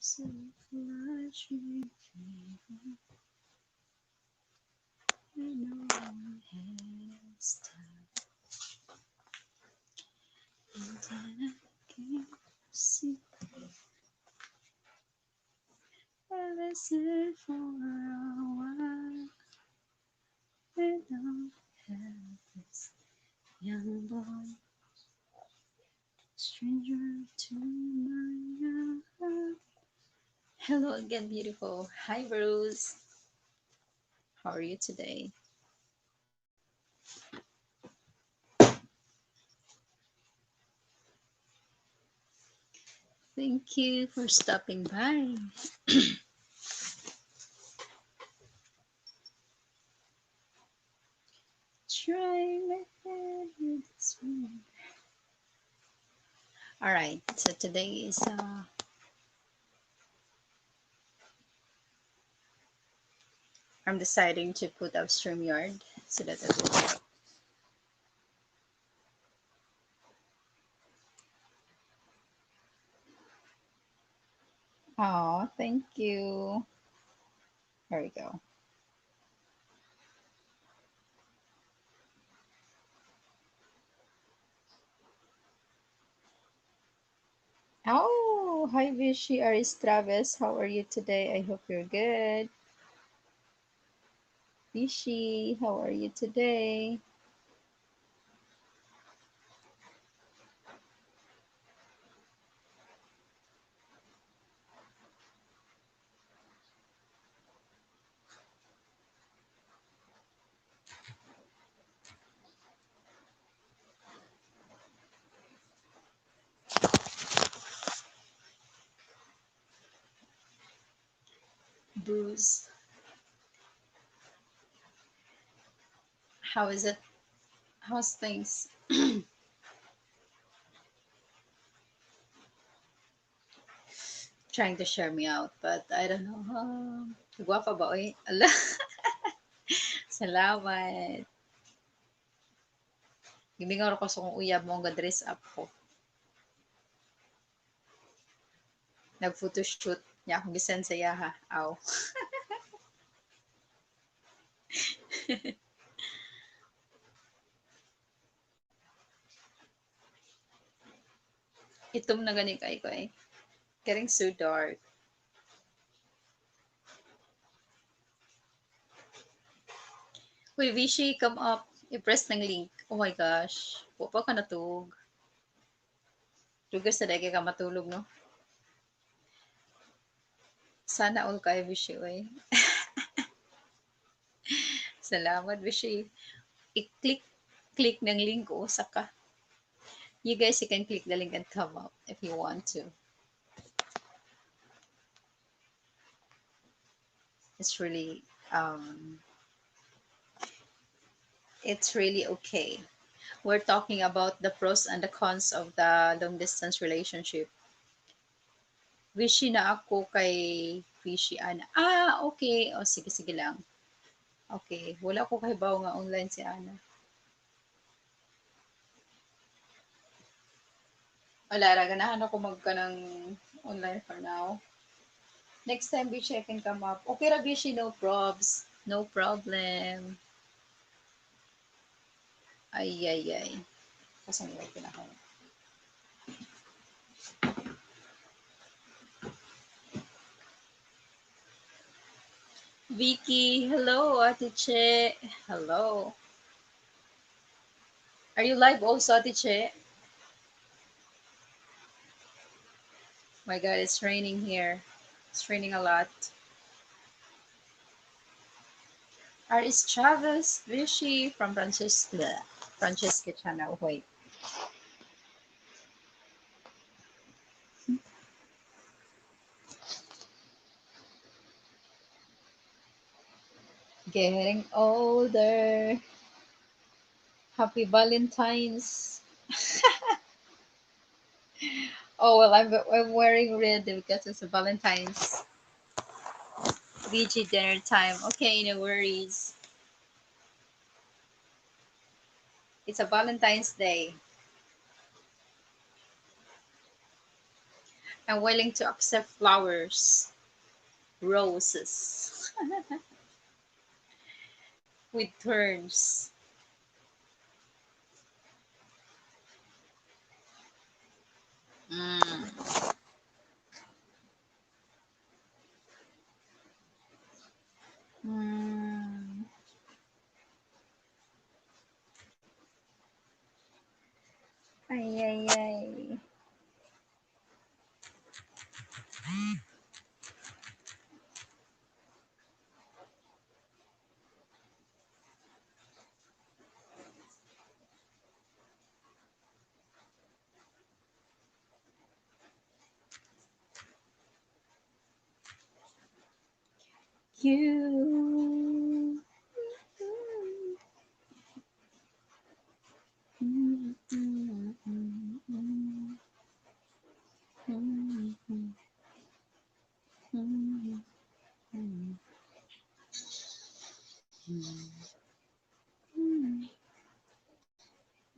so flashing fever. I know I had stop, and then I can't see. I listened for a while. I don't have this young boy, stranger to my heart. Hello again, beautiful. Hi, Bruce. How are you today? Thank you for stopping by. Try my head with this one. All right, so today is I'm deciding to put up StreamYard so that it will work. Oh, thank you. There we go. Oh, hi Vichy Aris Travis. How are you today? I hope you're good. Vichy, how are you today? Bruce, how is it? How's things? Trying to share me out, but I don't know. Guwapa ba, oy? Ala, salamat. Gimingaw ko sa kong uyab mo nga dress up ko. Nag-photoshoot niya akong gisan sa yaha. Aw. Itom na gani kay ko eh. Getting so dark. Uy, Vichy, come up. I-press ng link. Oh my gosh. Pupa ka natug. Lugas na dahil ka matulog, no? Sana all kayo, Vichy, oy. Salamat, Vichy. I-click click ng link o saka. You guys, you can click the link and come up if you want to. It's really um it's really okay. We're talking about the pros and the cons of the long distance relationship. Wishy na ako kay Fishy Ana. Ah, okay. O, sige, sige lang. Okay. Wala ko kay Bao nga online si Ana. Wala, ganahan ako magka ng online for now. Next time, Bishi, I can come up. Okay ra, Bishi, no probs. No problem. Ay, ay, ay. Kasi may pinaka. Vicky, hello, Ate Che. Hello. Are you live also, Ate Che? My God, it's raining here. It's raining a lot. Aris Chavez, Vichy from Francesca channel. Wait. Getting older. Happy Valentine's. Oh, well, I'm wearing red because it's a Valentine's VG dinner time. Okay, no worries. It's a Valentine's Day. I'm willing to accept flowers, roses, with thorns. Mm. Mm. Ay, ay, ay. You. Mm, mm, mm, mm, mm, mm, mm,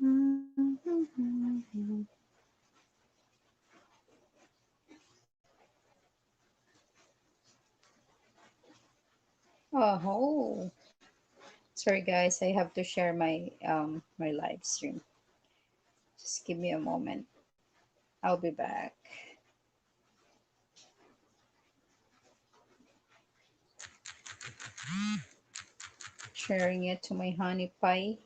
mm, mm, mm. Oh, sorry guys, I have to share my live stream. Just give me a moment. I'll be back. Sharing it to my honey pie.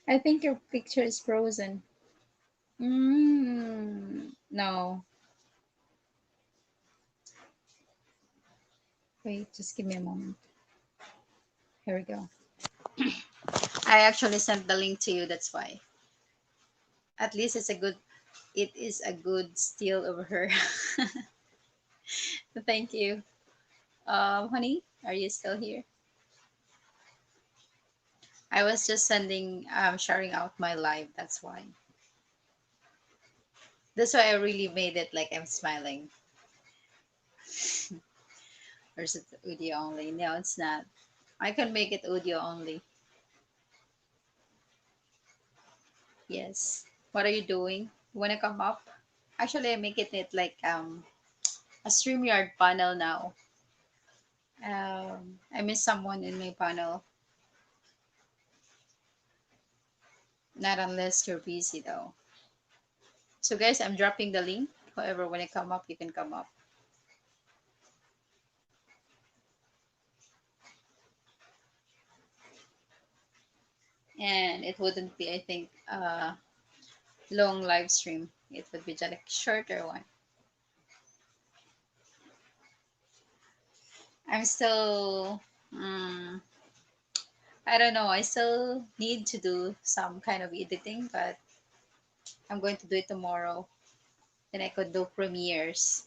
I think your picture is frozen. No. Wait, just give me a moment. Here we go. I actually sent the link to you, that's why. At least it is a good steal over her. Thank you. Honey, are you still here? I was just sharing out my live, that's why. That's why I really made it like I'm smiling. Or is it audio only? No, it's not. I can make it audio only. Yes. What are you doing? You wanna come up? Actually, I'm making it like a StreamYard panel now. I miss someone in my panel. Not unless you're busy though. So guys, I'm dropping the link. However, when I come up, you can come up. And it wouldn't be, I think, long live stream. It would be just a shorter one. I'm still, mm, I don't know. I still need to do some kind of editing, but I'm going to do it tomorrow. Then I could do premieres.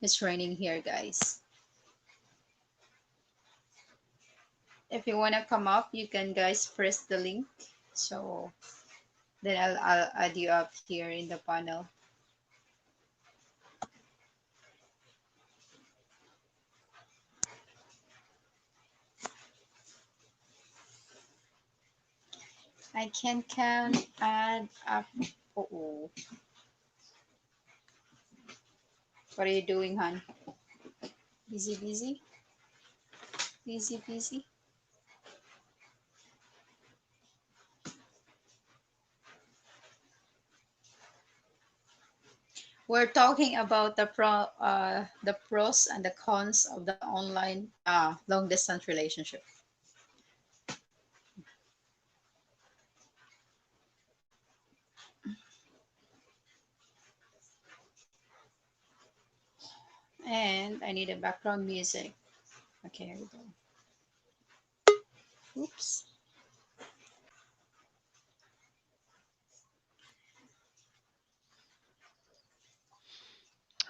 It's raining here, guys. If you wanna come up, you can guys press the link. So then I'll add you up here in the panel. I can add up. Oh, what are you doing, hon? Busy, busy, busy, busy. We're talking about the pros and the cons of the online long distance relationship. And I need a background music. Okay, here we go. Oops.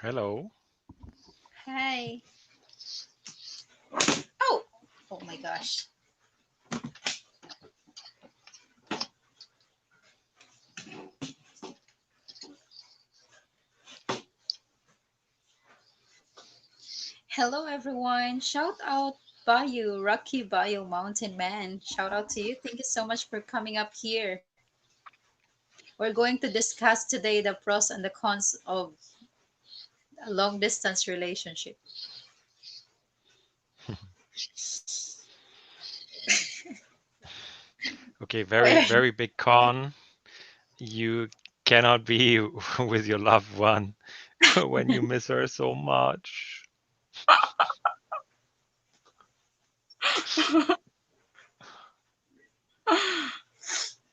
Hello. Hi. Oh, oh my gosh. Hello, everyone. Shout out Bayou, Rocky Bayou Mountain Man. Shout out to you. Thank you so much for coming up here. We're going to discuss today the pros and the cons of a long distance relationship. Okay, very, Where very big con. You cannot be with your loved one when you miss her so much.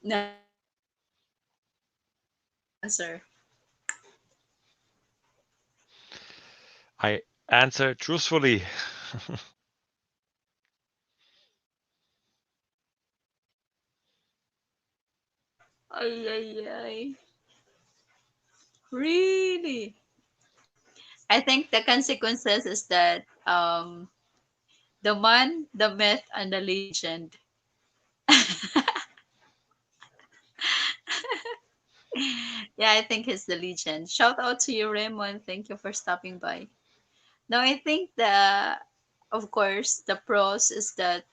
now answer. I answer truthfully. Ay, ay, ay. Really? I think the consequences is that the man, the myth, and the legend. Yeah, I think he's the legend. Shout out to you, Raymond. Thank you for stopping by. Now, I think of course, the pros is that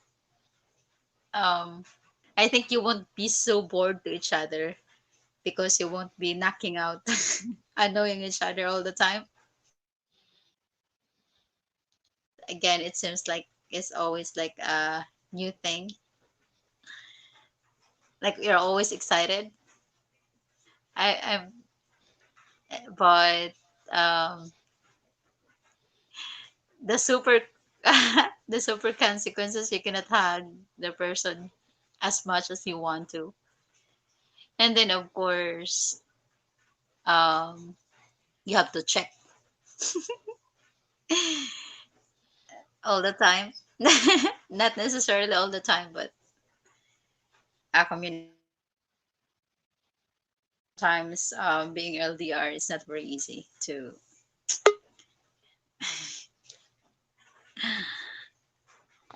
um, I think you won't be so bored to each other because you won't be knocking out, annoying each other all the time. But again, it seems like it's always like a new thing. Like you're always excited. I'm, but um, the super, the super consequences you cannot hug the person as much as you want to, and then of course, um, you have to check all the time. Not necessarily all the time, but sometimes being LDR is not very easy to.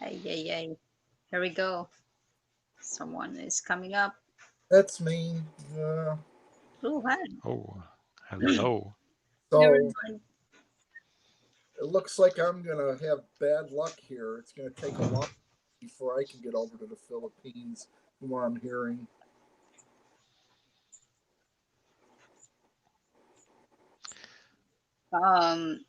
Ay, ay, ay. Here we go. Someone is coming up. That's me. Oh, hi. Oh, hello. Never So mind. it looks like I'm gonna have bad luck here. It's gonna take a while before I can get over to the Philippines, from what I'm hearing.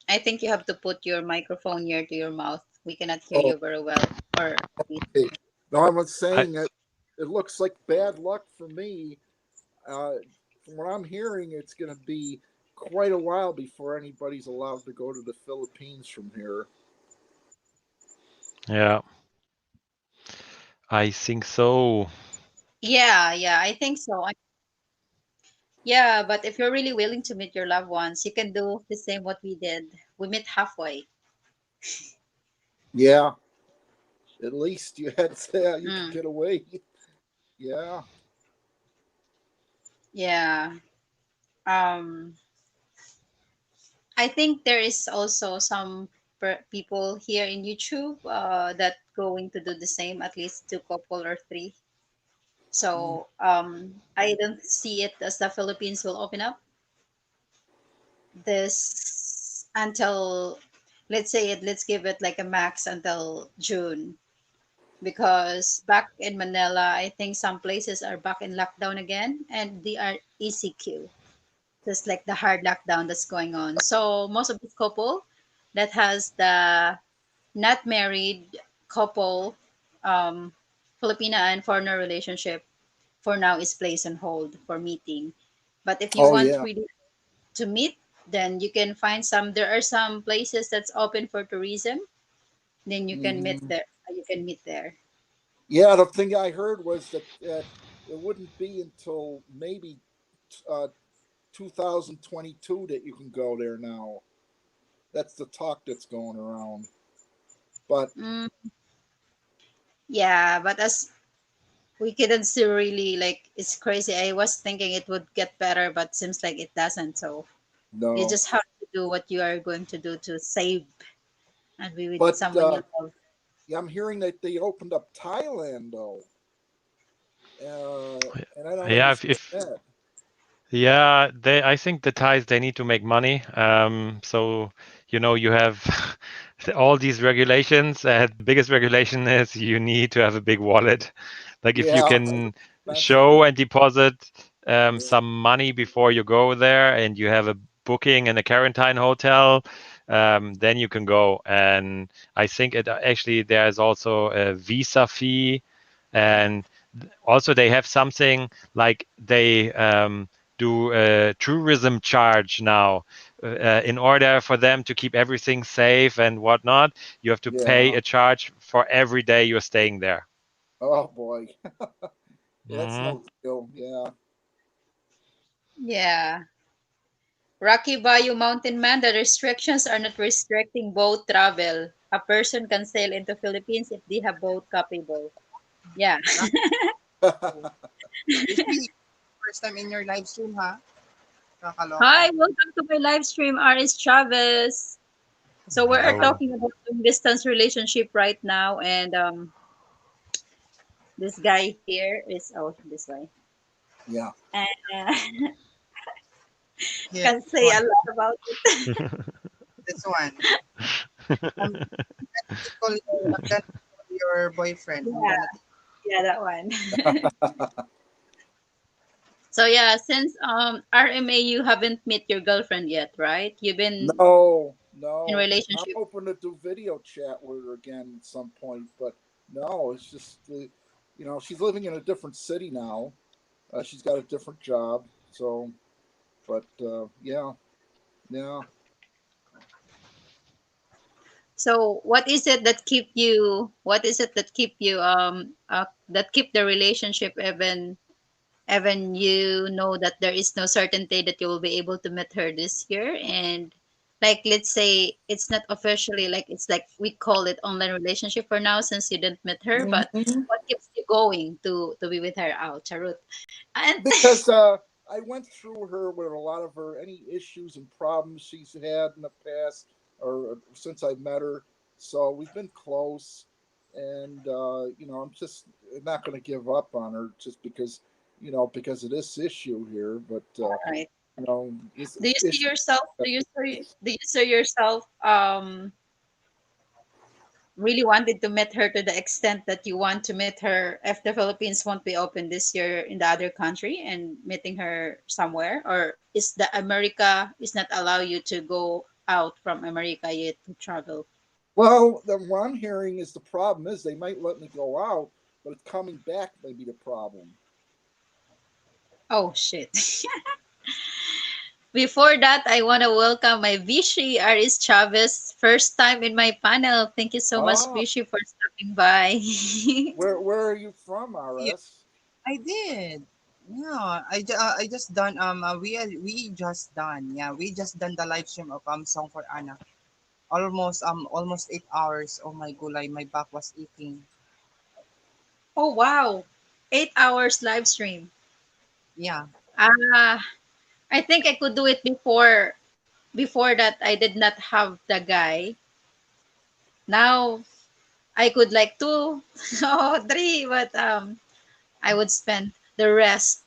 I think you have to put your microphone near to your mouth. We cannot hear Oh, you very well. Or at least, okay. No, I was I saying that it looks like bad luck for me. Uh, from what I'm hearing, it's gonna be quite a while before anybody's allowed to go to the Philippines from here. yeah, I think so. yeah, yeah, I think so. Yeah, but if you're really willing to meet your loved ones, you can do the same what we did. We met halfway. Yeah, at least you had you could Mm, get away. Yeah. yeah. Um, I think there is also some people here in YouTube that going to do the same, at least two couple or three. So I don't see it as the Philippines will open up this until, let's say it, let's give it like a max until June, because back in Manila, I think some places are back in lockdown again and they are ECQ. Just like the hard lockdown that's going on. So most of this couple that has the not married couple, um, Filipina and foreigner relationship for now is placed on hold for meeting. But if you Oh want yeah. really to meet, then you can find some. There are some places that's open for tourism. Then you can meet Hmm. there. You can meet there. Yeah, the thing I heard was that it wouldn't be until maybe uh, 2022 that you can go there now. That's the talk that's going around. But Mm, yeah, but as we couldn't see really, like it's crazy. I was thinking it would get better, but seems like it doesn't. So You No, just have to do what you are going to do to save and be with but someone you love. yeah, I'm hearing that they opened up Thailand though, and I don't Yeah, understand if that. yeah, I think the Thais, they need to make money. So you have all these regulations, and the biggest regulation is you need to have a big wallet. Like if you Yeah, can expensive. show and deposit Yeah, some money before you go there, and you have a booking in a quarantine hotel, then you can go. And I think it actually there's also a visa fee, and also they have something like they do a tourism charge now. In order for them to keep everything safe and whatnot, you have to pay yeah. a charge for every day you're staying there. Oh boy, that's Hmm. no deal. Yeah. Yeah. Rocky Bayou Mountain Man, the restrictions are not restricting boat travel. A person can sail into Philippines if they have boat capable. Yeah. Rishi, first time in your live stream, ha? Kakaloka. Hi, welcome to my live stream, Aris Chavez. So we are Hello. talking about long distance relationship right now, and this guy here is this way, Yeah. and Yeah, can say a lot about it. this one. I'm gonna call your boyfriend. I'm Yeah, gonna yeah, that one. So yeah, since RMA, you haven't met your girlfriend yet, right? You've been No, in no. I'm relationship. hoping to do video chat with her again at some point, but no, it's just she's living in a different city now. She's got a different job, so. But yeah, yeah. So what is it that keep you? What is it that keep you that keep the relationship even you know that there is no certainty that you will be able to meet her this year, and like let's say it's not officially, like it's like we call it online relationship for now since you didn't meet her, but Mhm. what keeps you going to be with her out, Charut? And Because I went through her with a lot of her any issues and problems she's had in the past or since I met her. So we've been close, and I'm just not going to give up on her just because because of this issue here. But right, you know, do you see it's yourself, do you see yourself really wanted to meet her to the extent that you want to meet her if the Philippines won't be open this year in the other country and meeting her somewhere? Or is the America is not allow you to go out from America yet to travel? well. What I'm hearing is the problem is they might let me go out, but it's coming back may be the problem. Oh shit. Before that, I want to welcome my Vichy Aris Chavez, first time in my panel. Thank you so much, Ah, Vichy, for stopping by. where are you from, yeah, RS? I did. Yeah, I just done we just done, yeah, we just done the live stream of Song for Anna. Almost 8 hours. Oh my gulay, my back was aching. Oh wow, 8 hours live stream. Yeah. Ah, I think I could do it before that. I did not have the guy. Now I could like two or three, but I would spend the rest.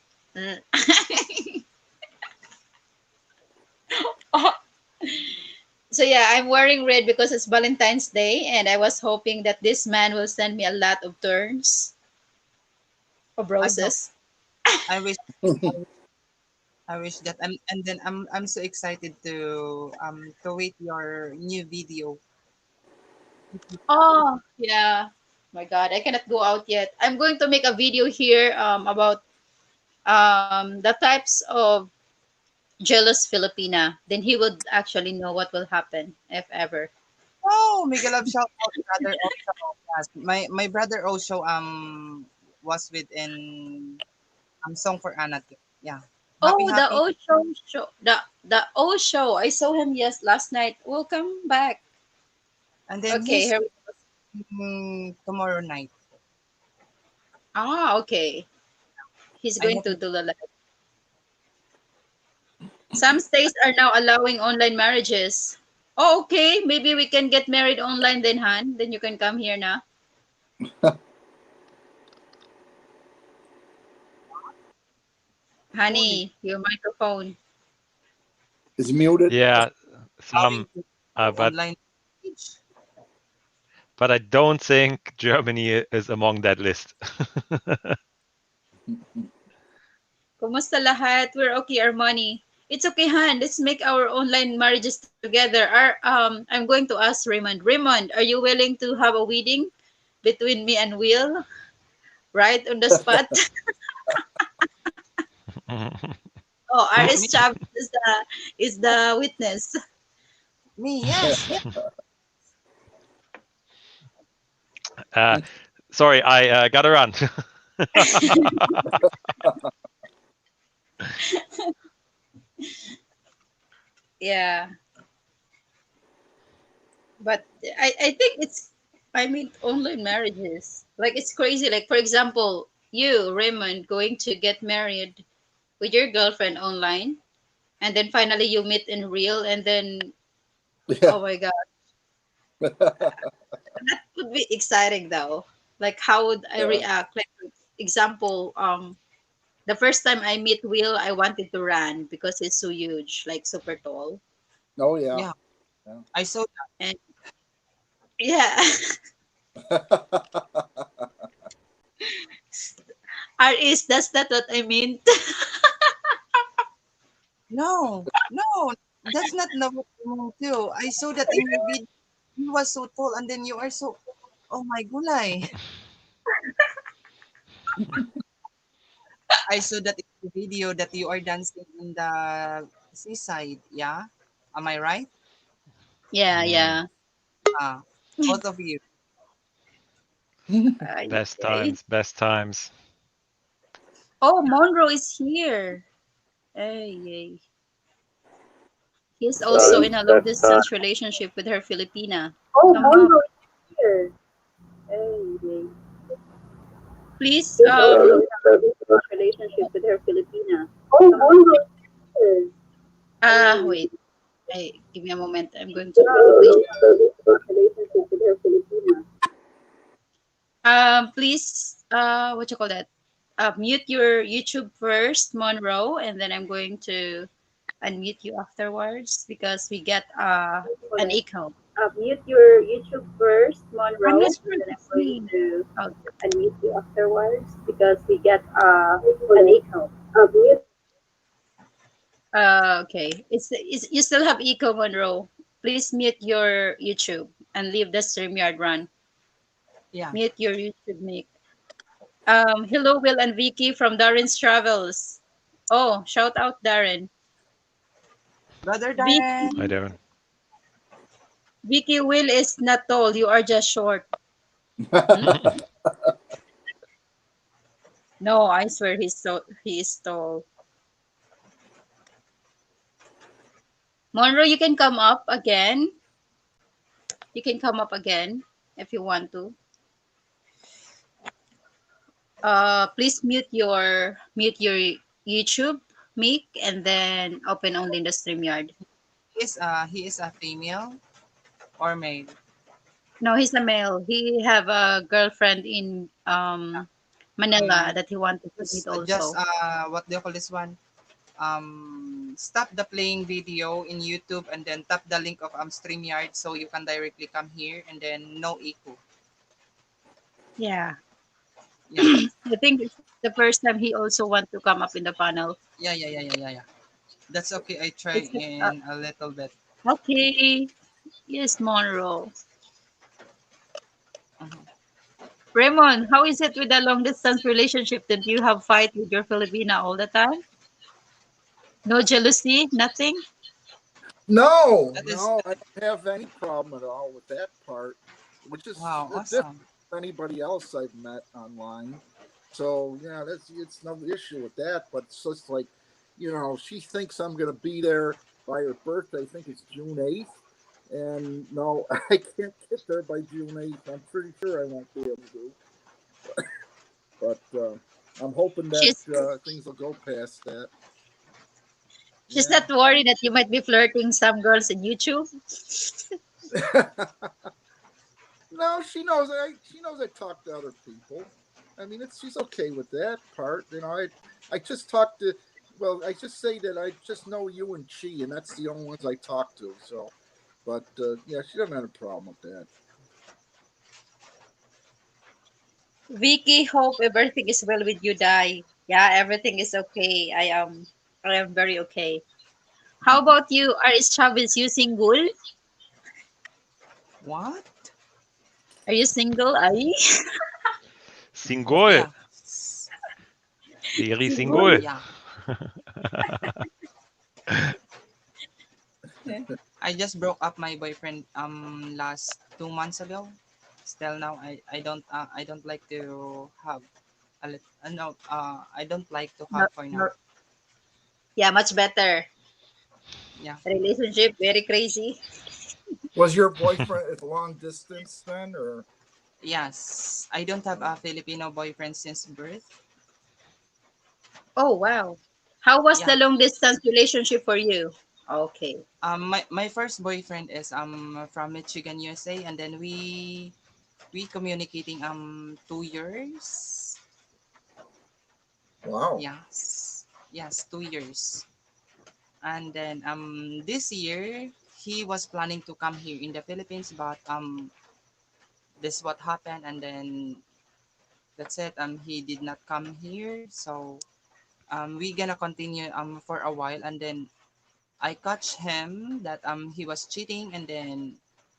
So yeah, I'm wearing red because it's Valentine's Day, and I was hoping that this man will send me a lot of turns of I don't roses. I wish I wish that and then I'm so excited to wait your new video. Oh yeah, my God, I cannot go out yet. I'm going to make a video here about the types of jealous Filipina. Then he would actually know what will happen if ever. Oh, Miguel Love shout out brother also. Yes. My brother also was within Song for Anna too. Yeah. Happy Oh, the happy. the O show. I saw him last night. Welcome back. And then Okay, he's here we go. tomorrow night. Ah, okay. He's I going hope to do the live. Some states are now allowing online marriages. Oh, okay. Maybe we can get married online then, Han. Then you can come here now. Holy, Honey, your microphone. Is muted. Yeah, allowing some, to uh, but online marriage. but I don't think Germany is among that list. Kumusta lahat? We're okay, Armani. It's okay, Han. Let's make our online marriages together. I'm going to ask Raymond. Raymond, are you willing to have a wedding between me and Will? Right on the spot? Oh, Me, R.S. Chavez is the witness. me, yes, yes. uh, Sorry, I gotta run. Yeah. But I think I mean online marriages. Like it's crazy. Like for example, you, Raymond, going to get married with your girlfriend online and then finally you meet in real and then Yeah. oh my god, that would be exciting though. Like how would I Yeah. react? Like for example, the first time I meet Will, I wanted to run because he's so huge, like super tall. Oh yeah. Yeah, Yeah. I saw that. And yeah, R is that's not what I mean. No, no, that's not Nabucco too. I saw that in your video. You was so tall, and then you are so. Oh my gulay! I saw that in the video that you are dancing in the seaside. Yeah, am I right? Yeah, Mm, yeah. Ah, both of you. Ay, best ay. times, best times. Oh, Monroe is here. Ay, ay. He's also in a long distance relationship with her Filipina. Oh, Come up. Monroe is here. Hey, Please, he's also in a relationship with her Filipina. Oh, Monroe is here. Hey, wait. Give me a moment. I'm going he's to quickly. also in a relationship with her Filipina. Please, what you call that? Mute your YouTube first, Monroe, and then I'm going to unmute you afterwards because we get Hold an on. echo. Mute your YouTube first, I'm Monroe, not and sure if then I'm it's going me. to Oh, unmute you afterwards because we get an echo. Mute. okay. It's you still have echo, Monroe. Please mute your YouTube and leave the StreamYard run. Yeah, Mute your YouTube mic. Hello, Will and Vicky from Darren's Travels. Oh, shout out Darren. brother Darren. I Vicky, don't. Vicky, Will is not tall. You are just short. Hmm? No, I swear he is tall. Monroe, you can come up again. You can come up again if you want to. Please mute your YouTube mic and then open only the StreamYard. He is a female or male. No, he's a male. He have a girlfriend in Manila Um, that he wanted to meet just also. what do you call this one? Stop the playing video in YouTube and then tap the link of StreamYard so you can directly come here and then no echo. Yeah. Yeah, I think it's the first time he also want to come up in the panel. yeah. That's okay. I try It's in a little bit. okay. Yes, Monroe. Mhm. Raymond, how is it with the long distance relationship? Did you have fight with your Filipina all the time? No jealousy, nothing. No, That is no, I don't have any problem at all with that part, which is wow, different awesome. than anybody else I've met online. So yeah, that's it's no issue with that. But it's just like, she thinks I'm gonna be there by her birthday. I think it's June 8th, and no, I can't get there by June 8th. I'm pretty sure I won't be able to. But I'm hoping that She's things will go past that. She's Yeah. not worried that you might be flirting some girls in YouTube. No, she knows. She knows I talk to other people. I mean, she's okay with that part. You know, I just talk to. Well, I just say that I just know you and Chi, and that's the only ones I talk to. So, but yeah, she doesn't have a problem with that. Vicky, hope everything is well with you, Dai. Yeah, everything is okay. I am very okay. How about you? Are Chavez using Gul? What? Are you single? Are you? Single. Yeah. Very Single? single. Yeah. I just broke up my boyfriend last 2 months ago. Still now I don't like to have no I don't like to No, have for now. no. Yeah, much better. Yeah. Relationship, very crazy. Was your boyfriend at long distance then, or? Yes. I don't have a Filipino boyfriend since birth. Oh, wow. How was Yeah. the long distance relationship for you? Okay. My first boyfriend is from Michigan, USA, and then we communicating 2 years. Wow. Yes. Yes, 2 years. And then this year he was planning to come here in the Philippines, but this what happened, and then that's it. He did not come here, so we gonna continue for a while, and then I catch him that he was cheating, and then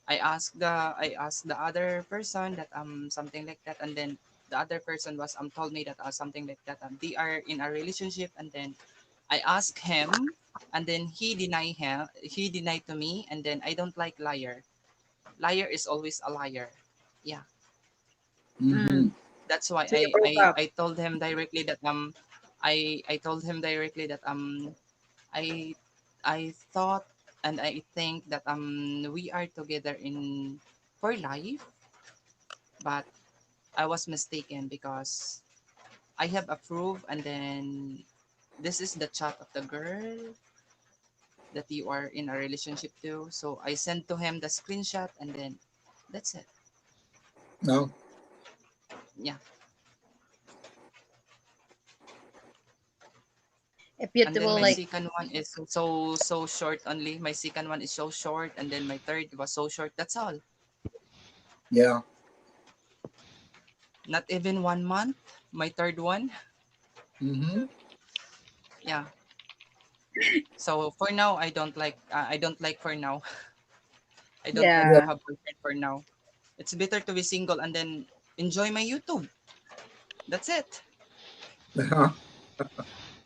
I asked the other person that something like that, and then the other person was told me that something like that they are in a relationship, and then I asked him, and then he denied to me, and then I don't like liar. Liar is always a liar. Yeah, Mm-hmm. Mm. that's why So you broke up. I told him directly that I told him directly that I I thought and I think that we are together in for life, but I was mistaken because I have approved, and then this is the chat of the girl that you are in a relationship to. So I sent to him the screenshot, and then that's it. No. Yeah. If And then beautiful, my like, second one is so short only. My second one is so short, and then my third was so short. That's all. Yeah. Not even 1 month. My third one. Mm-hmm. Yeah. So for now, I don't like for now. I don't like Yeah. yeah. to have boyfriend for now. It's better to be single and then enjoy my YouTube. That's it.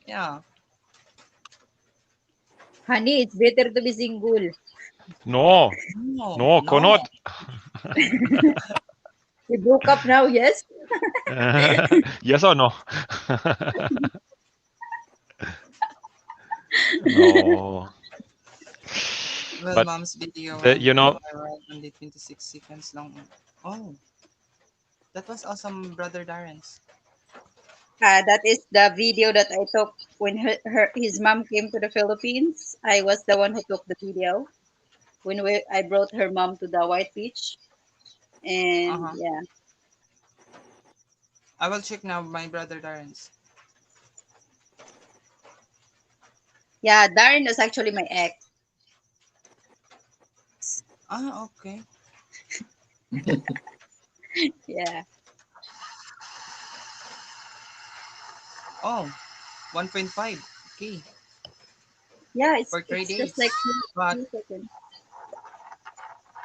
Yeah. Honey, it's better to be single. No, No, no, no. cannot. We broke up now, yes? Yes or no? No. Well, But mom's video the, went you know, viral only 26 seconds long. Oh, that was awesome, brother Darren's. That is the video that I took when his mom came to the Philippines. I was the one who took the video when I brought her mom to the White Beach. Uh And huh. yeah. I will check now my brother Darren's. Yeah, Darren was actually my ex. Ah, okay. Yeah. Oh, 1.5. Okay, Yeah, it's for three it's just days. like But 2 seconds.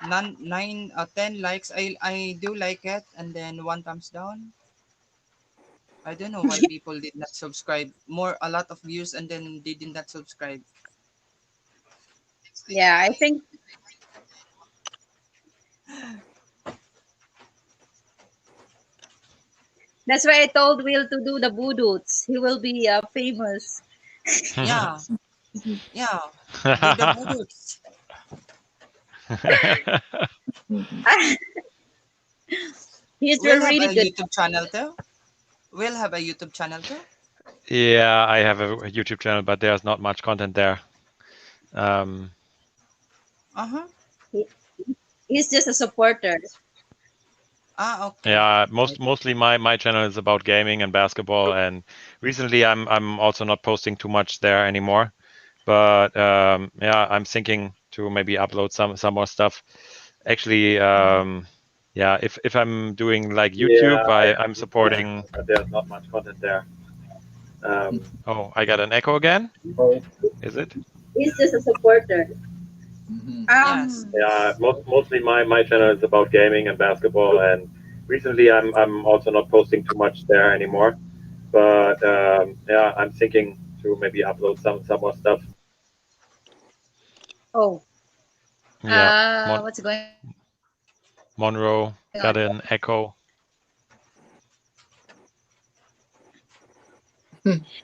nine, 10 likes. I do like it, and then one thumbs down. I don't know why people did not subscribe. More a lot of views, and then they did not subscribe. Yeah, I think that's why I told Will to do the boodoos. He will be famous. Yeah, yeah. Do the boots. He's We'll have really a good. YouTube channel too. We'll have a YouTube channel too. yeah, I have a YouTube channel, but there's not much content there. Um, Uh-huh. He, he's just a supporter. Okay. yeah, mostly my channel is about gaming and basketball, and recently I'm also not posting too much there anymore. But yeah, I'm thinking to maybe upload some more stuff. Actually, yeah, if I'm doing like YouTube, I'm supporting. But there's not much content there. Oh, I got an echo again. Is it? He's just a supporter. Yes. Yeah, mostly my channel is about gaming and basketball, and recently I'm also not posting too much there anymore. But yeah, I'm thinking to maybe upload some more stuff. Oh, Yeah, what's going Monroe on? got an echo.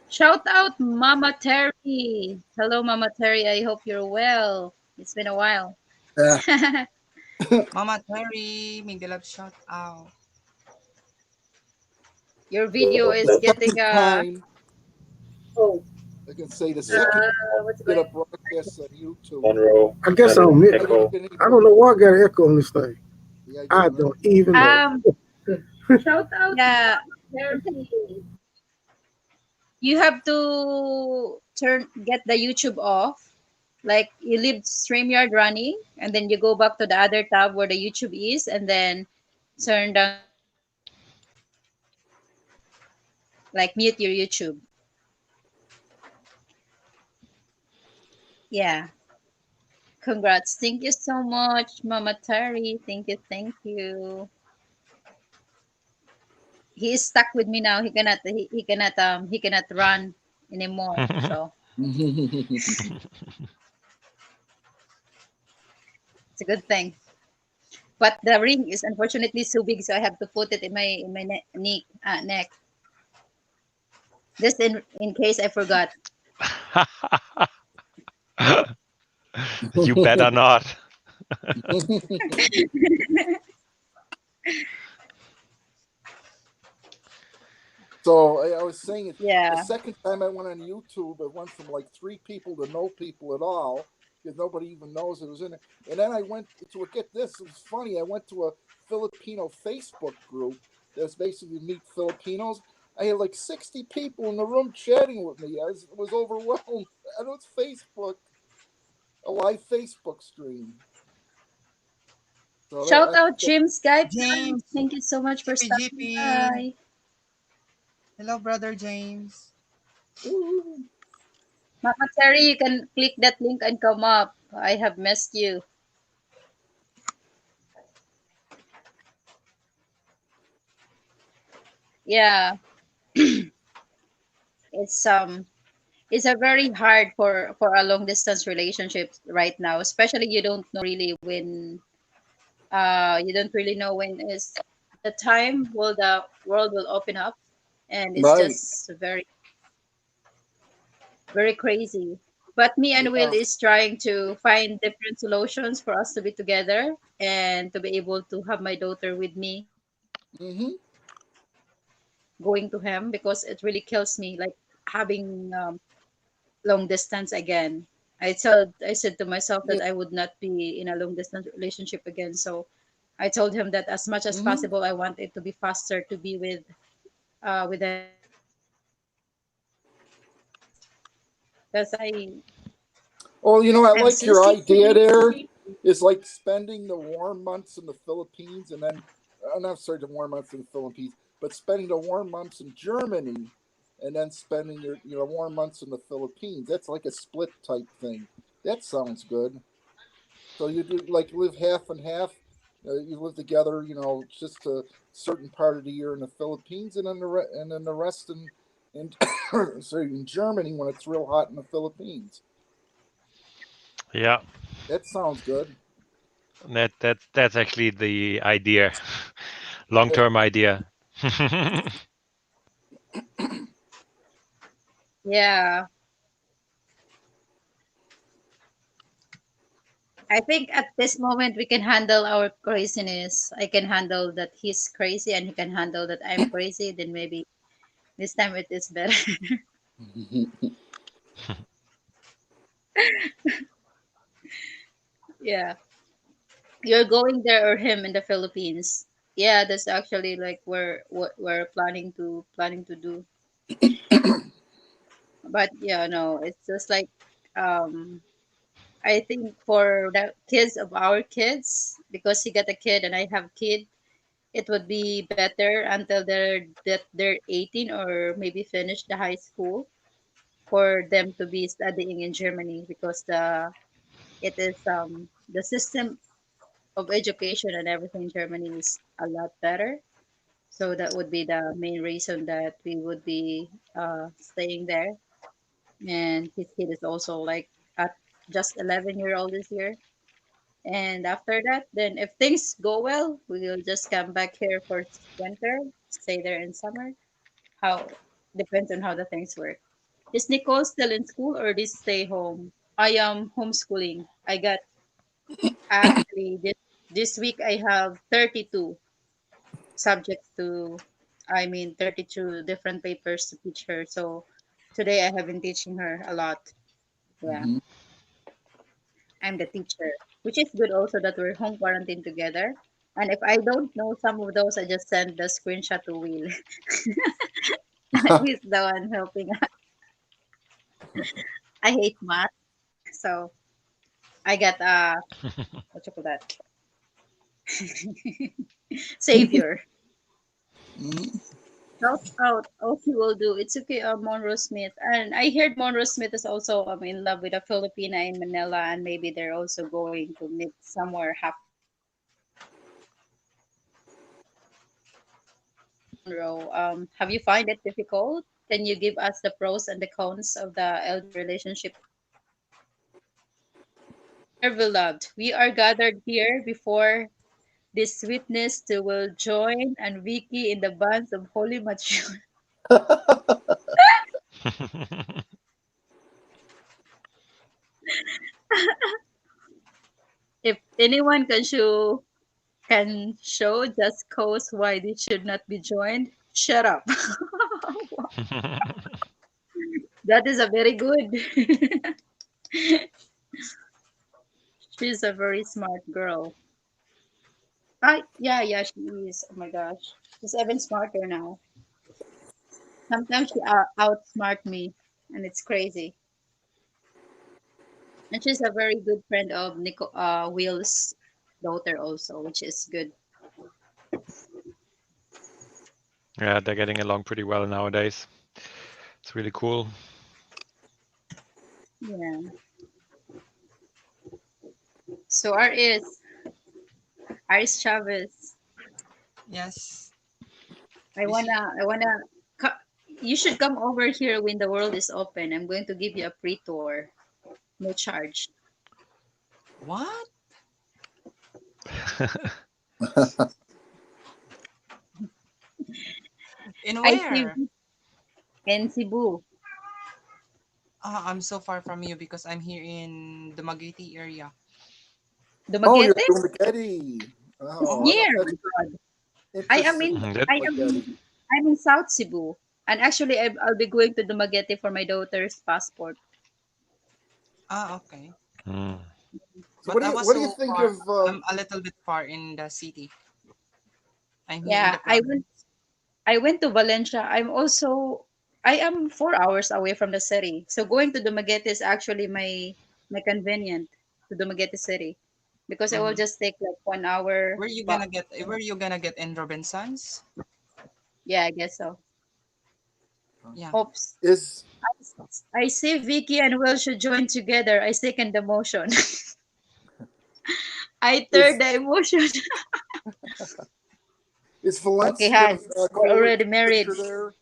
Shout out Mama Terry. Hello, Mama Terry. I hope you're well. It's been a while. Yeah. Mama Terry, may love shout out. Your video is The getting second time, Oh, I can say the second what's did going a broadcast on YouTube. Monroe. I guess I'm mute. Echo. I don't know why I got an echo on this thing. Yeah, I don't even know. shout out Yeah, Terry. you have to get the YouTube off. Like you leave StreamYard running, and then you go back to the other tab where the YouTube is, and then turn down like mute your YouTube. Yeah. Congrats. Thank you so much, Mama Terry. Thank you, thank you. He is stuck with me now. He cannot run anymore. So it's a good thing. But the ring is unfortunately so big, so I have to put it in my neck. Just in case I forgot. You better not. So I was saying, Yeah. the second time I went on YouTube, it went from like 3 people to no people at all because nobody even knows it was in it. And then I went to get this. It was funny. I went to a Filipino Facebook group that's basically meet Filipinos. I had like 60 people in the room chatting with me. I was overwhelmed. I know it's Facebook, a live Facebook stream. So Shout out Jim Skype. James. Thank you so much for stopping GP. by. Hello, brother James. Mama Terry, you can click that link and come up. I have missed you. Yeah. It's a very hard for a long distance relationship right now, especially you don't know really when you don't really know when is the time will the world will open up, and it's Right. just very crazy. But me and Will Yeah. is trying to find different solutions for us to be together and to be able to have my daughter with me Mm-hmm. going to him, because it really kills me like having long distance again. I said to myself that Yeah. I would not be in a long distance relationship again. So I told him that as much as Mm-hmm. possible I want it to be faster to be with him, because I Well, I I'm like so your sick. idea there. Is like spending the warm months in the Philippines and then, not sorry, the warm months in the Philippines, but spending the warm months in Germany and then spending your warm months in the Philippines. That's like a split type thing. That sounds good. So you do like live half and half. You live together, just a certain part of the year in the Philippines, and then the rest in sorry, in Germany when it's real hot in the Philippines. Yeah, That sounds good. that's actually the idea, long-term idea. Yeah. I think at this moment we can handle our craziness. I can handle that he's crazy and he can handle that I'm crazy. Then maybe this time it is better. Yeah. You're going there or him in the Philippines. Yeah, that's actually like what we're planning to do. But yeah, no, it's just like um I think for the kids of our kids, because he got a kid and I have kid, it would be better until they're 18 or maybe finish the high school for them to be studying in Germany, because it is the system of education and everything in Germany is a lot better. So that would be the main reason that we would be staying there. And his kid is also like at just 11-year-old this year. And after that, then if things go well, we will just come back here for winter, stay there in summer. How depends on how the things work. Is Nicole still in school or did stay home? I am homeschooling. I got actually this week I have 32 subjects to, I mean 32 different papers to teach her. So today I have been teaching her a lot. Yeah, Mhm. I'm the teacher, which is good also that we're home quarantine together. And if I don't know some of those, I just send the screenshot to Will. He's the one helping. I hate math, so I got what you call that, savior. Mhm. Shout out, okay, will do. It's okay, Monroe Smith. And I heard Monroe Smith is also in love with a Filipina in Manila, and maybe they're also going to meet somewhere happy. Monroe, have you find it difficult? Can you give us the pros and the cons of the LD relationship? Dear beloved, we are gathered here before this witness to will join and Vicky in the bands of holy matrimony. If anyone can show just cause why they should not be joined, shut up. That is a very good. She's a very smart girl. Yeah, she is. Oh my gosh. She's even smarter now. Sometimes she outsmart me, and it's crazy. And she's a very good friend of Will's daughter also, which is good. Yeah, they're getting along pretty well nowadays. It's really cool. Yeah. So Aris Chavez. Yes. I wanna. You should come over here when the world is open. I'm going to give you a free tour, no charge. What? In I see where? in Cebu, I'm so far from you because I'm here in the Magiti area. Oh, you're Dumaguete. doing spaghetti. It's Oh, near. that's My God. I am interesting. in. That, I Spaghetti. am. I'm in South Cebu, and actually, I'll be going to Dumaguete for my daughter's passport. Okay. mm. So But I was what do you so think far. of I'm a little bit far in the city. I'm here in Yeah, the I went. province. I went to Valencia. I am 4 hours away from the city. So going to Dumaguete is actually my convenient to Dumaguete City, because I will Mm-hmm. just take like 1 hour. But Where you gonna get in Robinsons? yeah, I guess so. Yeah. Oops. is I see Vicky and Will should join together. I second the motion. I third is the emotion. is Okay, Valencia Hans, we're cool with already married. temperature there?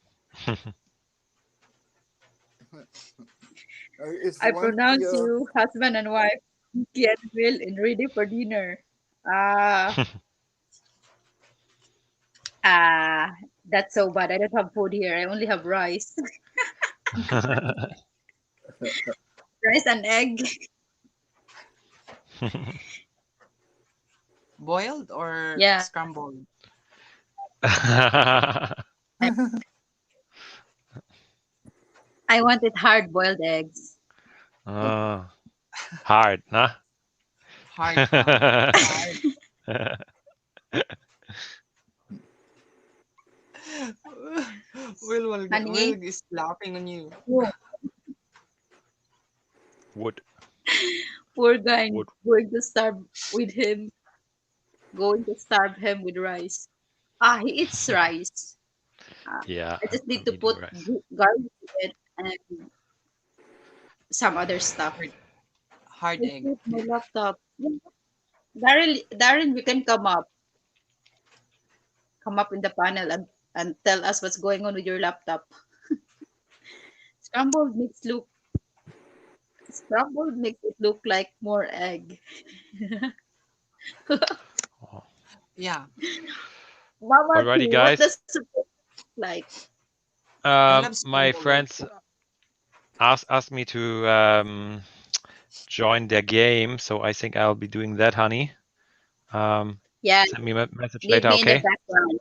Is I pronounce Valencia? you husband and wife, Vicky and Will, and ready for dinner. Ah, ah, that's so bad. I don't have food here. I only have rice, rice and egg. Boiled or Yeah, scrambled? I, I wanted hard boiled eggs. Oh, hard, huh? Hard, hard. Will Honey, is laughing on you. Wood. we're going, Wood. going to starve with him, going to starve him with rice. Ah, he eats rice. Yeah, I just need I'm to eating put rice. garlic in it and some other stuff. Hard, hard I egg. put my laptop. Darren, you can come up in the panel and tell us what's going on with your laptop. Scrambled makes look Scrambled makes it look like more egg. Oh. Yeah, Mama Alrighty, T, what guys. does soup look like? I love My scrambled egg. friends asked me to join their game, so I think I'll be doing that, honey. Yeah, Send me a message leave later, me in the okay? background.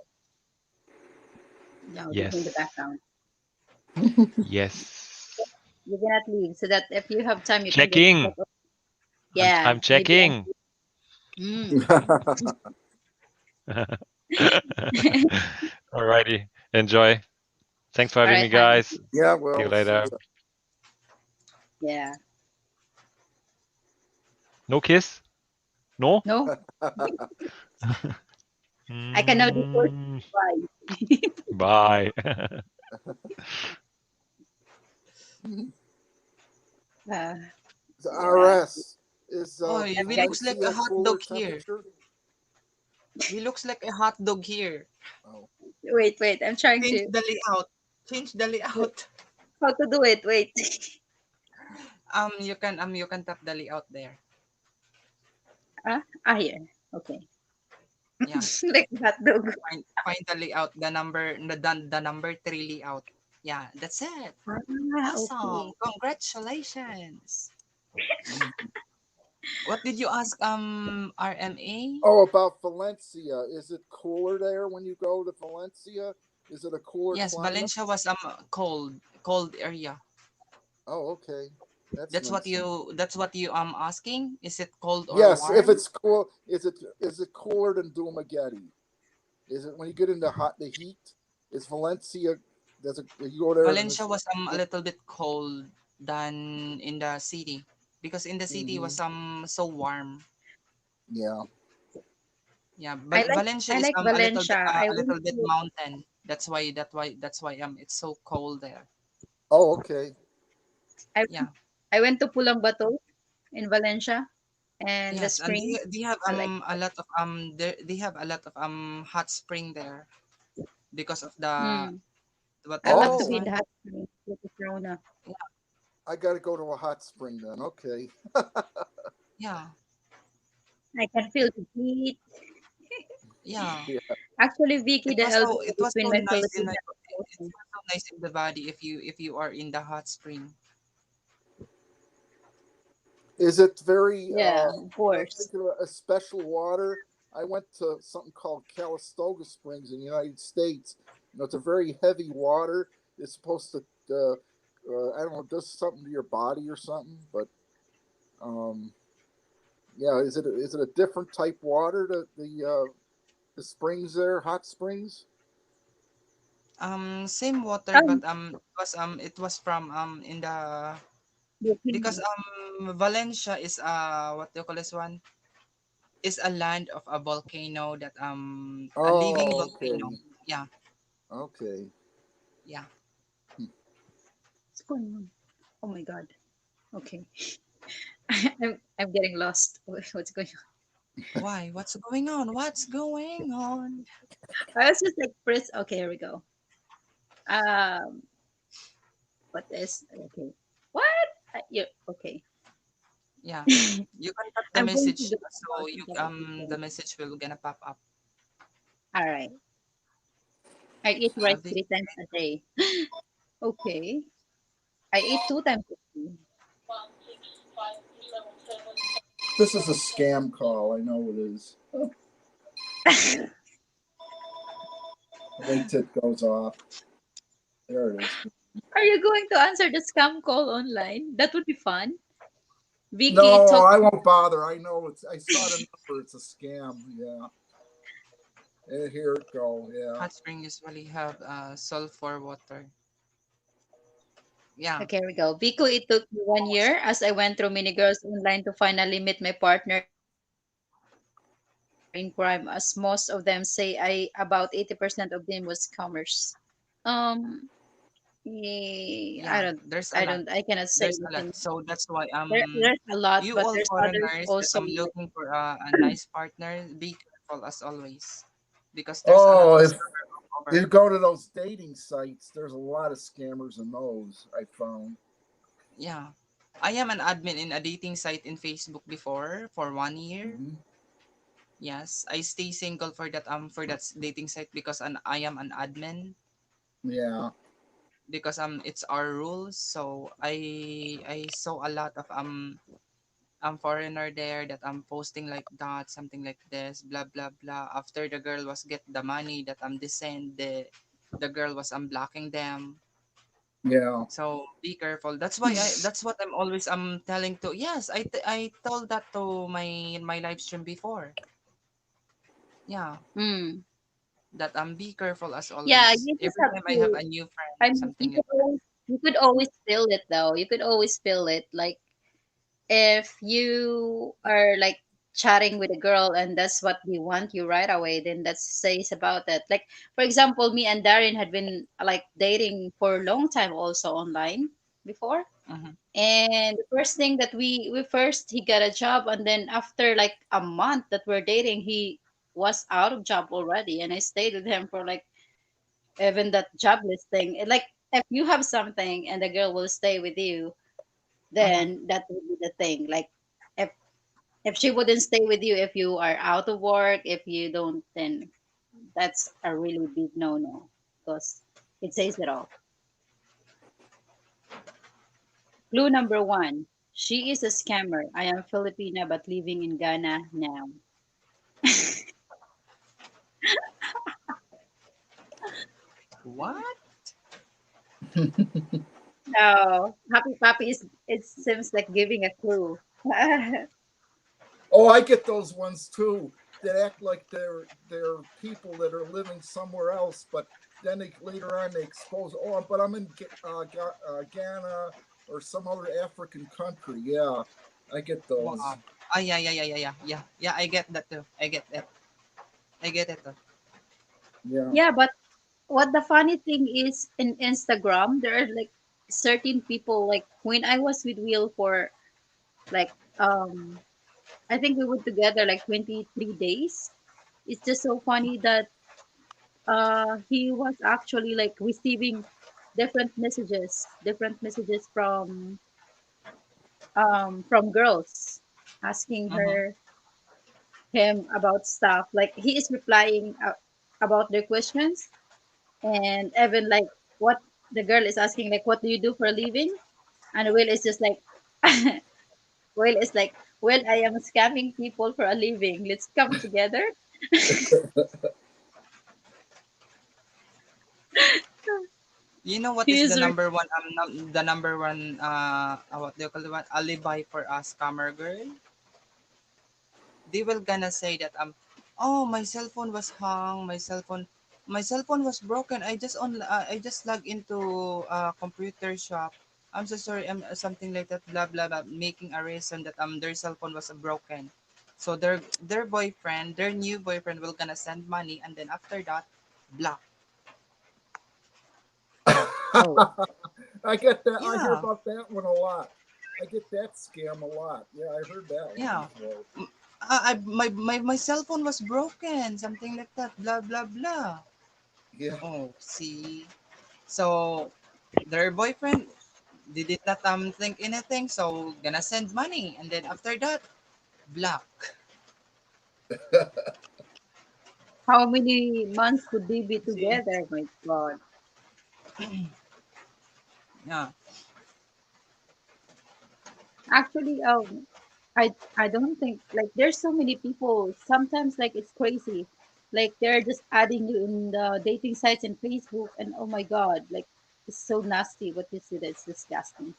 No, leave me in the Yes. background. Yes. You cannot leave so that if you have time, you can just Checking. check. Yeah, I'm checking. Alrighty. Enjoy. Thanks for All having right, me, honey. guys. Yeah, See you well, later. Yeah. No kiss? No? No, I can now report. Mm, Bye. bye. Uh, the yeah. RS is Oh, he looks like Valencia a hot cooler dog here. temperature. He looks like a hot dog here. Oh, Wait, I'm trying Change to the layout. Change the layout. how to do it. Wait. You can tap the layout there. Here. Okay. Yeah, Like hot dog. find the layout, the number 3 layout. Yeah, that's it. Awesome. Okay. Congratulations. What did you ask, RMA? oh, about Valencia. Is it cooler there when you go to Valencia? Is it a cooler Yes, climate? Valencia was cold area. Oh, okay. That's what nice. you asking? Is it cold or Yes, warm? if it's cool, is it cooler than Dumagetti? Is it when you get into the heat? Is Valencia? You go there? Valencia was a little bit cold than in the city, because in the city was so warm. Yeah. Yeah, I but like Valencia I is like a little bit Valencia. I a went little bit to mountain. That's why it's so cold there. Oh, okay. I Yeah. I went to Pulambato in Valencia and the Yes, and spring. they have I like a lot of they have a lot of hot spring there because of the mm, what I you call love to this be Oh, in the one? hot spring with the sauna. Yeah. I got to go to a hot spring then. Okay. Yeah. I can feel the heat. Yeah. Yeah. Actually, Vicky, the elder It was between so my nice in Filipino the and it was so nice in the body if you are in the hot spring. Is it very? yeah, of I'm course. thinking of a special water. I went to something called Calistoga Springs in the United States. It's a very heavy water. It's supposed to, I don't know, does something to your body or something. But yeah, is it a different type water? The springs there, hot springs. Same water, but Um, it was from in the because Vicky, Valencia is what do you call this one? Is a land of a volcano that a living Oh, volcano. okay, Yeah, okay. yeah. what's going on? Oh my God. Okay. I'm getting lost. What's going on? Why? What's going on? What's going on? I was just like press. Okay, here we go. Um, what is okay? What? Yeah. Okay. Yeah. You can tap the I'm going to message do. so you the message will gonna pop up. All right. I eat rice This 3 times a day. Okay. I eat 2 times a day. This is a scam call. I know it is. Wait till it goes off. There it is. Are you going to answer the scam call online? That would be fun. Vicky No, took I won't bother. I know it's. I saw the number. It's a scam. Yeah. Here it go. Yeah. Hot spring usually have sulfur water. Yeah. Okay, here we go. Vico, it took me 1 year as I went through many girls online to finally meet my partner in crime, as most of them say about 80% of them was scammers. Um, Yeah, there's a lot. I cannot say There's a lot. anything. So that's why There's a lot, you but all there's others foreigners that also I'm like, looking for a nice partner, be careful as always. Because there's a lot Oh, of if scammer you over. go to those dating sites, there's a lot of scammers in those. I found. Yeah. I am an admin in a dating site in Facebook before for 1 year. Hmm. Yes. I stay single for that dating site because I am an admin Yeah. because it's our rules. So I saw a lot of foreigner there that I'm posting like that, something like this, blah blah blah. After the girl was get the money that I'm descend, the girl was unblocking them. Yeah. So be careful. That's what I'm always telling to. Yes, I told that to my live stream before. Yeah, mm. that be careful as Yeah, always. you just Every have time I have to. a new friend, I mean, something like that. you could always feel it though. You could always feel it. Like if you are like chatting with a girl and that's what they want you right away, then that says about it. Like for example, me and Darren had been like dating for a long time also online before. Mm-hmm. And the first thing that we first he got a job, and then after like a month that we're dating, he was out of job already, and I stayed with him for like even that jobless thing. Like if you have something and the girl will stay with you, Mm-hmm. then that would be the thing. Like if if she wouldn't stay with you if you are out of work, if you don't, then that's a really big no no because it says it all. Clue number one. She is a scammer. I am Filipina but living in Ghana now. What? No, Happy Papi is it seems like giving a clue. Oh, I get those ones too that act like they're people that are living somewhere else, but then later on they expose. Oh, but I'm in Ghana or some other African country. Yeah, I get those. Wow. Ah, yeah, yeah, yeah, yeah, yeah, yeah. Yeah, I get that too. I get it. I get it too. Yeah. Yeah, but what the funny thing is in Instagram, there are like certain people like when I was with Will for like I think we were together like 23 days. It's just so funny that he was actually like receiving different messages from girls asking Mm-hmm. him about stuff. Like he is replying about their questions, and even like what the girl is asking, like, what do you do for a living? And Will is just like, Will is like, well, I am scamming people for a living. Let's come together. You know what is the He's number one the number one what do you call it, one alibi for a scammer girl? They will gonna say that oh, my cell phone was hung, my cell phone was broken. I just logged into a computer shop. I'm so sorry, something like that, blah blah blah, making a reason that their cell phone was broken. So their new boyfriend will gonna send money, and then after that, block. oh I get that. I hear Yeah, about that one a lot. I get that scam a lot. Yeah, I heard that one yeah. before. My cell phone was broken, something like that, blah blah blah. Yeah. Oh, see. So their boyfriend did not think anything, so gonna send money, and then after that, block. how many months could they be See? together? My God. Yeah. Actually, I don't think like there's so many people. Sometimes like it's crazy. Like they're just adding you in the dating sites and Facebook, and oh my God, like it's so nasty what you see. That's disgusting.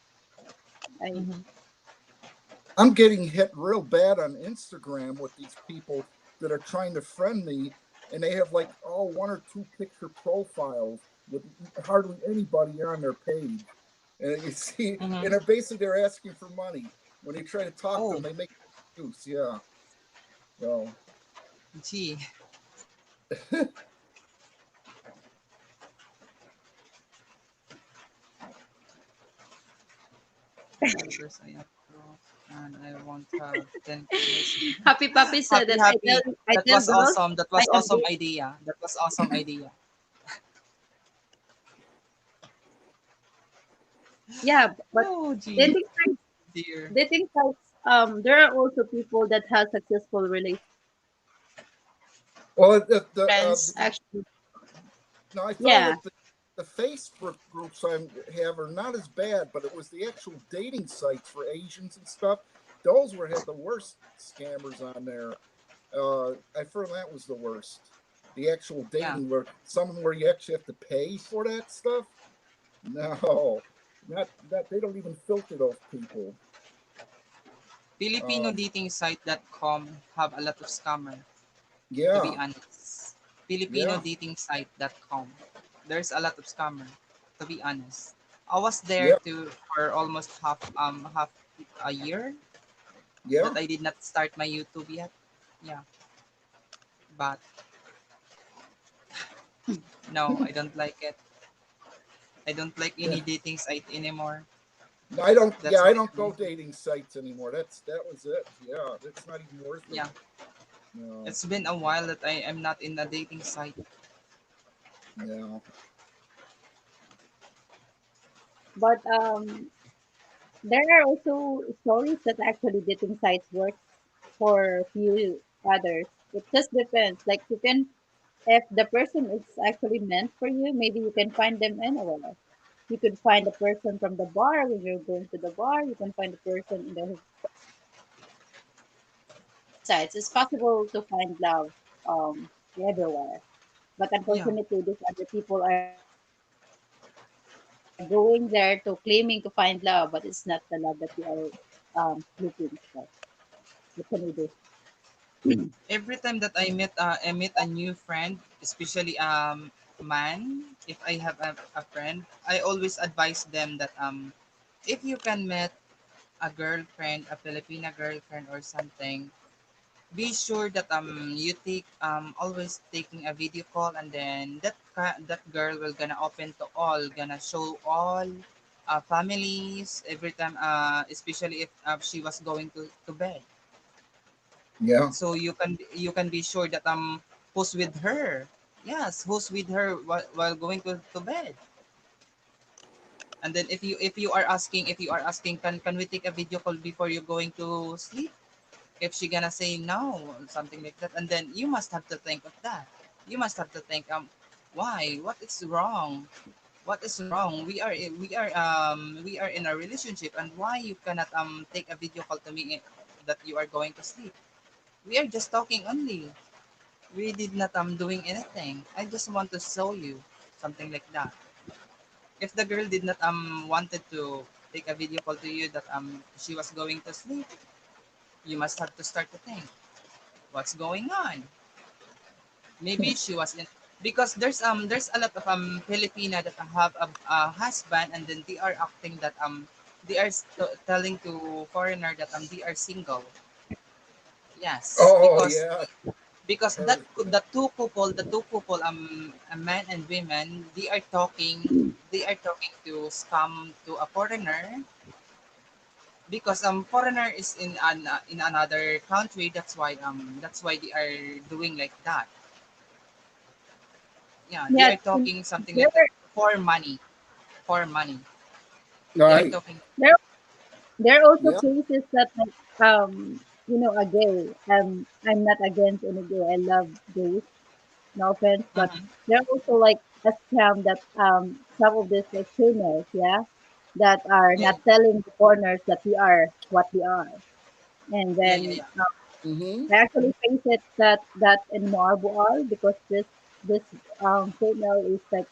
I Mm-hmm. I'm getting hit real bad on Instagram with these people that are trying to friend me, and they have like one or two picture profiles with hardly anybody on their page. And you see, Mm-hmm. and they're asking for money. When you try to talk to them, Oh, they make excuse. Yeah. So gee. First I am broke and I won't have 10K. Happy Puppy said Happy, that happy. I That tell was girls awesome. That I was have awesome idea. That was awesome idea. yeah, but Oh, gee, dating sites, dear. there are also people that have successful relationships. well, Friends actually, now I found yeah. that the Facebook groups I have are not as bad, but it was the actual dating sites for Asians and stuff. Those were had the worst scammers on there. I found that was the worst. The actual Yeah. dating where someone where you actually have to pay for that stuff. No, not they don't even filter those people. Filipino Um, dating site.com have a lot of scammer, to be yeah, honest. Filipino yeah, dating site.com. There's a lot of scammer, to be honest. I was there yeah, to for almost half a year yeah. that I did not start my YouTube yet. Yeah, but no, I don't like it. I don't like Yeah. any dating site anymore. No, I don't. Yeah, That's I my don't go thing. dating sites anymore. That was it. Yeah, it's not even worth it. Yeah, No. it's been a while that I am not in a dating site. Yeah. But there are also stories that actually dating sites work for few others. It just depends. Like you can, if the person is actually meant for you, maybe you can find them anywhere. You could find a person from the bar when you're going to the bar. You can find a person in the sites. It's possible to find love um everywhere. But Yeah, unfortunately, these other people are going there to claiming to find love, but it's not the love that you are looking for. What can we do? every time that I meet a new friend, especially man, if I have a friend, I always advise them that if you can meet a girlfriend, a Filipina girlfriend or something, be sure that you take always taking a video call, and then that girl will gonna open to all, gonna show all families every time, especially if she was going to bed, Yeah. so you can be sure that who's with her. Yes, who's with her while going to bed. And then if you are asking, can we take a video call before you're going to sleep, if she gonna say no, something like that, and then you must have to think of that. You must have to think, why, what is wrong, what is wrong, we are in a relationship, and why you cannot take a video call to me that you are going to sleep. We are just talking only. We did not doing anything. I just want to show you, something like that. If the girl did not wanted to take a video call to you that she was going to sleep, you must have to start to think what's going on. Maybe she was in, because there's a lot of Filipina that have a husband, and then they are acting that they are telling to foreigner that they are single. Yes, Oh yeah. because that Heard. the two couple, a man and women, they are talking to scam to a foreigner, because foreigner is in another country. That's why they are doing like that. Yeah, they Yes, are talking something there like that for money. For money, they are Right. talking. there there are also Yeah. cases that like a gay. I'm not against any gay. I love gays. No offense, but Mhm. there are also like a scam that some of these like females, yeah, that are Yeah, not telling the foreigners that we are what we are, and yeah, yeah, then yeah. Mm-hmm. I actually face it that in Marbual because this female is like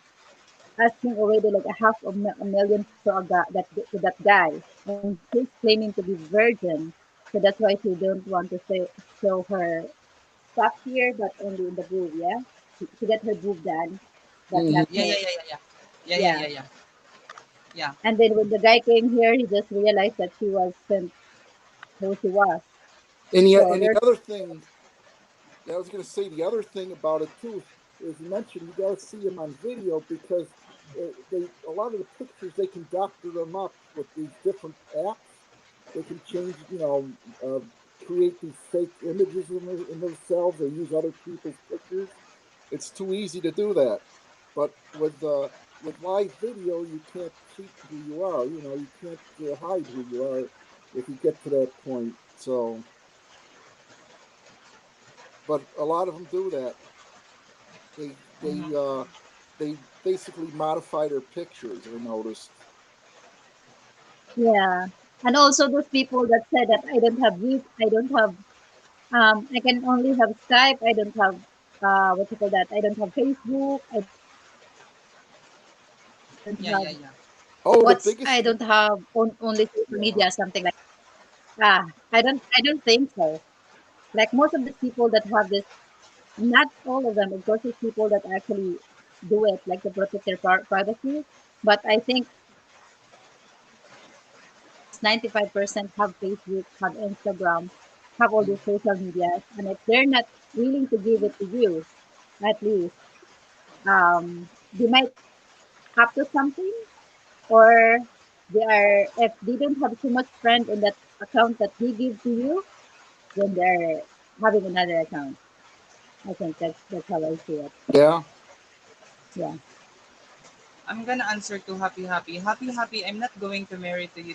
asking already like a million to a guy, to that guy, and he's claiming to be virgin. So that's why she don't want to show her stuff here, but only in the boob. Yeah, she got her boob done, but Hmm. not Yeah, her. yeah, yeah, yeah, yeah. Yeah, yeah, Yeah. yeah, yeah. Yeah. And then when the guy came here, he just realized that she wasn't who she was. And yet, So and there's the other thing, I was going to say the other thing about it too is you mentioned you got to see them on video because they a lot of the pictures they can doctor them up with these different apps. They can change, create these fake images in themselves or use other people's pictures. It's too easy to do that. But with live video, you can't cheat who you are. You know, you can't hide who you are if you get to that point. So, but a lot of them do that. They they Mm-hmm. uh, they basically modify their pictures. I noticed. yeah, and also those people that said that I don't have this, I don't have, I can only have Skype, I don't have, what you call that, I don't have Facebook, I don't Yeah, have yeah, yeah. Oh, the what's, biggest I thing. don't have only social Yeah. media, something like that. I don't think so. Like most of the people that have this, not all of them, of course, there's people that actually do it, like to protect their privacy. But I think almost 95% have Facebook, have Instagram, have all these social medias. And if they're not willing to give it to you, at least, they might up to something, or they are, if they don't have too much friend in that account that he gives to you, then they're having another account. I think that's how I see it. Yeah. Yeah. I'm gonna answer to Happy Happy. Happy Happy, I'm not going to marry to you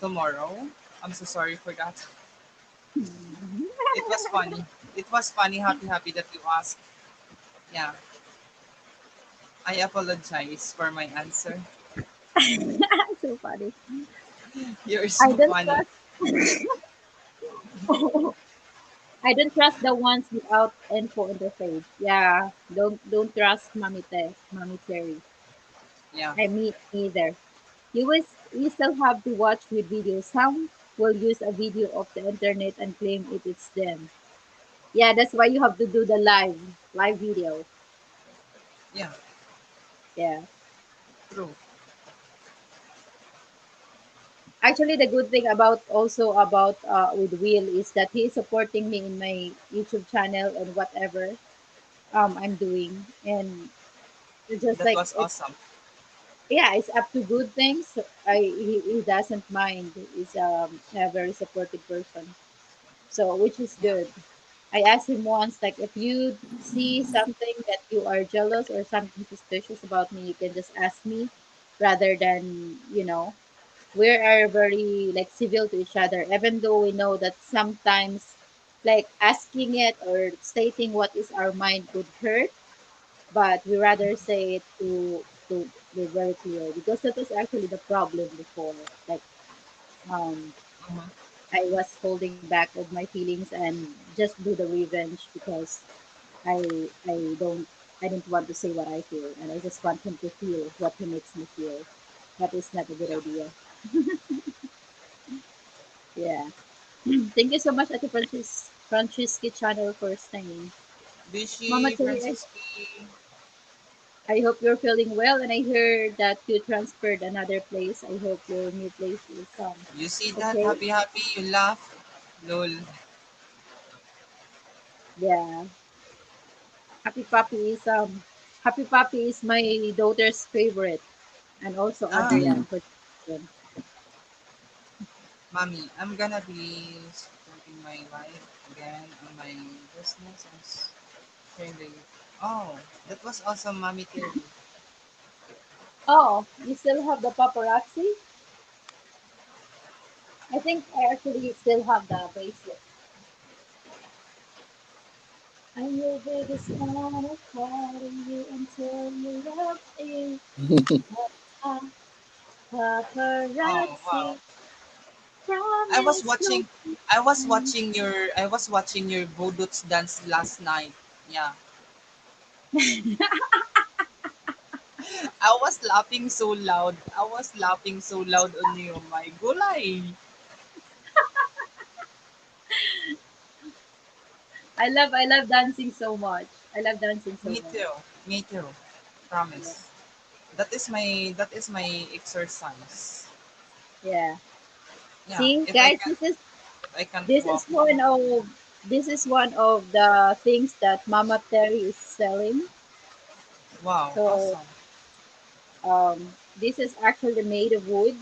tomorrow. I'm so sorry for that. It was funny. It was funny, Happy Happy, that you asked. Yeah. I apologize for my answer. So funny. You're I so don't funny. trust. I don't trust the ones without info interface. Yeah, don't trust Mommy Cherry. Yeah. I mean either. You still have to watch with video. Some will use a video of the internet and claim it's them. Yeah, that's why you have to do the live video. Yeah. Yeah. True. Actually, the good thing about also about with Will is that he is supporting me in my YouTube channel and whatever I'm doing, and it's just That like was it's, awesome. yeah, it's up to good things. He doesn't mind. He's a very supportive person, so which is Yeah. good. I asked him once, like, if you see something that you are jealous or something suspicious about me, you can just ask me, rather than we are very like civil to each other, even though we know that sometimes like asking it or stating what is our mind could hurt, but we rather say it to be very clear, because that was actually the problem before. Like, um Mm-hmm. I was holding back of my feelings and just do the revenge because I didn't want to say what I feel, and I just want him to feel what he makes me feel. That is not a good Yeah. idea. Yeah. Thank you so much, Ate Francisci channel, for staying. Mama Bishi, Cherry, Francisci. I hope you're feeling well, and I heard that you transferred another place. I hope your new place is You see that? okay. Happy Happy, you laugh. Lol. Yeah. Happy Puppy is Happy Puppy is my daughter's favorite, and also Ah, Mm. Adrian for children. mommy, I'm gonna be starting my life again on my business and sharing the. Oh, that was awesome, mommy Terry. Oh, you still have the paparazzi? I think I actually still have the bracelet. I'm your biggest fan, calling you until you love it. Ah, Oh wow. paparazzi, I was promise no watching cheating. I was watching your Bodots dance last night. Yeah. I was laughing so loud. I was laughing so loud on you. My gulay. I love dancing so much. I love dancing so Me much. too. Me too. Yeah. Promise. That is my exercise. Yeah. Yeah. See, guys, If I can't this is walk, one of the things that Mama Terry is selling. wow, So awesome. this is actually made of wood,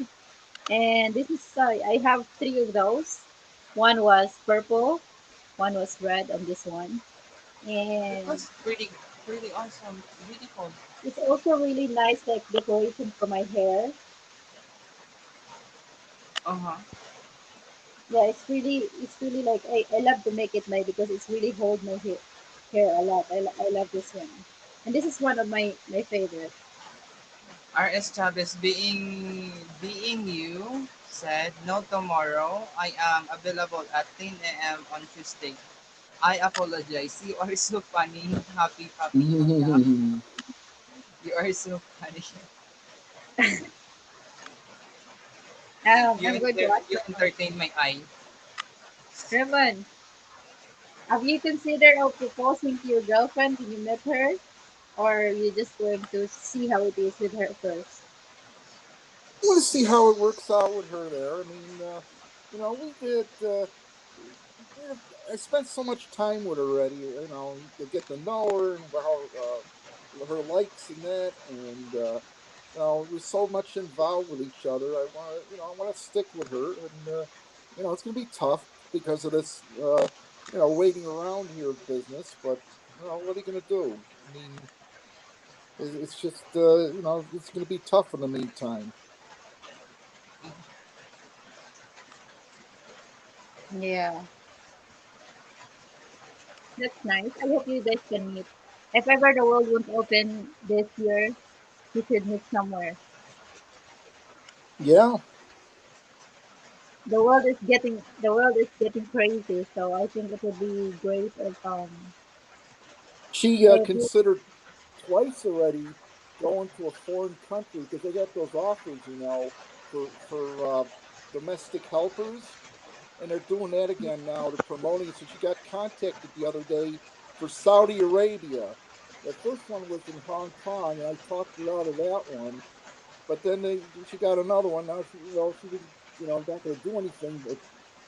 and this is I have three of those. One was purple, one was red, and this one. It And was pretty awesome. Beautiful. it's also really nice, like decoration for my hair. Uh-huh. Yeah, it's really like I love to make it my because it's really hold my hair a lot. I love this one, and this is one of my favorite. RS Chavez being you said no tomorrow. I am available at 10 a.m. on Tuesday. I apologize. You are so funny. Happy happy. Yeah. You are so funny. I'm going to ask You Ramon. entertain my eye. Ramon, have you considered of proposing to your girlfriend when you met her, or you just going to see how it is with her first? I want to see how it works out with her there. I mean, we did. I spent so much time with her already. To get to know her and how her likes and that, and we're so much involved with each other. I want to stick with her, and it's going to be tough because of this, waiting around here business. But what are you going to do? I mean, it's just, it's going to be tough in the meantime. Yeah, that's nice. I hope you guys can meet. If ever the world won't open this year, you should meet somewhere. Yeah, The world is getting crazy, so I think it would be great she if you, considered twice already going to a foreign country because they got those offers, for domestic helpers, and they're doing that again now. They're promoting it. So she got contacted the other day for Saudi Arabia. The first one was in Hong Kong, and I talked her out of that one. But then she got another one. Now she didn't, not going to do anything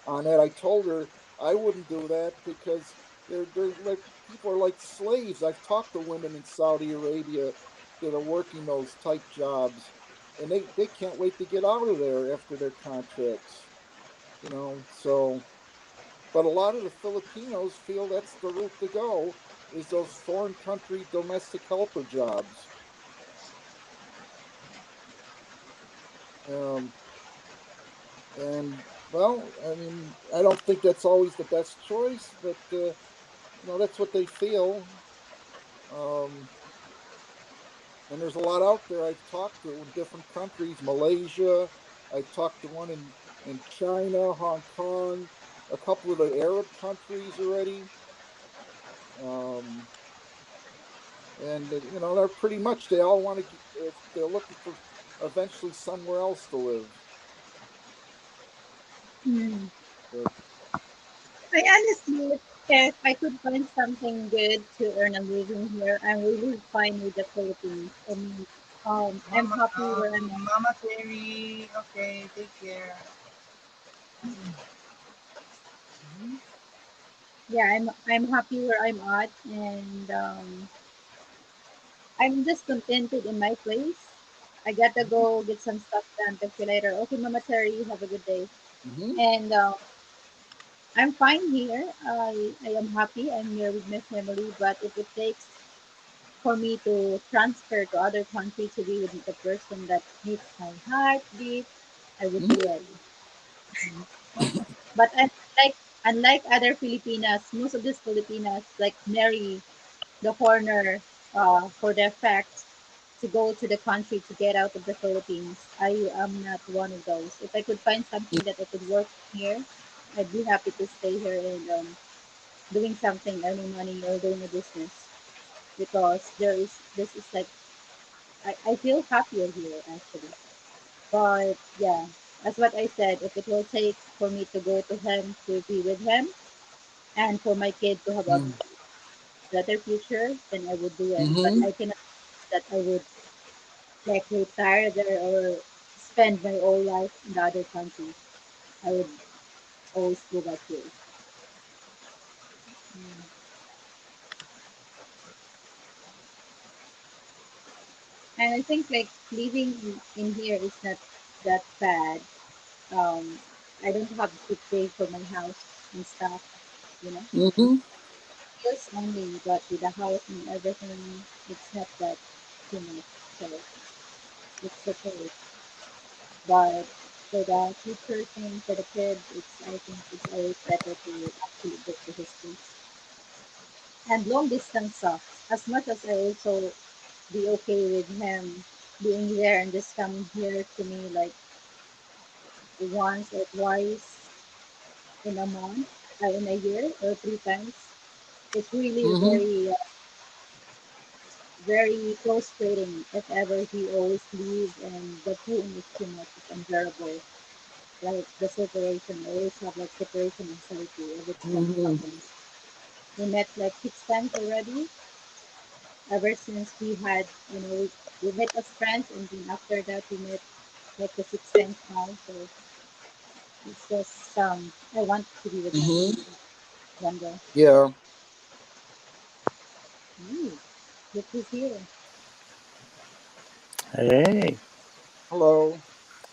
on that. I told her I wouldn't do that because they're like people are like slaves. I've talked to women in Saudi Arabia that are working those type jobs, and they can't wait to get out of there after their contracts. So but a lot of the Filipinos feel that's the route to go is those foreign country domestic helper jobs. Um, and well, I mean, I don't think that's always the best choice, but that's what they feel. Um, and there's a lot out there I've talked to in different countries, Malaysia. I've talked to one in China, Hong Kong, a couple of the Arab countries already. Um, and they're pretty much they all want to. They're looking for eventually somewhere else to live. hmm. But I honestly, if I could find something good to earn a living here, I'm really fine with the Philippines. I mean, I'm happy where I'm at. Mama Terry. Okay, take care. Yeah, I'm happy where I'm at, and I'm just contented in my place. I gotta go get some stuff done. Talk to you later. Okay, Mama Terry, you have a good day. mm-hmm. And I'm fine here. I am happy. I'm here with my family. But if it takes for me to transfer to other country to be with the person that meets my heartbeat, I would be Mm-hmm. ready. But unlike other Filipinas, most of these Filipinas like marry the foreigner for their fact to go to the country to get out of the Philippines. I am not one of those. If I could find something that I could work here, I'd be happy to stay here and doing something, earning money or doing a business because this is like I feel happier here actually. But yeah, that's what I said. If it will take for me to go to him to be with him, and for my kid to have a Mm. better future, then I would do it. But Mm-hmm. I cannot that I would like retire there or spend my whole life in the other country. I would always go back here. Mm. And I think like living in here is not that bad. Um, I don't have to pay for my house and stuff, you know. Mm-hmm. Bills only, but with the house and everything, it's not that too much. So it's okay. But for the future thing for the kid, it's I think it's always better to actually go to his place. And long distance sucks. As much as I also be okay with him being there and just coming here to me like once or twice in a month, in a year or 3 times, it's really Mm-hmm. very frustrating if ever he always leaves and the pain is too much, it's unbearable. Like the separation, I always have like separation anxiety every time it Mm-hmm. happens. We met like 6 times already, ever since we had, we met as friends and then after that we met like the 6 times now. So it's just, I want to be with him Mm-hmm. one day. Yeah. Ooh, look who's here. Hey, Hello.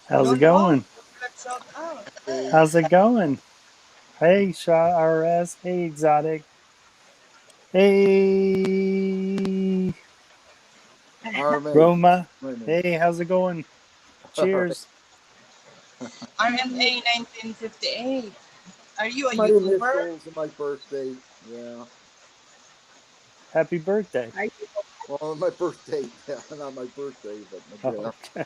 how's it Don't host. going? Let's shout out. Hey. How's it going? Hey, Shaw RS. Hey, Exotic. Hey, RMA. Roma. RMA. Hey, how's it going? All right. Cheers. RNA 1958. Are you a My YouTuber? initials and my birthday. Yeah. Happy birthday. Are you Well, my birthday. Yeah, not my birthday, but Oh, yeah. okay.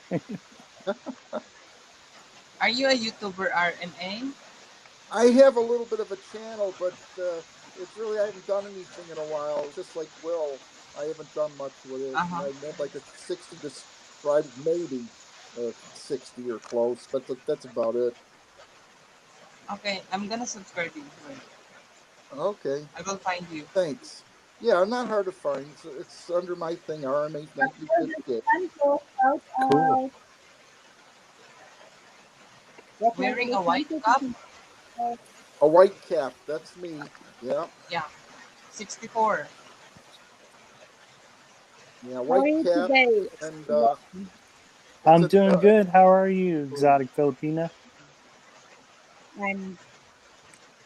Are you a YouTuber, RNA? I have a little bit of a channel, but it's really I haven't done anything in a while. Just like Will, I haven't done much with it, Uh and huh. I have like a 60 subscribers, maybe 60 or close, but that's about it. Okay, I'm gonna subscribe you. Wait, Okay, I will find you. thanks. Yeah, I'm not hard to find. It's under my thing, RMA Hello, 1958. Santo, shout Cool. out. Wearing Definitely. a white Thank you, cap? Tito. Uh, A white cap, that's me. Yeah, Yeah, 64. yeah, How are white you cap, today, and everyone? it's I'm a doing good. How are you, Exotic Filipina? I'm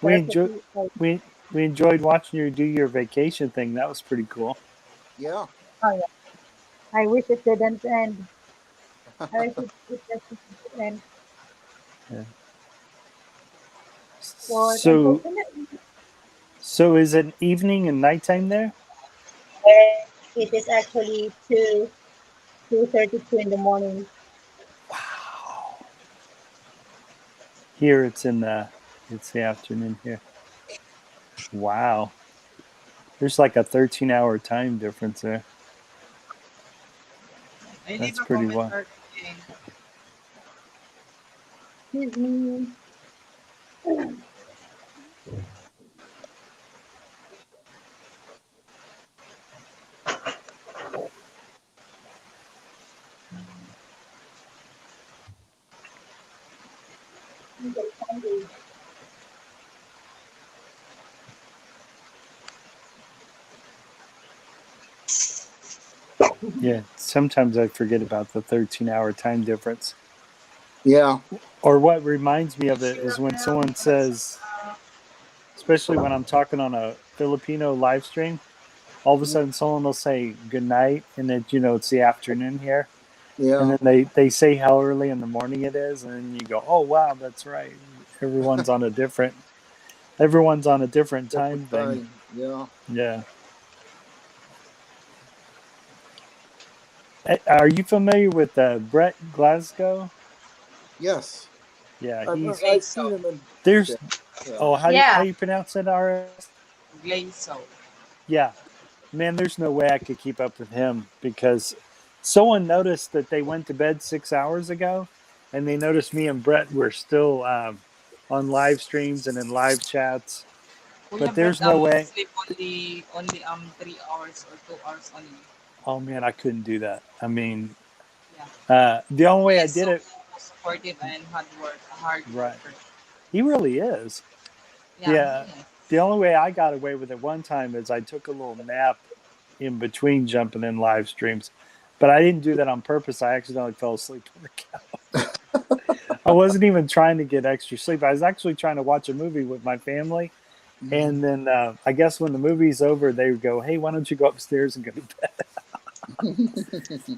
We enjoy perfectly oh, we we enjoyed watching you do your vacation thing. That was pretty cool. yeah. oh yeah. I wish it didn't end. I wish it didn't end. Yeah. But So unfortunately, so is it evening and nighttime there? it is actually 2:32 in the morning. Wow. Here it's the afternoon here. Wow. There's like a 13-hour time difference there. I leave That's a pretty comment, wild. RNA. Excuse me. I'm very hungry. Yeah, sometimes I forget about the 13-hour time difference. Yeah. Or what reminds me of it is when Cheryl, someone let's says, especially when I'm talking on a Filipino live stream, all of a sudden someone will say good night and then it's the afternoon here. And Yeah. then they say how early in the morning it is, and then you go, oh wow, that's right. Everyone's on a different time Different thing. time. Yeah. Yeah. Are you familiar with Brett Glasgow? Yes. Yeah, I've, he's I've Glazo. seen him in there's chat. Yeah. oh how Yeah. you pronounce it, RS? Glazo. Yeah. Man, there's no way I could keep up with him because someone noticed that they went to bed 6 hours ago, and they noticed me and Brett were still on live streams and in live chats. Kuya But Brad, there's no way. sleep only 3 hours or 2 hours only. Oh man, I couldn't do that. I mean, Yeah. the only way He I is did so it supportive and hard right. worker. He really is. Yeah, Yeah. he is. The only way I got away with it one time is I took a little nap in between jumping in live streams, but I didn't do that on purpose. I accidentally fell asleep on the couch. I wasn't even trying to get extra sleep. I was actually trying to watch a movie with my family. And then I guess when the movie's over, they would go, "Hey, why don't you go upstairs and go to bed?"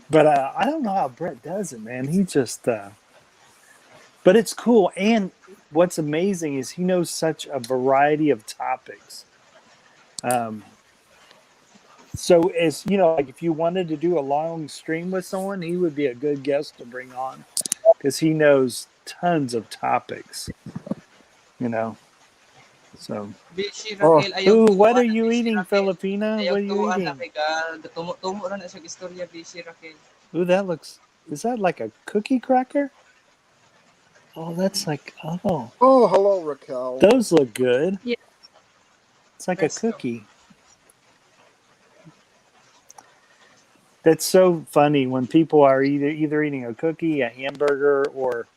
But I don't know how Brett does it, man. He just, but it's cool. And what's amazing is he knows such a variety of topics. So as you know, like if you wanted to do a long stream with someone, he would be a good guest to bring on because he knows tons of topics. You know, so. Bishi Oh, Raquel, ayaw Ooh, what are tuwa na you Bishi eating, Raquel. Filipina? Ayaw What are you tuwa na eating? kay tumo ra na siya istorya Bishi Raquel. Ooh, that looks. Is that like a cookie cracker? Oh, that's like. Oh, oh, hello, Raquel. those look good. Yeah. It's like a Presto. cookie. That's so funny when people are either eating a cookie, a hamburger, or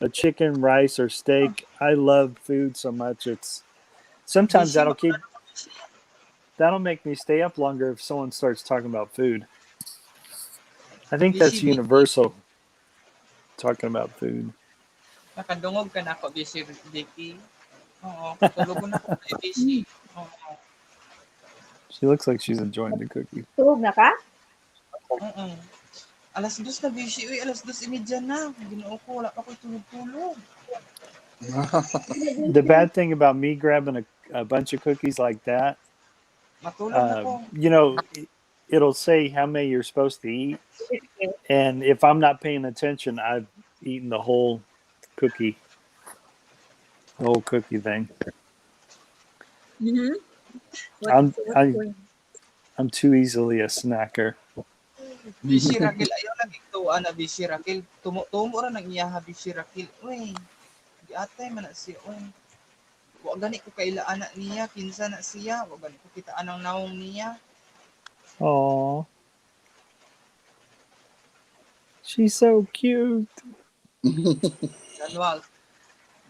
a chicken, rice, or steak. I love food so much. It's sometimes Bishi, mauna na ko, Bishi. that'll make me stay up longer if someone starts talking about food. I think Bishi, that's Bishi. universal. Talking about food. Nakadungog ka na ako, Bishi Vicky. Oo, katulog na ko kay Bishi. Oo. She looks like she's enjoying the cookie. Tulog na ka? Oo. Alas 2 na Bishi. Uy, alas 2:30 na. Ginoo ko, wala pa ko tulog-tulog. The bad thing about me grabbing a bunch of cookies like that, Matulog na ko. you know, it'll say how many you're supposed to eat. And if I'm not paying attention, I've eaten the whole cookie thing. Mm-hmm. I'm too easily a snacker. Bishi Raquel, ayaw lang ituwa na Bishi Raquel. Tumo ra nang iyaha Bishi Raquel. Uy, di atay man na siya. Uy. Wa gani ko kailaan na niya, kinsa na siya. Wa gani ko kitaan ang naong niya. Aww. She's so cute. Janual,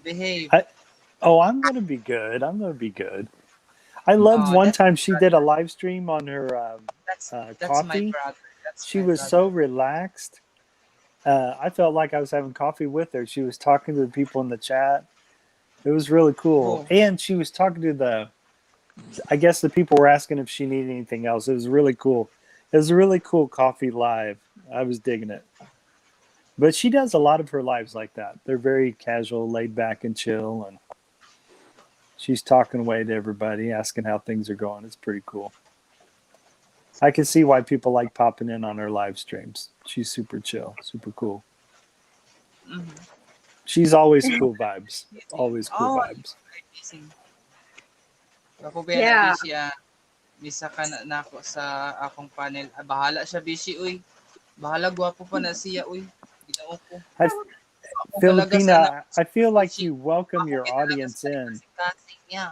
behave. I'm going to be good. I loved one That's time my she brother. did a live stream on her That's my coffee. brother. That's She my was brother. so relaxed. I felt like I was having coffee with her. She was talking to the people in the chat. It was really cool. Oh. And she was talking to I guess the people were asking if she needed anything else. It was really cool. It was a really cool coffee live. I was digging it. But she does a lot of her lives like that. They're very casual, laid back, and chill. And she's talking away to everybody, asking how things are going. It's pretty cool. I can see why people like popping in on her live streams. She's super chill, super cool. Mhm. She's always cool vibes. Always cool Oh, vibes. amazing. Ako ba Yeah. na Bishi misa ka na ako sa akong panel. Bahala siya Bishi uy. Bahala gwapo pa na siya uy. Ginoo ko. Ako talaga Filipina, sana- I feel like Bishi, you welcome ako your talaga audience sa in. kasing niya.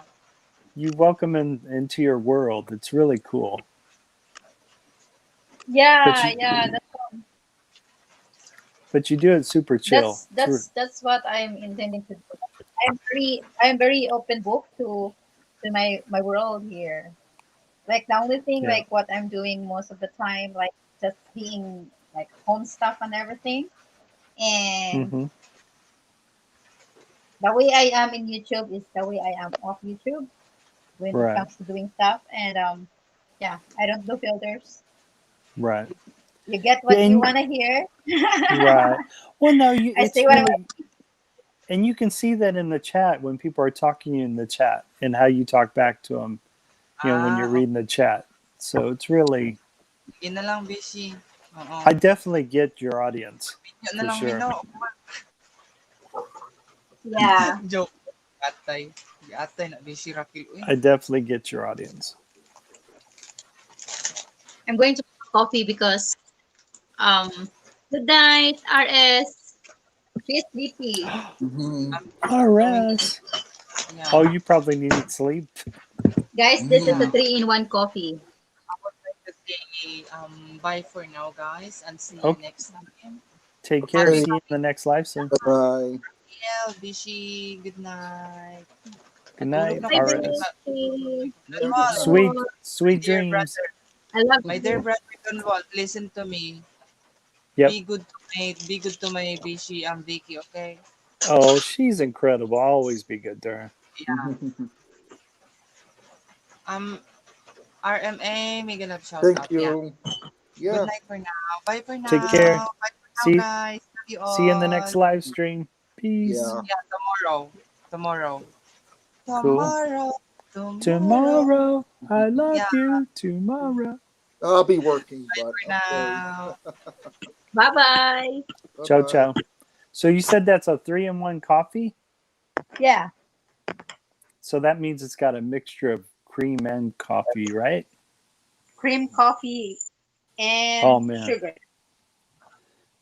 You welcome them into your world. It's really cool. Yeah, you- yeah. But you do it super chill. That's what I'm intending to do. I'm very open book to my world here. Like the only thing Yeah. like what I'm doing most of the time, like just being like home stuff and everything. And hmm the way I am in YouTube is the way I am off YouTube when Right. it comes to doing stuff. And yeah, I don't do filters. Right. You get what Yeah, you and- want to hear. Right. Well, no, I it's say what I really, and you can see that in the chat when people are talking to you in the chat and how you talk back to them, when you're reading the chat. So it's really, Yun na lang Bishi. Oo. I definitely get your audience. Yun na for lang sure. Mino. Yeah. Joke. Atay. Atay na Bishi Raquel uy. I definitely get your audience. I'm going to have coffee because good night, RS. She's sleepy. Mhm. RS. Yeah. Oh, you probably needed sleep. Guys, this is a Yeah. 3-in-1 coffee. I would like to say bye for now, guys, and see you Okay. next time. Take care. Okay. See you in the next live stream. Bye. Yeah, Bishi, good night. Good Matulog night. na Bye, ko. All right. Bishi. Yeah, Thank Dunwal, Sweet, you. sweet my dear dreams. brother, I love my dear you. brother Dunwal, listen to me. Yep. Be good to my Bishi and Vicky, okay? Oh, she's incredible. I'll always be good to her. Yeah. Um, RMA, may ganap shout Thank out. Yeah. you. Good Yeah. night for now. Bye for Take now. care. Bye for now, See guys. Love you see you in the all. next live stream. Peace. Yeah. Yeah, tomorrow. Tomorrow. Cool. Tomorrow. Tomorrow. Tomorrow, I love Yeah. you. Tomorrow. I'll be working, Bye but for okay. now. Bye-bye. Ciao, Bye-bye. ciao. So you said that's a 3-in-1 coffee? Yeah. So that means it's got a mixture of cream and coffee, right? Cream coffee and Oh man, sugar.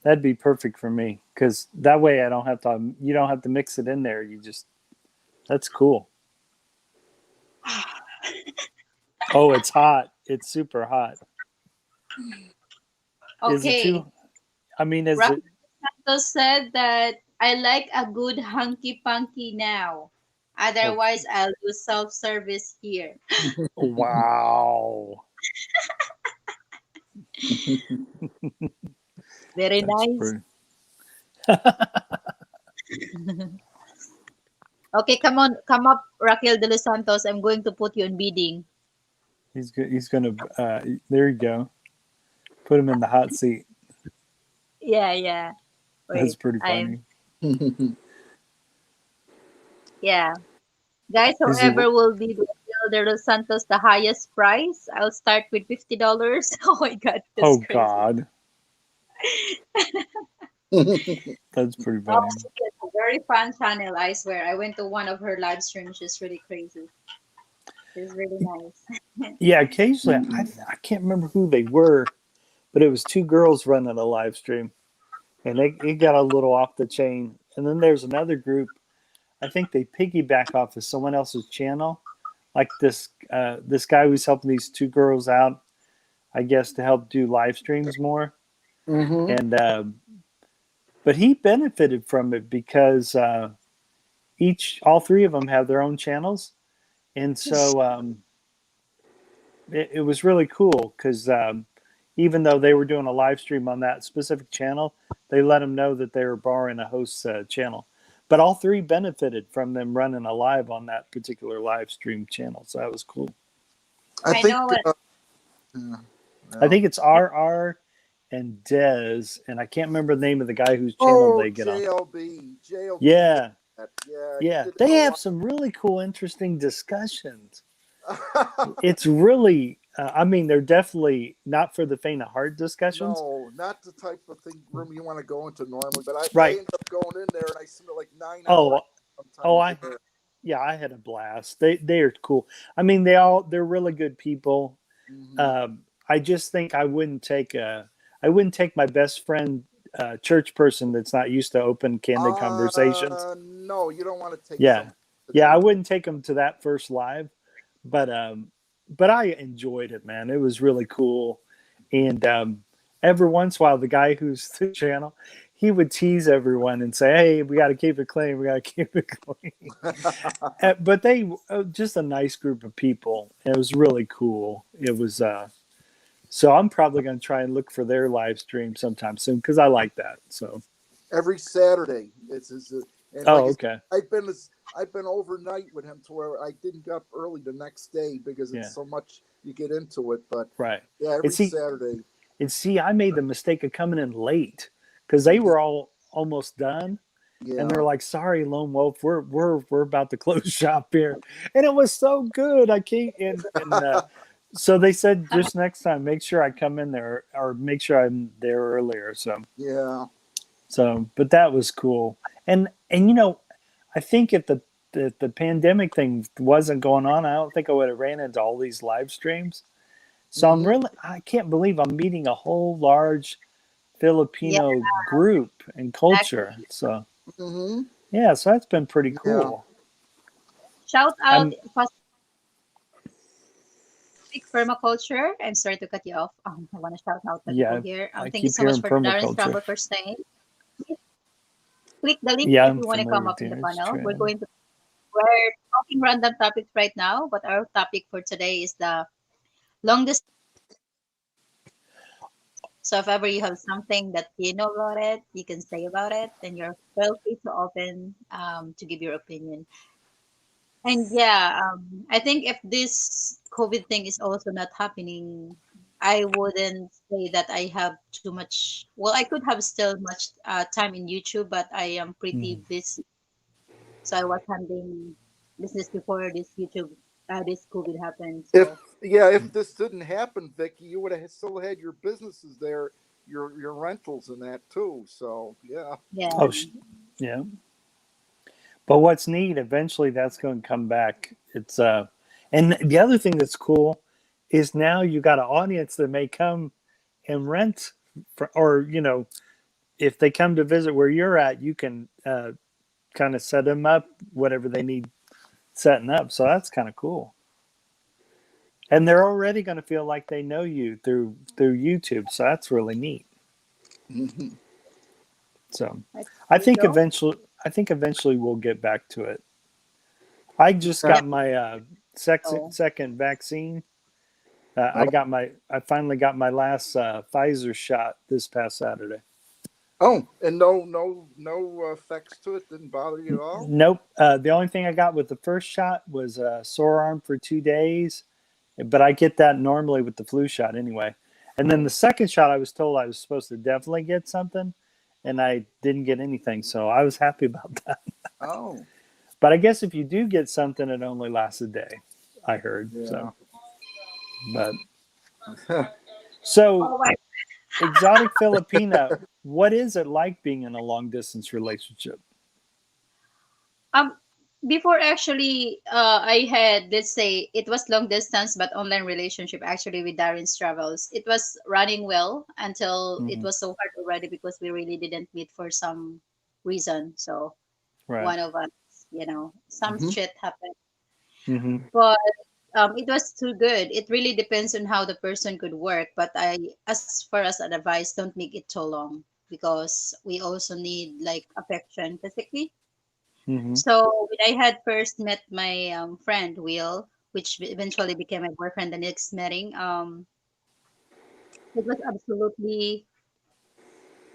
that'd be perfect for me because that way I don't have to. You don't have to mix it in there. You just. That's cool. Oh, it's hot. It's super hot. Is it Okay. too? I mean, is Rock it? Santos said that I like a good hanky-panky now. Otherwise, I'll do self-service here. Wow. Very That's nice. pretty. Okay, come on, come up, Raquel de los Santos. I'm going to put you in bidding. He's good. He's gonna. There you go. Put him in the hot seat. Yeah, yeah. That's Wait, pretty funny. yeah. Guys, Is he? whoever will be the Raquel de los Santos the highest price, I'll start with $50. Oh my God, that's Oh crazy. God, that's pretty Oh, funny. she has a very fun channel, I swear. I went to one of her live streams. She's really crazy. She's really nice. Yeah, occasionally I can't remember who they were, but it was two girls running a live stream, and it got a little off the chain. And then there's another group. I think they piggyback off of someone else's channel, like this guy who's helping these two girls out, I guess, to help do live streams more. Mm-hmm. And but he benefited from it because all three of them have their own channels, and so it was really cool because even though they were doing a live stream on that specific channel, they let them know that they were borrowing a host's channel. But all three benefited from them running a live on that particular live stream channel, so that was cool. I I think. know what. I think it's RR and Dez, and I can't remember the name of the guy whose channel they get on. JLB. JLB. Yeah, Yeah. yeah, he did they a have lot. some really cool, interesting discussions. It's really, I mean, they're definitely not for the faint of heart discussions. No, not the type of thing room you want to go into normally. But I Right. ended up going in there and I spent like 9 Oh, hours. oh, there. yeah, I had a blast. They are cool. I mean, they're really good people. Mhm. I just think I wouldn't take my best friend church person that's not used to open candid conversations. No, you don't want to take. Yeah. someone to Yeah, do I that. wouldn't take them to that first live, but I enjoyed it, man. It was really cool, and every once in a while, the guy who's the channel, he would tease everyone and say, "Hey, we got to keep it clean. We got to keep it clean." But they just a nice group of people. It was really cool. It was so I'm probably going to try and look for their live stream sometime soon because I like that. So Every Saturday, it's and oh, like I okay. said, I've been overnight with him to where I didn't get up early the next day because it's Yeah. so much you get into it. But Right. yeah, every see- Saturday. And see, I made the mistake of coming in late because they were all almost done. Yeah. And they're like, "Sorry, Lone Wolf, we're about to close shop here," and it was so good. I can't. And so they said, just next time, make sure I come in there or make sure I'm there earlier. Yeah. So, but that was cool. And you know, I think if the pandemic thing wasn't going on, I don't think I would have ran into all these live streams. So Mhm. I can't believe I'm meeting a whole large Filipino group and culture. So Mm-hmm. yeah, so that's been pretty cool. Shout out I'm Pacific Permaculture. I'm sorry to cut you off. I want to shout out the people yeah. here. I Thank you keep so much hearing for Darren's permaculture. Travel for staying. Click the link Yeah, if I'm you want to come familiar. up in the Terrace panel. Trail. We're talking random topics right now, but our topic for today is the long distance. So if ever you have something that you know about it, you can say about it, then you're feel free to open to give your opinion. And yeah, I think if this COVID thing is also not happening, I wouldn't say that I have too much. Well, I could have still much time in YouTube, but I am pretty Mhm. busy. So I was handling business before this COVID happened. If So yeah, if this didn't happen, Vicky, you would have still had your businesses there, your rentals and that too. So yeah. yeah, Oh, yeah. But what's neat, eventually that's going to come back. And the other thing that's cool is now you got an audience that may come and rent, or if they come to visit where you're at, you can kind of set them up whatever they need setting up. So that's kind of cool. And they're already going to feel like they know you through YouTube. So that's really neat. Mhm. So there I you think go. eventually we'll get back to it. I just Yeah. Yeah. got my So second vaccine. Oh, I finally got my last Pfizer shot this past Saturday. oh, and no effects to it. Didn't bother you at all. Nope. The only thing I got with the first shot was a sore arm for 2 days, but I get that normally with the flu shot anyway. And then the second shot, I was told I was supposed to definitely get something, and I didn't get anything, so I was happy about that. Oh, But I guess if you do get something, it only lasts a day. I heard yeah. so. But so oh my exotic Filipina, what is it like being in a long distance relationship? Um, before actually, I had, let's say, it was long distance but online relationship actually with Darren's Travels. It was running well until it Mm-hmm. was so hard already because we really didn't meet for some reason. So Right. one of us, some Hmm. shit happened. Mm-hmm. But it was too good. It really depends on how the person could work. But as far as an advice, don't make it too long because we also need like affection physically. Mm-hmm. So when I had first met my friend Will, which eventually became my boyfriend the next meeting, it was absolutely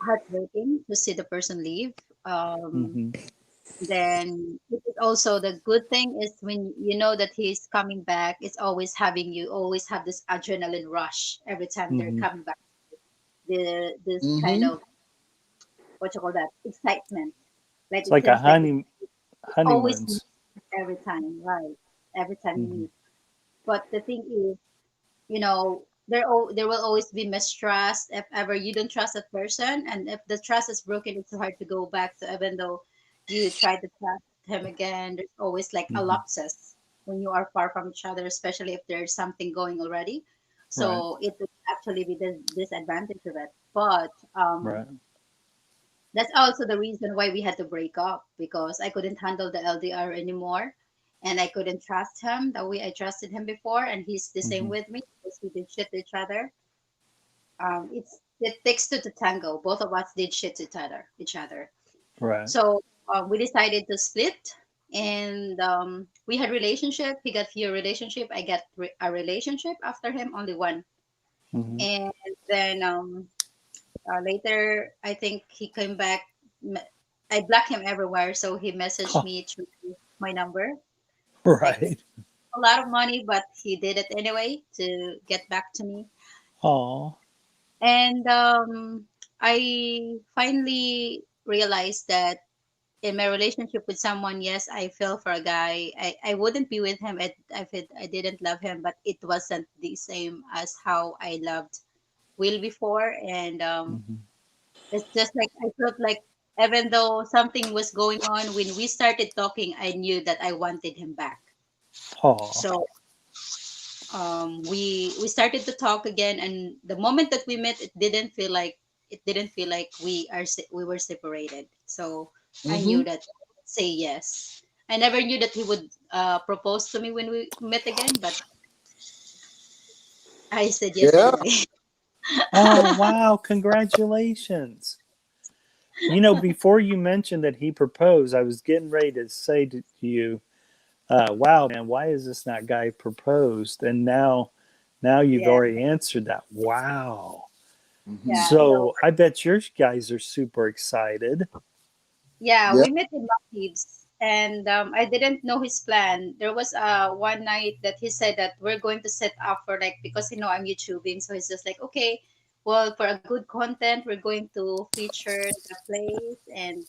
heartbreaking to see the person leave. Um, Mm-hmm. then it is also the good thing is when you know that he's coming back, it's always having you always have this adrenaline rush every time they're Mm-hmm. coming back. This kind Hmm. of what you call that excitement, like It's it like a seems like always honeymoons. every time, right? Every time you Mm-hmm. meet. But the thing is, there will always be mistrust if ever you don't trust a person, and if the trust is broken, it's hard to go back. So even though you try to trust him again, there's always like a Mm-hmm. lapses when you are far from each other, especially if there's something going already. Right. So it would actually be the disadvantage of it. But Right. that's also the reason why we had to break up because I couldn't handle the LDR anymore and I couldn't trust him the way I trusted him before. And he's the same Mm-hmm. with me because we did shit to each other. It takes two to tango. Both of us did shit to each other. Right. So we decided to split and we had relationship. He got few relationship. I got a relationship after him, only one. Mm-hmm. And then later, I think he came back. I blocked him everywhere, so he messaged Oh, me through my number. Like it's right. a lot of money, but he did it anyway to get back to me. Oh. And I finally realized that in my relationship with someone, yes, I fell for a guy. I wouldn't be with him if I didn't love him, but it wasn't the same as how I loved Will before. And Mm-hmm. it's just like I felt like even though something was going on, when we started talking, I knew that I wanted him back. Oh. So we started to talk again, and the moment that we met, it didn't feel like we were separated. So I knew Hmm. that say yes. I never knew that he would propose to me when we met again, but I said yes Yeah. anyway. Oh, wow. Congratulations. You know, before you mentioned that he proposed, I was getting ready to say to you, wow, man, why is this not guy proposed? And now you've Yeah, already answered that. Wow. Hmm. yeah. So So I bet your guys are super excited. yeah, Yeah. we met in Maldives, and I didn't know his plan. There was one night that he said that we're going to set up for like because I'm YouTubing, so he's just like, okay, well, for a good content, we're going to feature the place, and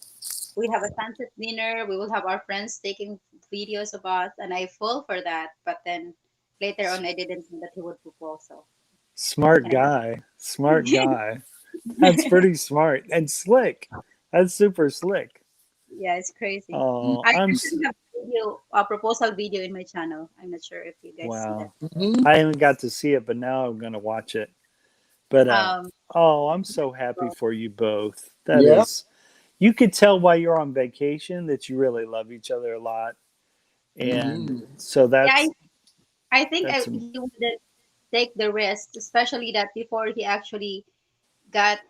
we have a sunset dinner. We will have our friends taking videos of us, and I fall for that. But then later on, I didn't think that he would propose. So Smart and guy. Smart guy. That's pretty smart and slick. That's super slick. yeah, it's crazy. Oh, I actually have a proposal video in my channel. I'm not sure if you guys see that. wow. Hmm. I haven't got to see it, but now I'm gonna watch it. But Um, oh, I'm so happy for you both. That Yeah. is, you could tell while you're on vacation that you really love each other a lot, and Hmm. so yeah, I think that's he wouldn't take the risk, especially that before he actually got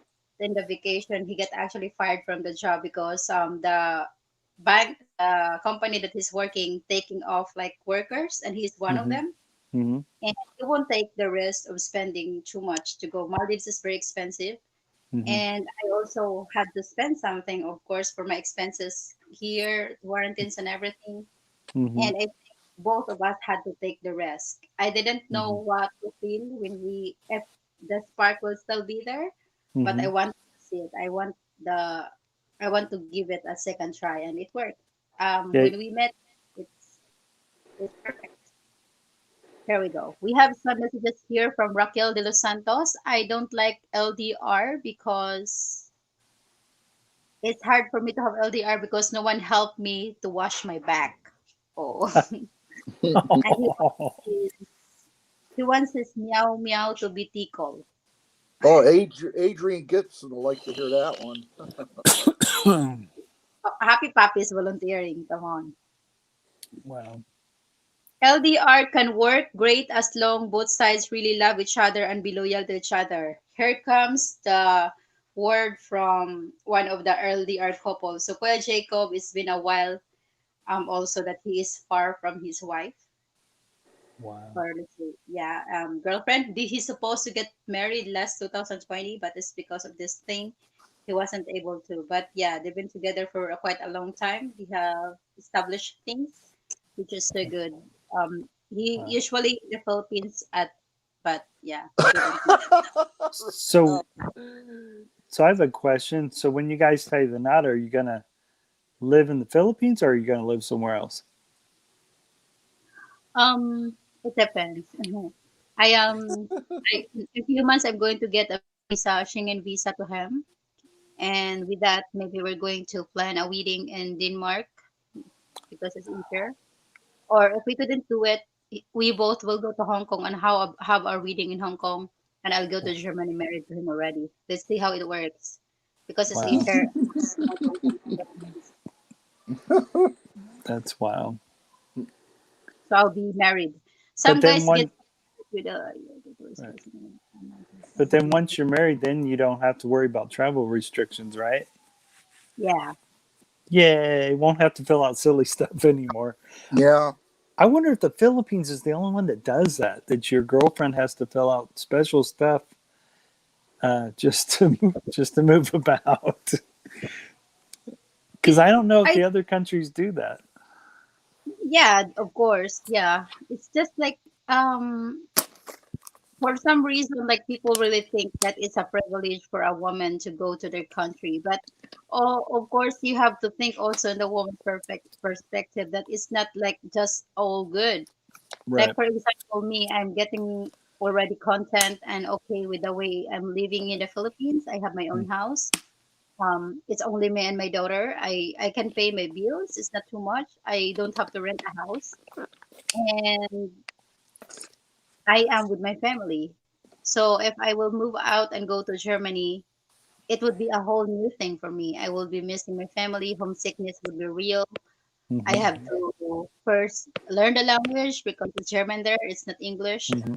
in the vacation, he got actually fired from the job because the bank, the company that he's working, taking off like workers, and he's one of hmm them. hmm And he won't take the risk of spending too much to go. Maldives is very expensive, hmm and I also had to spend something, of course, for my expenses here, quarantines and everything. hmm And I think both of us had to take the risk. I didn't know hmm what to feel if the spark will still be there, but I hmm want to see it. The, I want to give it a second try, and it worked. Yeah. When we met, it's it's perfect. Here we go. We have some messages here from Raquel de los Santos. I don't like LDR because it's hard for me to have LDR because no one helped me to wash my back. Oh, and he wants his meow meow to be tickled. Oh, Adrian Gibson will like to hear that one. Oh, Happy Puppy is volunteering. Come on. Wow. LDR can work great as long both sides really love each other and be loyal to each other. Here comes the word from one of the LDR couples. So Kuya Jacob, it's been a while also that he is far from his wife. Wow. Or let's say, yeah, girlfriend. He's supposed to get married last 2020, but it's because of this thing he wasn't able to. But yeah, they've been together for quite a long time. They have established things, which is so good. He Wow. usually in the Philippines but yeah, he didn't. So, so I have a question. So, when you guys tie the knot, are you gonna live in the Philippines or are you gonna live somewhere else? It depends. I in a few months I'm going to get a visa, Schengen visa to him, and with that maybe we're going to plan a wedding in Denmark because it's easier. Or if we couldn't do it, we both will go to Hong Kong and have our wedding in Hong Kong, and I'll go to Germany married to him already. Let's see how it works because it's Wow, easier. that's wow. So I'll be married. But Some then guys get one, with right. But then once you're married, then you don't have to worry about travel restrictions, right? yeah. Yay! Won't have to fill out silly stuff anymore. Yeah. I wonder if the Philippines is the only one that does that. That your girlfriend has to fill out special stuff just to move about. Because I don't know if I the other countries do that. Yeah, of course. Yeah. It's just like for some reason like people really think that it's a privilege for a woman to go to their country. But of course you have to think also in the woman's perfect perspective that it's not like just all good. Like Right. for example, me, I'm getting already content and okay with the way I'm living in the Philippines. I have my own house. It's only me and my daughter. I can pay my bills. It's not too much. I don't have to rent a house, and I am with my family. So if I will move out and go to Germany, it would be a whole new thing for me. I will be missing my family. Homesickness would be real. I have Mm-hmm. to first learn the language because it's German there, it's not English. Mm-hmm.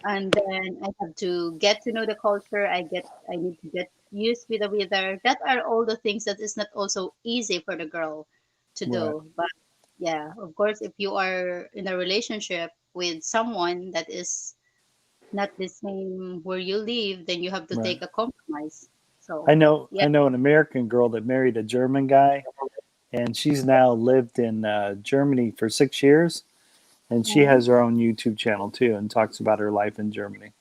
And then I have to get to know the culture. I need to get used with the weather. That are all the things that is not also easy for the girl to Right. do. But yeah, of course, if you are in a relationship with someone that is not the same where you live, then you have to Right. take a compromise. I So know. yeah. I know an American girl that married a German guy, and she's now lived in Germany for 6 years, and she Mhm. has her own YouTube channel too, and talks about her life in Germany.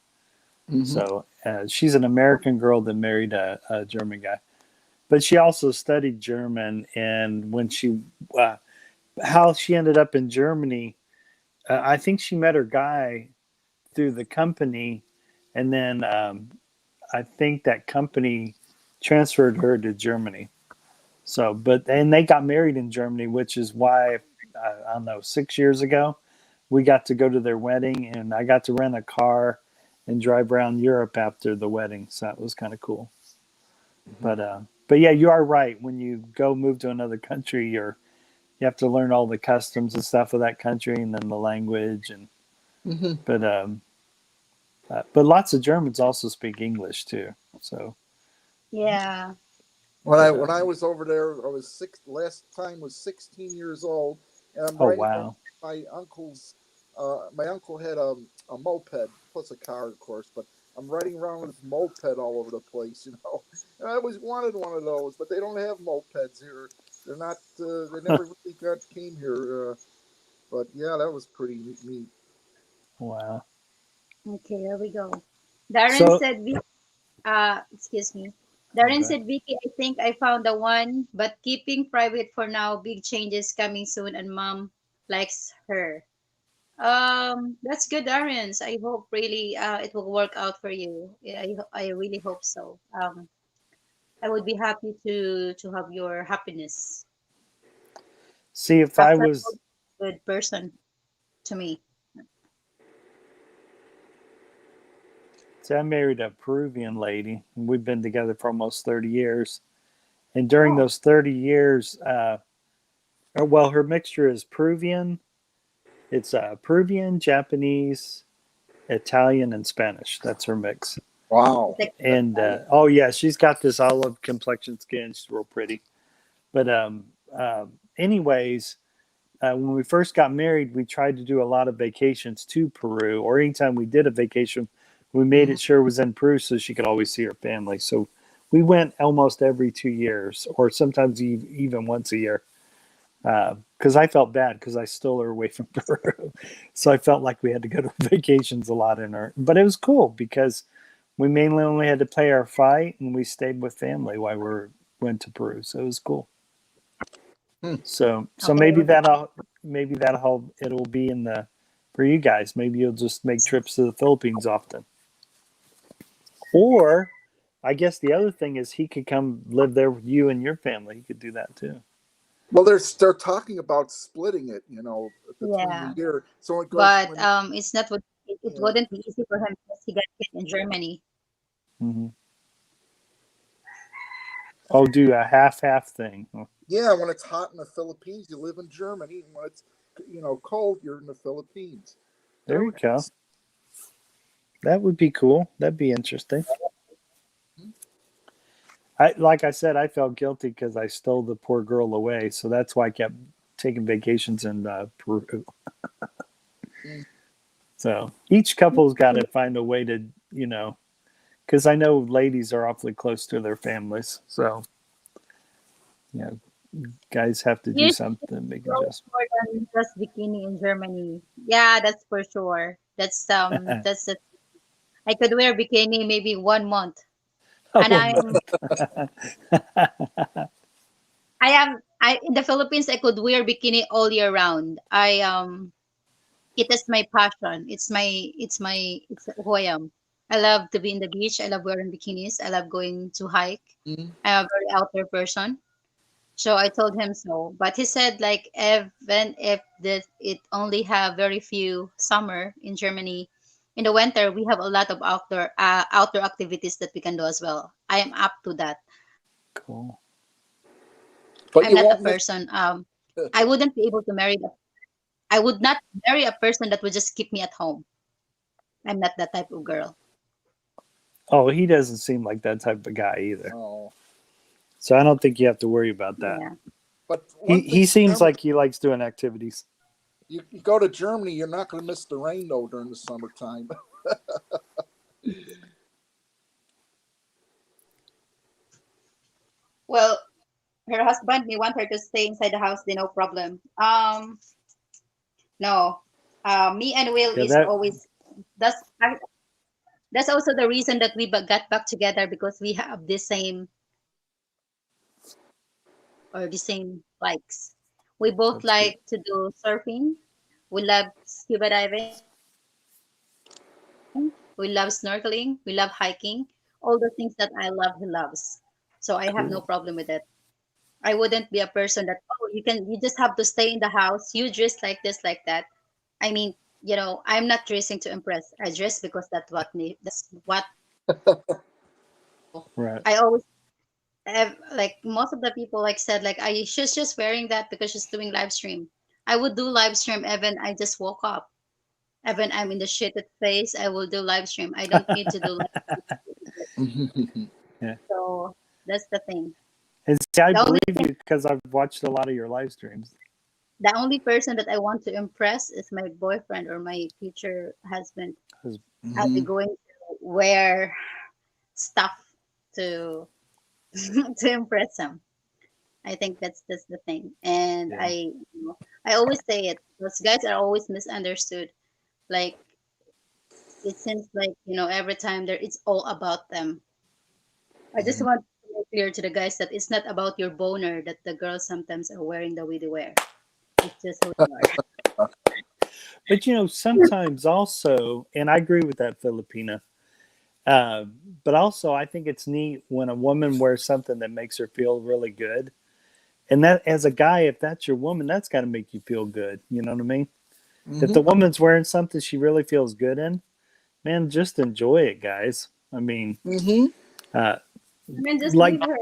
Hmm. So she's an American girl that married a German guy, but she also studied German. And when she, uh, how she ended up in Germany, I think she met her guy through the company, and then I think that company transferred her to Germany. So, but and they got married in Germany, which is why I don't know 6 years ago we got to go to their wedding, and I got to rent a car and drive around Europe after the wedding. So that was kind of cool. But yeah, you are right. When you go move to another country, you have to learn all the customs and stuff of that country, and then the language. And Hmm. but um, but lots of Germans also speak English too. So, Yeah. When I but when I was over there, I was six. Last time was 16 years old, and I'm oh riding around wow, my uncle's. My uncle had a moped plus a car, of course, but I'm riding around with his moped all over the place, you know. And I always wanted one of those, but they don't have mopeds here. They're not. They never really came here. But yeah, that was pretty neat. wow. Okay, here we go. Darren So said excuse me. Darren okay. said, Vicky, I think I found the one, but keeping private for now. Big changes coming soon, and mom likes her. That's good, Darren. I hope really it will work out for you. Yeah, I really hope so. I would be happy to have your happiness. See, if I Pastor is was, a good person to me. see, I married a Peruvian lady, and we've been together for almost 30 years. And during Oh, those 30 years, well, her mixture is Peruvian. It's Peruvian, Japanese, Italian, and Spanish. That's her mix. Wow. it's And like oh yeah, she's got this olive complexion skin. She's real pretty. But anyways, when we first got married, we tried to do a lot of vacations to Peru, or anytime we did a vacation, we made Hmm. it sure it was in Peru so she could always see her family. So we went almost every 2 years, or sometimes even once a year. Because I felt bad because I stole her away from Peru, so I felt like we had to go to vacations a lot in her. But it was cool because we mainly only had to pay our flight, and we stayed with family while went to Peru. So it was cool. Hmm. So okay. maybe that'll it'll be in the for you guys. Maybe you'll just make trips to the Philippines often. Or I guess the other thing is he could come live there with you and your family. He could do that too. Well, they're talking about splitting it, you know, between the Yeah, year. So it goes but when it's not what it you know, wouldn't be easy for him because he got hit in Germany. Hmm. Oh, do a half thing. Oh, yeah, when it's hot in the Philippines, you live in Germany, and when it's cold, you're in the Philippines. That there you would go. That would be cool. That'd be interesting. Like I said, I felt guilty because I stole the poor girl away, so that's why I kept taking vacations in Peru. mm, So each couple's got to find a way to, because I know ladies are awfully close to their families. So, you know, guys have to do Usually something to make goes adjustments. more than just bikini in Germany. Yeah, that's for sure. That's the I could wear bikini maybe 1 month. And Oh, I'm I am I in the Philippines I could wear bikini all year round. It is my passion. It's who I am. I love to be in the beach. I love wearing bikinis. I love going to hike. mm, I'm a very outdoor person. So I told him so. But he said like even if it only have very few summer in Germany, in the winter we have a lot of outdoor activities that we can do as well. I am up to that. cool. but I'm you not a won't miss. person. I wouldn't be able to marry the. I would not marry a person that would just keep me at home. I'm not that type of girl. Oh, he doesn't seem like that type of guy either. Oh, So I don't think you have to worry about that. Yeah. but He one thing he to seems remember, like he likes doing activities. you go to Germany, you're not going to miss the rain though during the summertime. Well, her husband may want her to stay inside the house. Then no problem. No. Me and Will Yeah, is that always. That's that's also the reason that we got back together because we have the same or the same likes. We both that's good. like to do surfing. We love scuba diving. We love snorkeling. We love hiking. All the things that I love, he loves. So I have no Cool. problem with it. I wouldn't be a person that you just have to stay in the house. You dress like this, like that. I mean, I'm not dressing to impress. I dress because that's what Right. I always like most of the people like said like she's just wearing that because she's doing live stream. I would do live stream even I just woke up. Even I'm in the shitted face, I will do live stream. I don't need to do live Yeah. so that's the thing. And see, I The only believe you because I've watched a lot of your live streams. the only person that I want to impress is my boyfriend or my future husband. I'll be Mhm. going to wear stuff to to impress him. I think that's the thing. And Yeah. I always say it. Those guys are always misunderstood. Like it seems like, every time there it's all about them. I just Mhm. want to make clear to the guys that it's not about your boner that the girls sometimes are wearing the way they wear. It's just who they are. But sometimes also, and I agree with that, Filipina. Uh, but also, I think it's neat when a woman wears something that makes her feel really good. And that, as a guy, if that's your woman, that's got to make you feel good. You know what I mean? If the Mhm. woman's wearing something she really feels good in, man, just enjoy it, guys. I mean, Mhm. uh, I mean, just like leave her.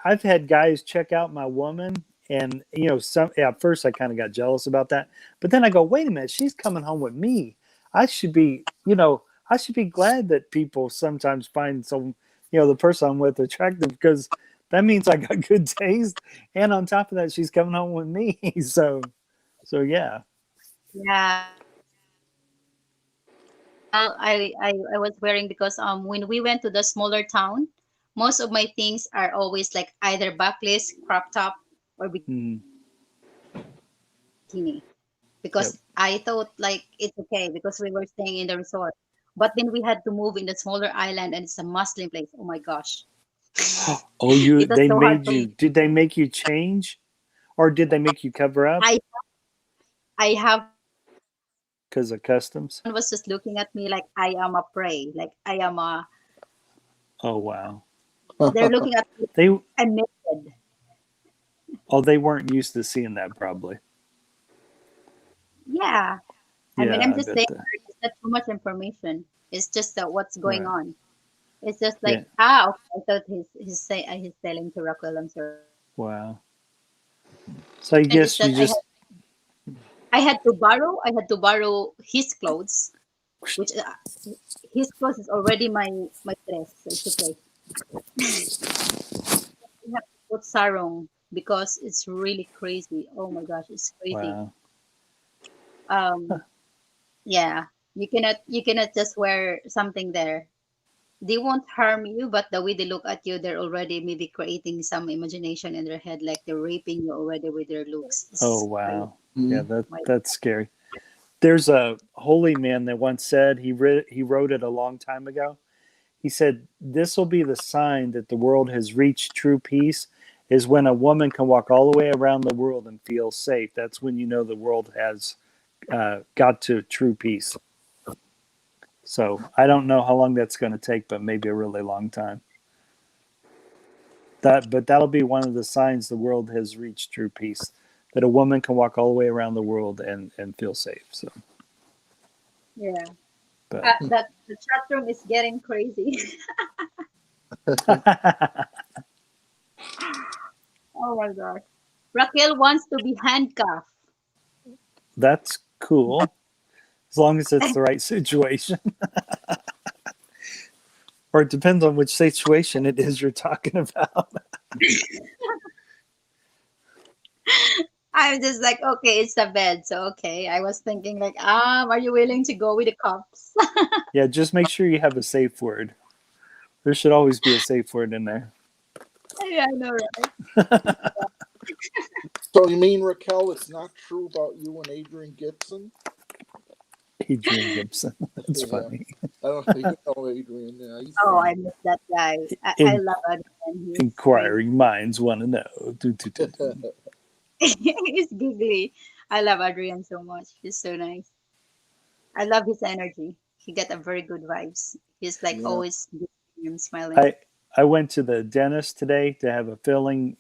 I've had guys check out my woman, and some at first I kind of got jealous about that, but then I go, wait a minute, she's coming home with me. I should be, I should be glad that people sometimes find some, the person I'm with attractive because that means I got good taste, and on top of that, she's coming home with me. So yeah. Yeah. Well, I was wearing because when we went to the smaller town, most of my things are always like either backless, crop top, or Mm, bikini. yep. Because I thought like it's okay because we were staying in the resort. But then we had to move in the smaller island and it's a Muslim place. Oh my gosh. Oh, you It was they so hard made for me. you? Did they make you change, or did they make you cover up I I have because of customs? everyone was just looking at me like I am a prey. Like I am a Oh wow. they're looking at me They like I'm naked. they weren't used to seeing that probably. Yeah. I mean Yeah, I'm I just bet saying that. there's not too much information. It's just what's going Right. on. It's just Yeah. like okay. I thought he's telling to Rockwell, I'm sorry. Wow. So I And is guess that you just I had to borrow his clothes, which his clothes is already my dress, so it's okay. We have to put sarong because it's really crazy. Oh my gosh, it's crazy. wow. Um, yeah, you cannot just wear something there. They won't harm you, but the way they look at you, they're already maybe creating some imagination in their head, like they're raping you already with their looks. Oh It's crazy. wow. Yeah, Mhm. that's scary. There's a holy man that once said he wrote it a long time ago. He said, "This will be the sign that the world has reached true peace is when a woman can walk all the way around the world and feel safe. That's when you know the world has got to true peace." So I don't know how long that's going to take, but maybe a really long time. But that'll be one of the signs the world has reached true peace. That a woman can walk all the way around the world and feel safe. So, Yeah. but That the chat room is getting crazy. Oh my gosh. Raquel wants to be handcuffed. That's cool, as long as it's the right situation. Or it depends on which situation it is you're talking about. I'm just like, okay, it's a bed, so okay. I was thinking like, are you willing to go with the cops? Yeah, just make sure you have a safe word. There should always be a safe word in there. Yeah, I know, right? So you mean, Raquel, it's not true about you and Adrian Gibson? Adrian Gibson. That's Yeah. funny. I don't think you know Adrian. Yeah, he's Oh, funny. I miss that guy. I In- love Adrian. He's Inquiring minds want to know. Do, do, do, do. he's giggly. I love Adrian so much. He's so nice. I love his energy. He got a very good vibes. He's like Yeah. always smiling. I went to the dentist today to have a filling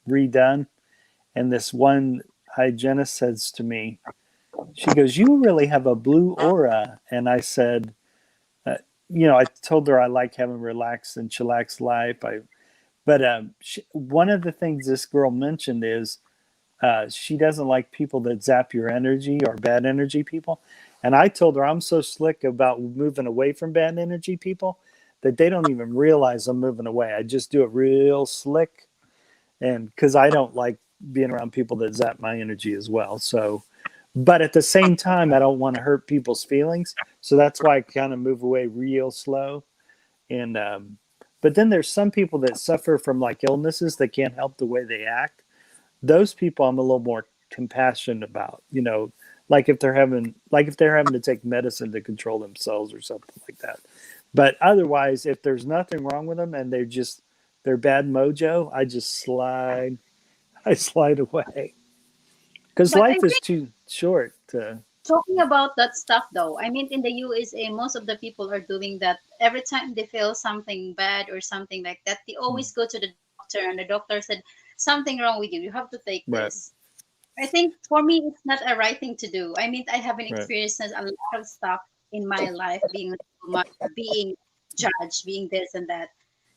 redone, and this one hygienist says to me, she goes, "You really have a blue aura," and I said, I told her I like having a relaxed and chillaxed life. But one of the things this girl mentioned is she doesn't like people that zap your energy or bad energy people. And I told her I'm so slick about moving away from bad energy people that they don't even realize I'm moving away. I just do it real slick, and because I don't like being around people that zap my energy as well. So, but at the same time, I don't want to hurt people's feelings. So that's why I kind of move away real slow. And but then there's some people that suffer from like illnesses that can't help the way they act. Those people I'm a little more compassionate about, like if they're having to take medicine to control themselves or something like that. But otherwise, if there's nothing wrong with them and they're bad mojo, I slide away because But I life is think too short to. talking about that stuff though, I mean in the USA most of the people are doing that every time they feel something bad or something like that, they always go to the doctor and the doctor said something wrong with you. You have to take Right. this. I think for me it's not a right thing to do. I mean I haven't Right. experienced a lot of stuff in my life being judged, being this and that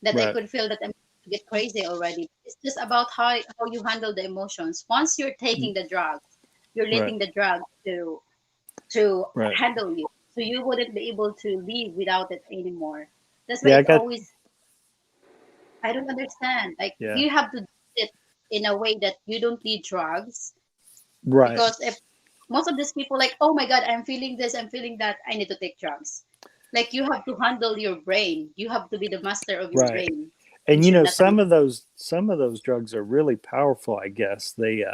I Right. could feel that I'm to get crazy already. It's just about how you handle the emotions. Once you're taking the drugs, you're Right. letting the drug to Right. handle you. So you wouldn't be able to live without it anymore. That's why Yeah, I it's got. always I don't understand. Like Yeah. you have to do it in a way that you don't need drugs Right. because if most of these people like, oh my god, I'm feeling this, I'm feeling that, I need to take drugs. Like you have to handle your brain. You have to be the master of your Right. brain. And You should not some of those drugs are really powerful. I guess they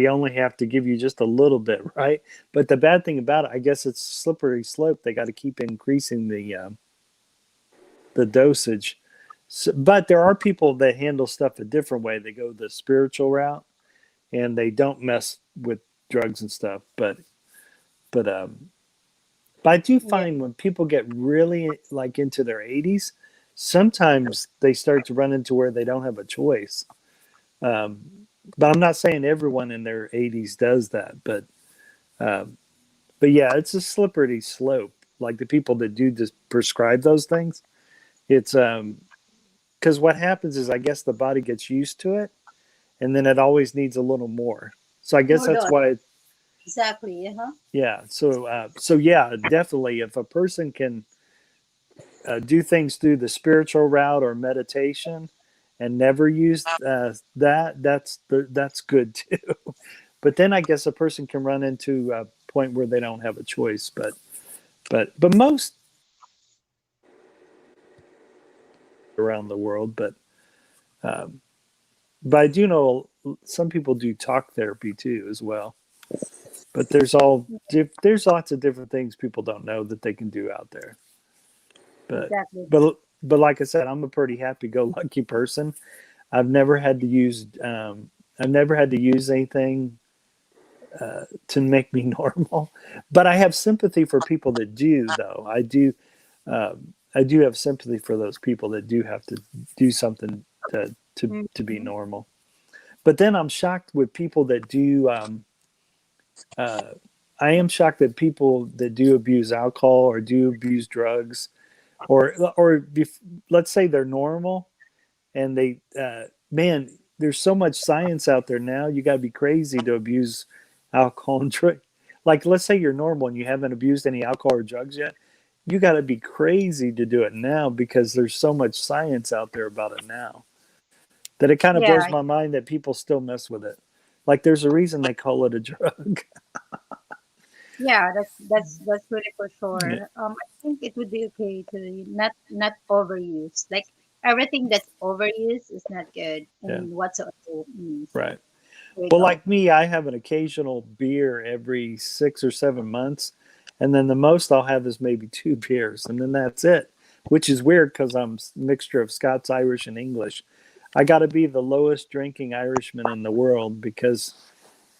only have to give you just a little bit, right? But the bad thing about it, I guess, it's slippery slope. They got to keep increasing the dosage. So, but there are people that handle stuff a different way. They go the spiritual route, and they don't mess with drugs and stuff. But I do Yeah. find when people get really like into their 80s, sometimes they start to run into where they don't have a choice. But I'm not saying everyone in their 80s does that. But yeah, it's a slippery slope. Like the people that do just prescribe those things, it's because what happens is I guess the body gets used to it, and then it always needs a little more. So I guess More that's dose. why. Exactly. Uh-huh. Yeah. So yeah, definitely, if a person can do things through the spiritual route or meditation and never use that's good too. But then I guess a person can run into a point where they don't have a choice. But most around the world, but I do know some people do talk therapy too as well. But there's lots of different things people don't know that they can do out there. Exactly. But like I said, I'm a pretty happy-go-lucky person. I've never had to use anything to make me normal. But I have sympathy for people that do, though. I do have sympathy for those people that do have to do something to be normal. But then I'm shocked with people that do. I am shocked that people that do abuse alcohol or do abuse drugs, or let's say they're normal, and they man, there's so much science out there now. You got to be crazy to abuse alcohol and drug. Like, let's say you're normal and you haven't abused any alcohol or drugs yet. You got to be crazy to do it now because there's so much science out there about it now that it kind of blows Yeah, my mind that people still mess with it. Like, there's a reason they call it a drug. yeah, that's really for Yeah. sure. I think it would be okay to not overuse. Like everything that's overused is not good Yeah. in whatsoever means. Right. There you Well, go. like me, I have an occasional beer every 6 or 7 months. And then the most I'll have is maybe 2 beers. And then that's it, which is weird because I'm a mixture of Scots, Irish, and English. I got to be the lowest drinking Irishman in the world because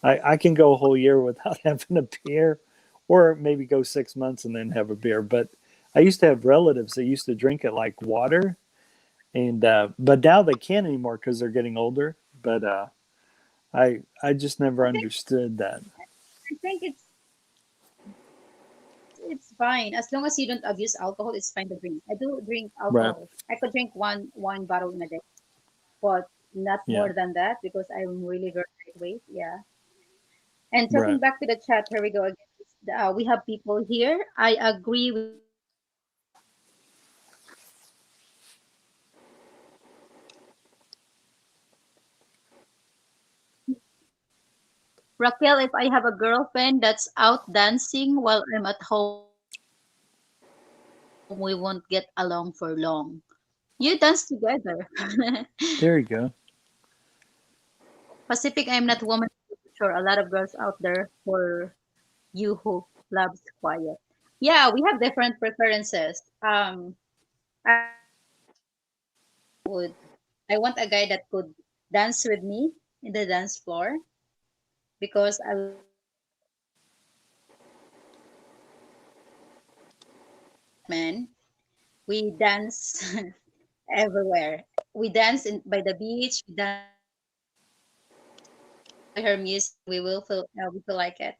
I can go a whole year without having a beer, or maybe go 6 months and then have a beer. But I used to have relatives that used to drink it like water, and but now they can't anymore because they're getting older. But I just never I think understood that. I think it's fine as long as you don't abuse alcohol. It's fine to drink. I do drink Right? alcohol. I could drink one bottle in a day, but not Yeah. more than that because I'm really very lightweight. Yeah. And talking Right. back to the chat, here we go again. We have people here. I agree with Raquel. If I have a girlfriend that's out dancing while I'm at home, we won't get along for long. You dance together. There you go. Pacific, I'm not woman. Sure, a lot of girls out there for you who loves quiet. Yeah, we have different preferences. I would, I want a guy that could dance with me in the dance floor because I man, we dance everywhere. We dance in by the beach. We dance by her music. We feel like it.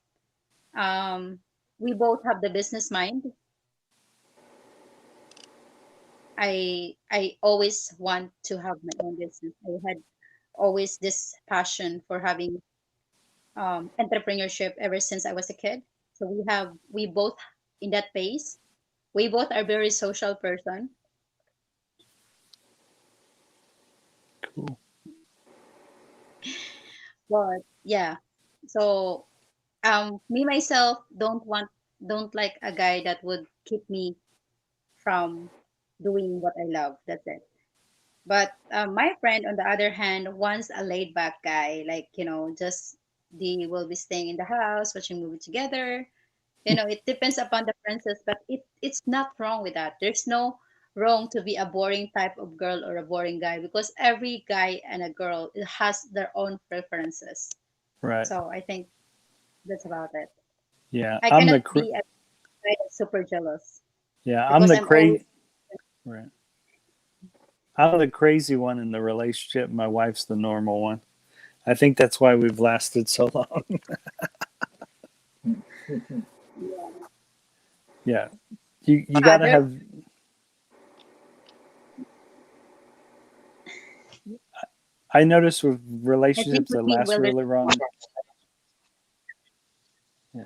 Um, we both have the business mind. I always want to have my own business. I had always this passion for having entrepreneurship ever since I was a kid. So we both in that pace. We both are very social person, Cool. but yeah. So me myself don't like a guy that would keep me from doing what I love. That's it. But my friend, on the other hand, wants a laid back guy, like, just they will be staying in the house, watching movie together. It depends upon the princess, but it's not wrong with that. There's no wrong to be a boring type of girl or a boring guy because every guy and a girl has their own preferences. Right. So I think that's about it. Yeah. I I'm cannot the be a guy that's super jealous yeah. I'm because the I'm always crazy. Right. I'm the crazy one in the relationship. My wife's the normal one. I think that's why we've lasted so long. Yeah. You got to there. have. I notice with I think relationships that with me, last well, there's really long. Yeah.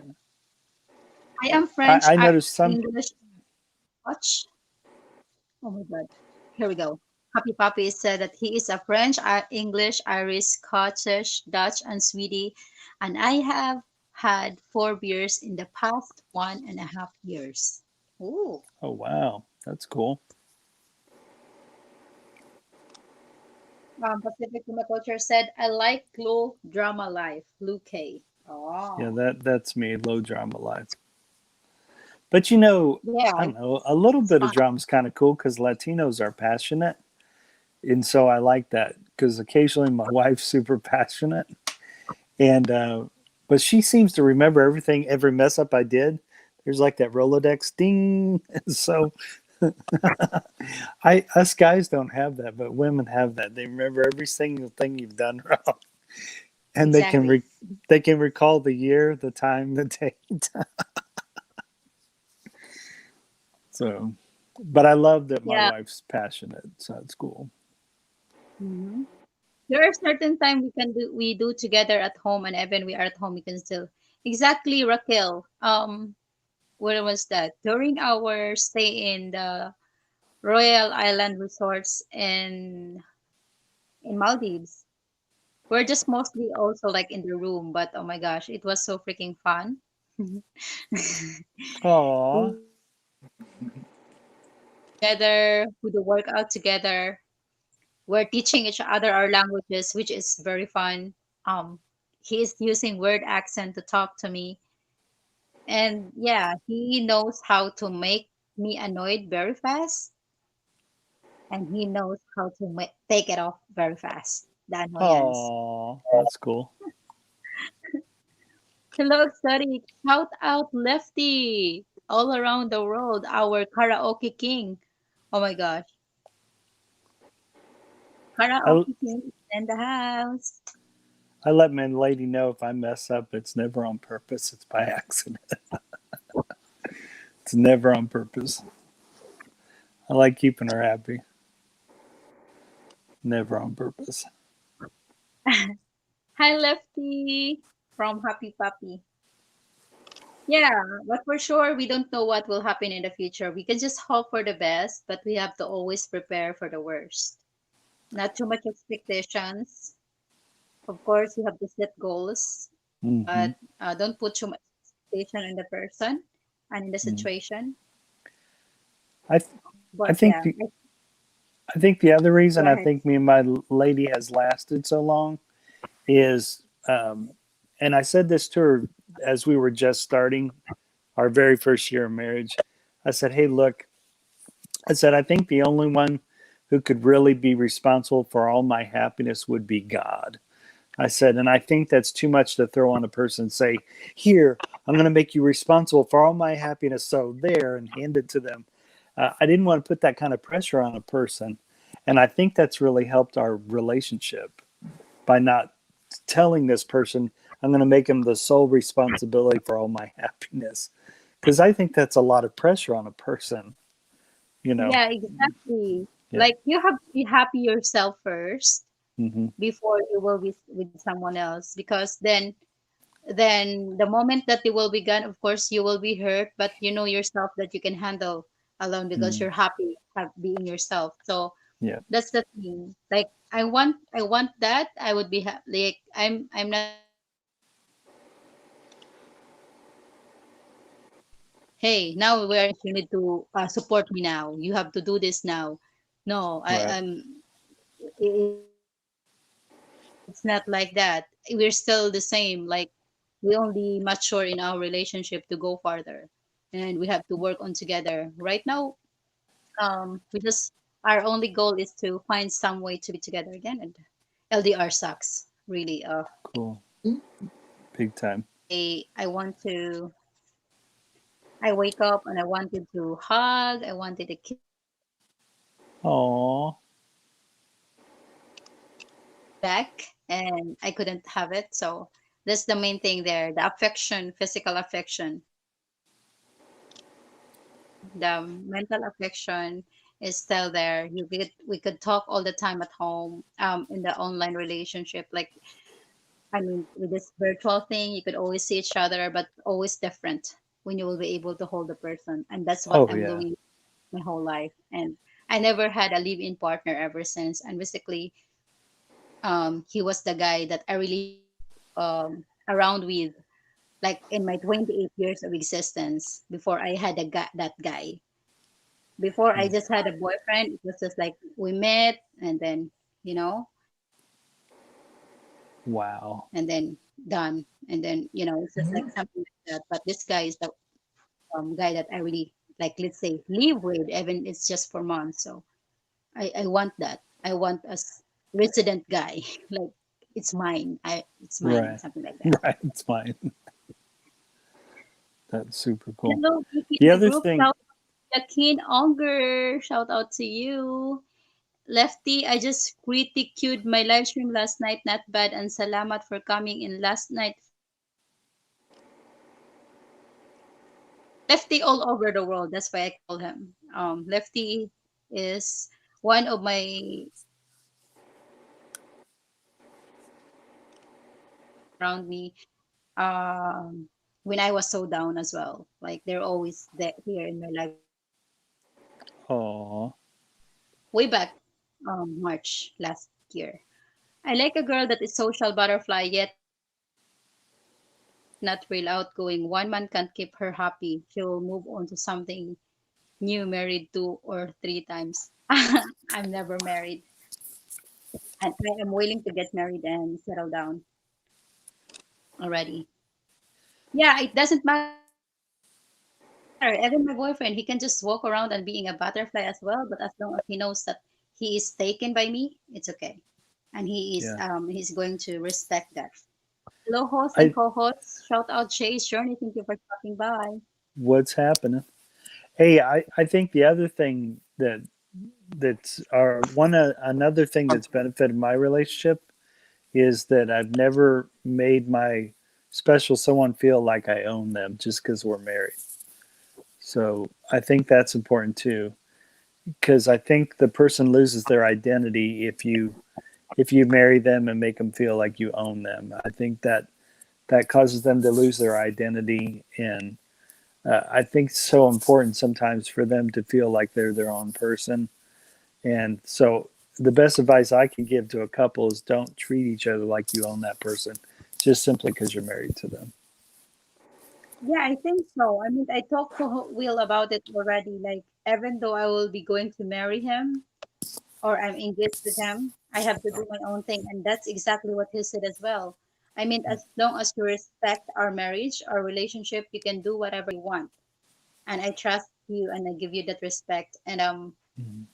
I am French, I noticed some. English, Dutch. Oh my God. Here we go. Happy Papi said that he is a French, English, Irish, Scottish, Dutch, and Swede. And I have had 4 beers in the past 1.5 years. Ooh. Oh wow, that's cool. Pacific Culture said, I like low drama life. Luke K. Yeah, Oh. that's me. Low drama life. But you know, Yeah, I don't know. A little it's bit of fun. drama is kind of cool because Latinos are passionate, and so I like that because occasionally my wife's super passionate, and but she seems to remember everything, every mess up I did. There's like that Rolodex ding. So I us guys don't have that, but women have that. They remember every single thing you've done wrong, and Exactly. they can recall the year, the time, the date. So, but I love that my Yeah. wife's passionate, so it's cool. Hmm. There are certain time we do together at home, and even we are at home, we can still exactly, Raquel. Where was that? During our stay in the Royal Island resorts in Maldives. We're just mostly also like in the room, but oh my gosh, it was so freaking fun. Aw. Together, we do workout together. We're teaching each other our languages, which is very fun. He is using word accent to talk to me, and yeah, he knows how to make me annoyed very fast, and he knows how to take it off very fast. The annoyance. Aw. That's cool. Hello, Exotic. Shout out Lefty all around the world, our karaoke king. Oh my gosh. I, Karaoke king is in the house. I let my lady know if I mess up, it's never on purpose. It's by accident. It's never on purpose. I like keeping her happy. Never on purpose. Hi, Lefty from Happy Puppy. Yeah, but for sure, we don't know what will happen in the future. We can just hope for the best, but we have to always prepare for the worst. Not too much expectations. Of course, you have to set goals, Hmm. but don't put too much expectation in the person and in the situation. I th- I But think yeah, the I think the other go reason I ahead. think me and my lady has lasted so long is, and I said this to her as we were just starting our very first year of marriage. I said, "Hey, look," I said, "I think the only one who could really be responsible for all my happiness would be God." I said, and I think that's too much to throw on a person and say, "Here, I'm going to make you responsible for all my happiness." So there, and hand it to them. I didn't want to put that kind of pressure on a person. And I think that's really helped our relationship by not telling this person, I'm going to make him the sole responsibility for all my happiness. Because I think that's a lot of pressure on a person, you know? Yeah, exactly. Yeah. Like you have to be happy yourself first Hmm. before you will be with someone else, because then the moment that you will be gone, of course you will be hurt, but you know yourself that you can handle alone because Mm. you're happy being yourself. So Yeah. that's the thing. Like I want that. I would be like I'm not. Hey, now where you need to support me now. You have to do this now. No, Right. it's not like that. We're still the same. Like we only mature in our relationship to go farther, and we have to work on together. Right now, we just our only goal is to find some way to be together again. And LDR sucks, really. Cool. Big time. I want to. I wake up and I wanted to hug. I wanted to kiss Aw. back, and I couldn't have it. So that's the main thing there. The affection, physical affection, the mental affection is still there. We could talk all the time at home, in the online relationship. Like I mean, with this virtual thing, you could always see each other, but always different when you will be able to hold the person. And that's what Oh, I'm yeah. doing my whole life. And I never had a live-in partner ever since. And basically, he was the guy that I really around with, like in my 28 years of existence before I had that guy. Before I Mm. just had a boyfriend, it was just like we met and then, you know, Wow. and then done. And then, it's just like something like that. But this guy is the guy that I really, like, let's say, live with, even it's just for months. So I want that. I want a resident guy. Like, it's mine, Right. something like that. Right. It's fine. That's super cool. Hello, Vicky The in the other group. thing, Shout out to Keen Onger. Shout out to you. Lefty, I just critiqued my live stream last night. Not bad. And salamat for coming in last night. Lefty all over the world. That's why I call him. Lefty is one of my around me when I was so down as well. Like they're always there here in my life. Oh, Way back March last year. I like a girl that is social butterfly yet not real outgoing. One man can't keep her happy. She will move on to something new, married 2 or 3 times. I'm never married. And I am willing to get married and settle down already. Yeah, it doesn't matter. Even my boyfriend, he can just walk around and being a butterfly as well. But as long as he knows that he is taken by me, it's okay. And yeah. he's going to respect that. Hello, host and I co-host. Shout out Chase Journey. Thank you for stopping by. what's happening? Hey, I think the other thing that's another thing that's benefited my relationship is that I've never made my special someone feel like I own them just because we're married. So I think that's important too, because I think the person loses their identity if you marry them and make them feel like you own them. I think that causes them to lose their identity, and I think it's so important sometimes for them to feel like they're their own person. And so the best advice I can give to a couple is don't treat each other like you own that person just simply because you're married to them. Yeah, I think so. I mean, I talked to Will about it already. Like, even though I will be going to marry him or I'm engaged with him, I have to do my own thing. And that's exactly what he said as well. I mean, as long as you respect our marriage, our relationship, you can do whatever you want. And I trust you and I give you that respect. And Mhm.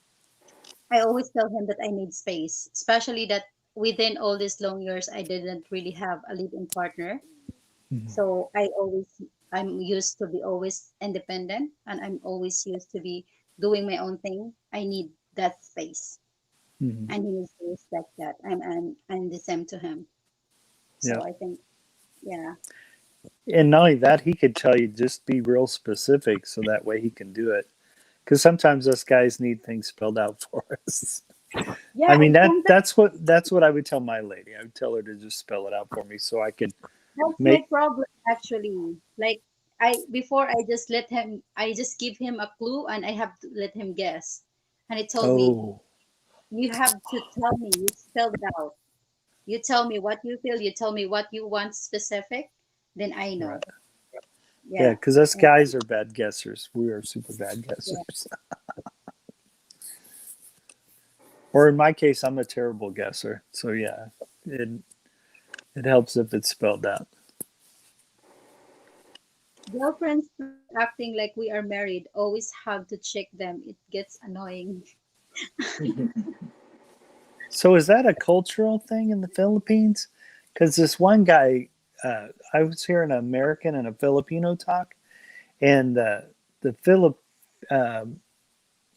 I always tell him that I need space, especially that within all these long years, I didn't really have a live-in partner. Mhm. So I'm used to be always independent and I'm always used to be doing my own thing. I need that space Mhm. and he needs to respect that. I'm the same to him. Yeah. So I think, yeah. And not only that, he could tell you just be real specific so that way he can do it. Because sometimes us guys need things spelled out for us. Yeah, I mean and sometimes that's what I would tell my lady. I would tell her to just spell it out for me so I could that's my make. problem actually. Like before I just give him a clue and I have to let him guess. And he told me, Oh, you have to tell me, you spelled it out. You tell me what you feel, you tell me what you want specific, then I right. know. Yeah, Yeah. because us And, guys are bad guessers. We are super bad yeah. guessers. Or in my case, I'm a terrible guesser. So yeah, it it helps if it's spelled out. Girlfriends acting like we are married, always have to check them. It gets annoying. So is that a cultural thing in the Philippines? Because this one guy, I was hearing an American and a Filipino talk, and the Philip um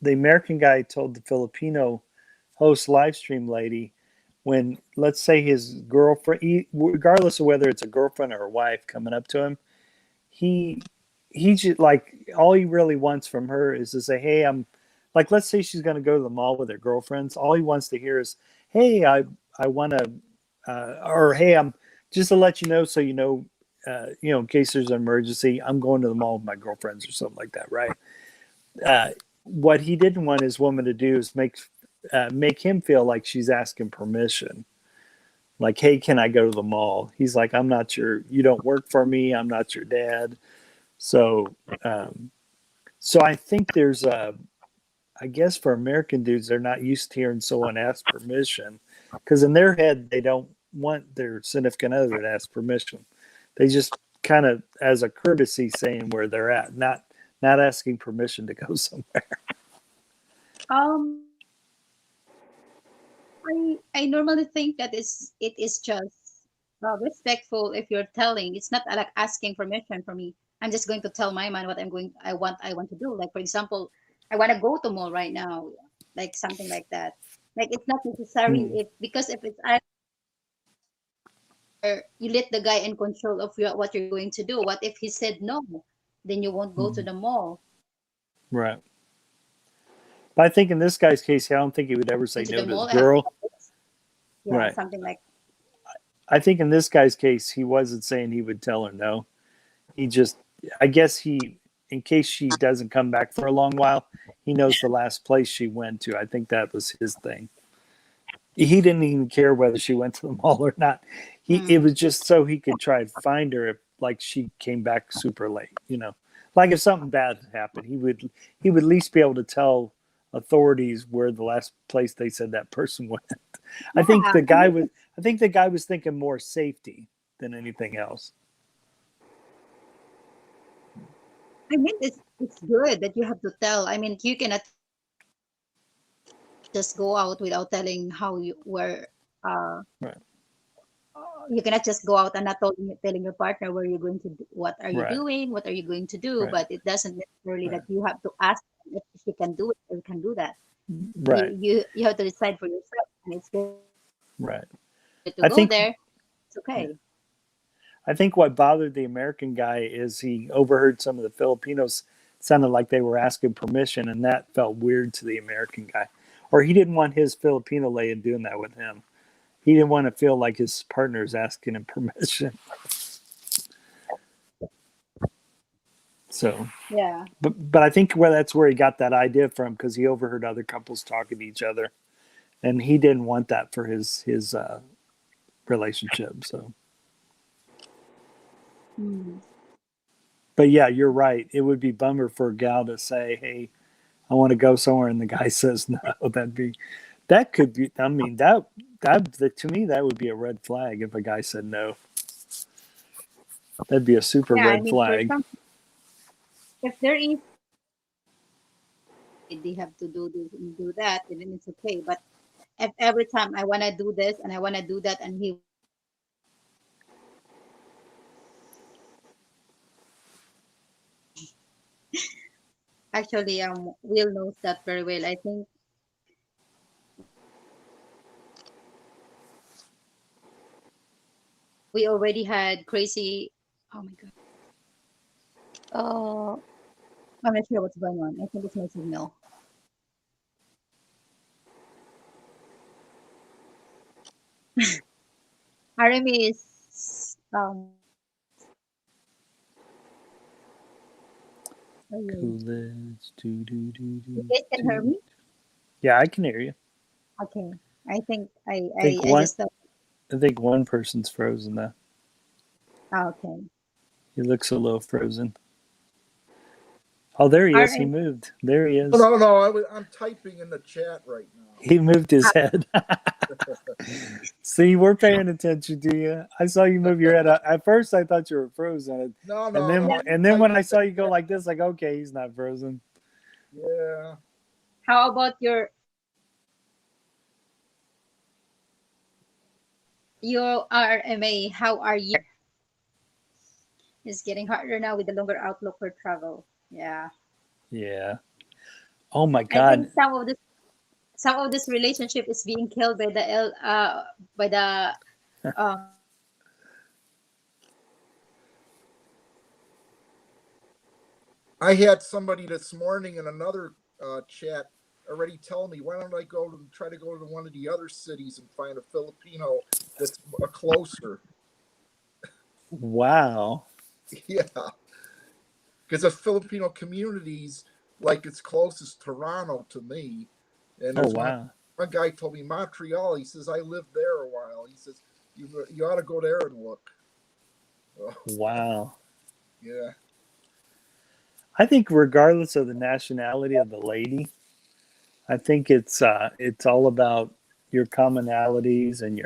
the American guy told the Filipino host live stream lady when let's say his girlfriend, regardless of whether it's a girlfriend or a wife coming up to him, he he just like all he really wants from her is to say, "Hey, I'm," like let's say she's going to go to the mall with her girlfriends. All he wants to hear is, "Hey, I want to," or "Hey, I'm," just to let you know so you know, in case there's an emergency, I'm going to the mall with my girlfriends or something like that, right? What he didn't want his woman to do is make him feel like she's asking permission. Like, hey, can I go to the mall? He's like, I'm not your, you don't work for me. I'm not your dad. So, um, so I think there's a, I guess for American dudes, they're not used to hearing someone ask permission because in their head, they don't want their significant other to ask permission. They just kind of, as a courtesy, saying where they're at, not asking permission to go somewhere. Um, I normally think that it is just respectful if you're telling. It's not like asking permission for me. I'm just going to tell my man what I want to do. Like for example, I want to go to mall right now, like something like that. Like it's not necessary Hmm. if because if it's either you let the guy in control of what you're going to do. What if he said no? Then you won't go to Hmm. the mall. Right. But I think in this guy's case, I don't think he would ever say Into no the to his mall, I have to girl. yeah, Right. something like I think in this guy's case, he wasn't saying he would tell her no. He just, I guess he, in case she doesn't come back for a long while, he knows the last place she went to. I think that was his thing. He didn't even care whether she went to the mall or not. It was just so he could try and find her if, like, she came back super late. You know, like if something bad happened, he would at least be able to tell authorities where the last place they said that person went. I think Yeah, the guy was. I think the guy was thinking more safety than anything else. I mean, it's good that you have to tell. I mean, you cannot just go out without telling how you were. Right. You cannot just go out and not telling your partner where you're going to do, what are you Right. doing, what are you going to do. Right. But it doesn't necessarily Right. that you have to ask if she can do it or can do that. Right. You have to decide for yourself, and it's good Right. to I go think. there. It's okay. I think what bothered the American guy is he overheard some of the Filipinos sounded like they were asking permission, and that felt weird to the American guy. Or he didn't want his Filipino lady doing that with him. He didn't want to feel like his partner's asking him permission. So, Yeah. but I think that's where he got that idea from, because he overheard other couples talking to each other, and he didn't want that for his relationship. So. But yeah, you're right. It would be bummer for a gal to say, "Hey, I want to go somewhere," and the guy says no. That could be. I mean, that to me that would be a red flag if a guy said no. That'd be a super Yeah, I red mean, for flag. some, if there is, they have to do this and do that, and then it's okay. But if every time I want to do this and I want to do that, and he actually, Will knows that very well. I think we already had crazy. Oh my god. Oh, I'm not sure what's going on. I think it's my signal. Haremy is oh, Coolidge, you guys can hear me? Yeah, I can hear you. Okay. I think I think I just thought, I think one person's frozen though. okay. He looks a little frozen. Oh, there he is. He RM, moved. There he is. No, I'm typing in the chat right now. He moved his head. See, we're paying attention to you. I saw you move your head. At first, I thought you were frozen, No, and then when I saw you go like this, like, okay, he's not frozen. Yeah. how about your RMA? How are you? It's getting harder now with the longer outlook for travel. Yeah. Yeah. Oh my I God. think some of this relationship is being killed by the um I had somebody this morning in another chat already tell me, why don't I try to go to one of the other cities and find a Filipino that's closer? Wow. Yeah. Because the Filipino communities, like it's closest Toronto to me. And Oh there's wow. one guy told me Montreal. He says, I lived there a while. He says, you ought to go there and look. Oh, Wow. yeah. I think regardless of the nationality of the lady, I think it's all about your commonalities and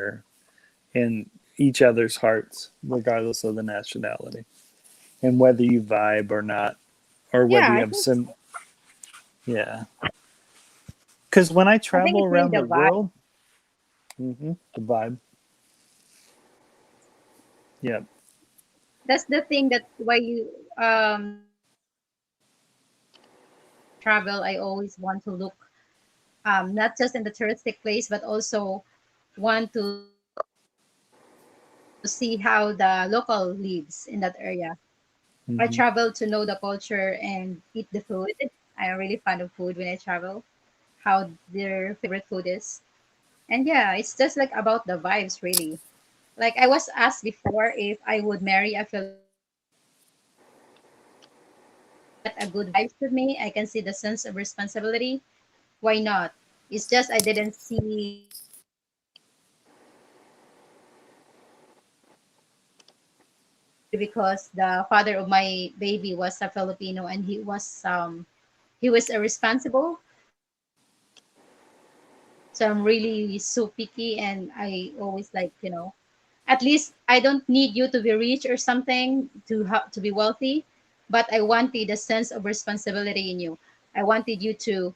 in each other's hearts, regardless of the nationality, and whether you vibe or not, or whether yeah, you I have think some. Yeah. Because when I I think travel it's really around the the vibe. world, the vibe. Yeah. That's the thing that why you travel. I always want to look not just in the touristic place, but also want to see how the local lives in that area. I Mm-hmm. travel to know the culture and eat the food. I'm really fond of food when I travel, how their favorite food is. And yeah, it's just like about the vibes, really. Like I was asked before if I would marry a Filipino, get a good vibes with me. I can see the sense of responsibility. Why not? It's just I didn't see because the father of my baby was a Filipino and he was irresponsible. So I'm really so picky and I always like, at least I don't need you to be rich or something to be wealthy, but I wanted a sense of responsibility in you. I wanted you to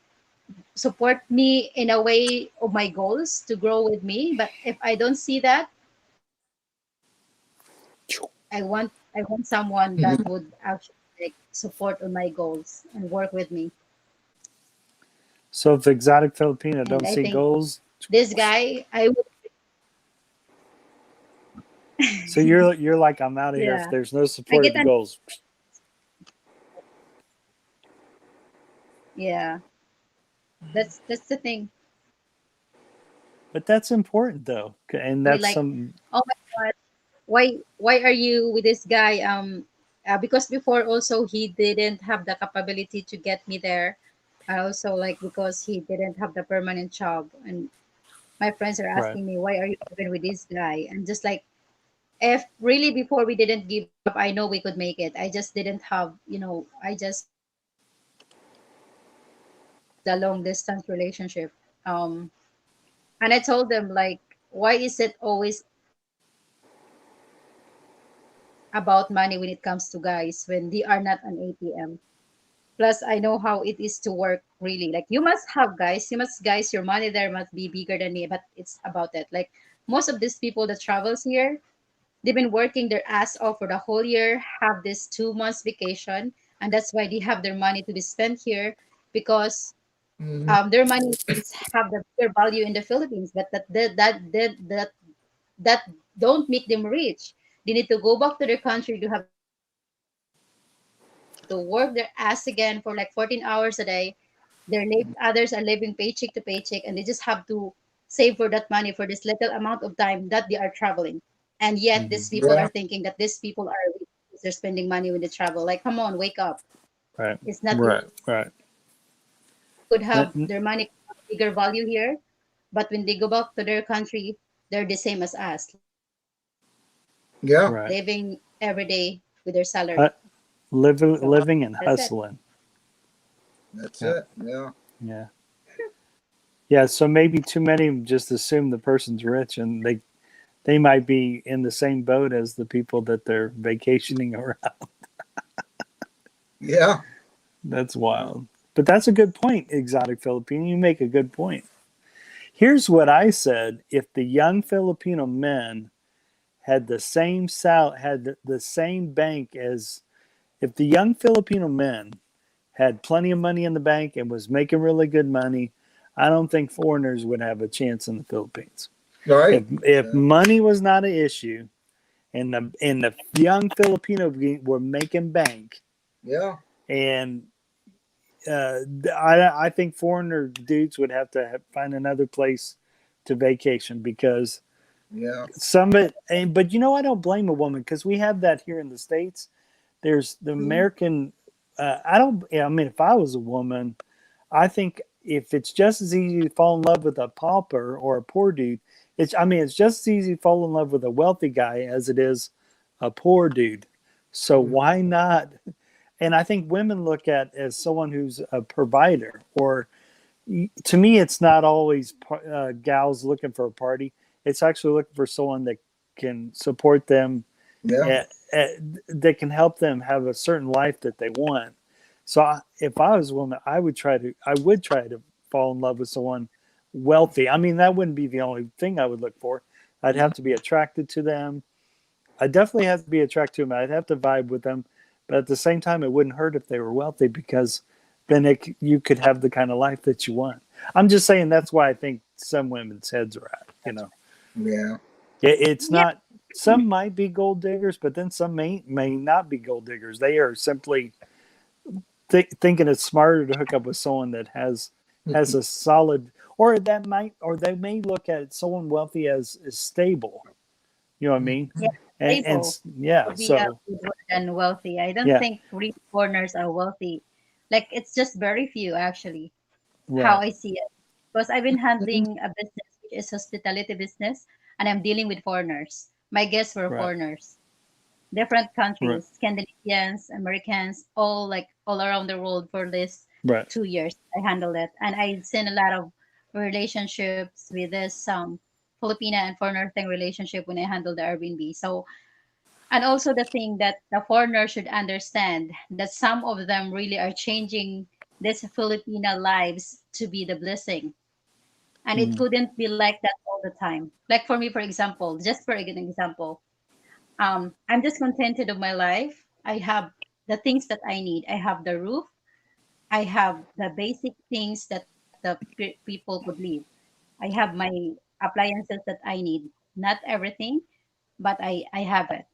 support me in a way of my goals to grow with me. But if I don't see that, I want someone that Mhm. would actually like support on my goals and work with me. So if exotic Filipino And don't I see think goals, this guy, I would, so you're like, I'm out of here if yeah, there's no I support of get the an, goals. yeah, that's the thing. But that's important though, and Be that's like, some oh my god, why are you with this guy? Because before also he didn't have the capability to get me there. I also like because he didn't have the permanent job, and my friends are right. asking me why are you even with this guy? And just like if really before we didn't give up, I know we could make it. I just didn't have, I just the long distance relationship. Um, and I told them like, why is it always about money when it comes to guys when they are not an ATM? Plus, I know how it is to work really. Like you must have guys, guys, your money there must be bigger than me. But it's about it. Like most of these people that travels here, they've been working their ass off for the whole year, have this 2 months vacation, and that's why they have their money to be spent here because Mhm. their money is have the bigger value in the Philippines, but that don't make them rich. They need to go back to their country to have to work their ass again for like 14 hours a day. Others are living paycheck to paycheck, and they just have to save for that money for this little amount of time that they are traveling. And yet, Hmm. these people Yeah. are thinking that these people are rich because they're spending money when they travel. Like, come on, wake up! Right. It's not you Right. Right. could have N- their money have bigger value here, but when they go back to their country, they're the same as us, Yeah. Right. living every day with their Hu- salary. So living and that's it. hustling. That's Yeah. it. Yeah. Yeah. Yeah. So maybe too many of them just assume the person's rich, and they might be in the same boat as the people that they're vacationing around. Yeah. That's wild. But that's a good point, exotic Filipino. You make a good point. Here's what I said: if the young Filipino men had the same bank as if the young Filipino men had plenty of money in the bank and was making really good money, I don't think foreigners would have a chance in the Philippines. If Right. if Yeah. money was not an issue and the young Filipino were making bank Yeah. and I think foreigner dudes would have to find another place to vacation because Yeah. some of it. But I don't blame a woman because we have that here in the States. There's the American. I don't. Yeah, I mean, if I was a woman, I think if it's just as easy to fall in love with a pauper or a poor dude, it's just as easy to fall in love with a wealthy guy as it is a poor dude. So Mhm. why not? And I think women look at as someone who's a provider, or to me, it's not always gals looking for a party. It's actually looking for someone that can support them, Yeah. that can help them have a certain life that they want. So if I was a woman, I would try to fall in love with someone wealthy. I mean, that wouldn't be the only thing I would look for. I'd have to be attracted to them. I definitely have to be attracted to them. I'd have to vibe with them, but at the same time, it wouldn't hurt if they were wealthy because then you could have the kind of life that you want. I'm just saying that's why I think some women's heads are at. Yeah. It's Yep. not. Some might be gold diggers, but then some may not be gold diggers. They are simply thinking it's smarter to hook up with someone that has a solid, or they may look at someone wealthy as stable. You know what I mean? Yeah, And stable yeah, would be a so good word than wealthy. I don't yeah, think rich foreigners are wealthy. Like it's just very few actually. How right, I see it. Because I've been handling a business which is hospitality business and I'm dealing with foreigners. My guests were right, foreigners, different right, countries, Scandinavians, Americans, all like all around the world for this right. 2 years. I handled it. And I've seen a lot of relationships with this Filipina and foreigner thing relationship when I handled the Airbnb. So and also the thing that the foreigner should understand that some of them really are changing these Filipino lives to be the blessing. And it Mm, couldn't be like that all the time. Like for me, for example, just for an example, I'm just contented of my life. I have the things that I need. I have the roof. I have the basic things that the people could live. I have my appliances that I need. Not everything, but I have it.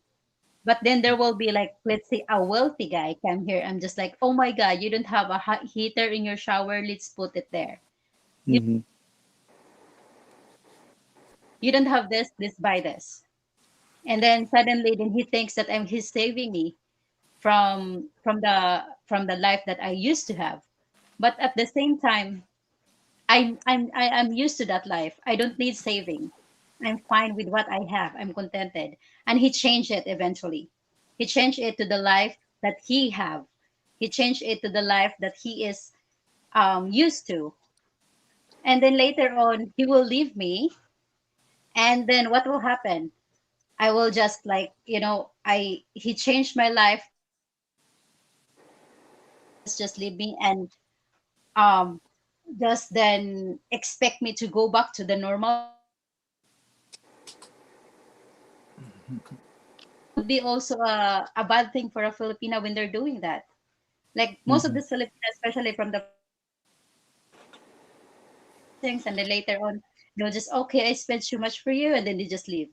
But then there will be like, let's say a wealthy guy come here. I'm just like, oh my God, you don't have a hot heater in your shower. Let's put it there. You, mm-hmm, you don't have this, let's buy this. And then suddenly then he thinks that he's saving me from the life that I used to have. But at the same time, I'm used to that life. I don't need saving. I'm fine with what I have. I'm contented. And he changed it eventually. He changed it to the life that he have. He changed it to the life that he is used to. And then later on, he will leave me. And then what will happen? I will just like, I he changed my life to the life that he have. Just leave me and um just then expect me to go back to the normal life. That would be also a bad thing for a Filipina when they're doing that. Like most of mm-hmm, the Filipinos, especially from the province, they will just give you blessings and then later on they'll just okay, I spent too much for you and then they just leave.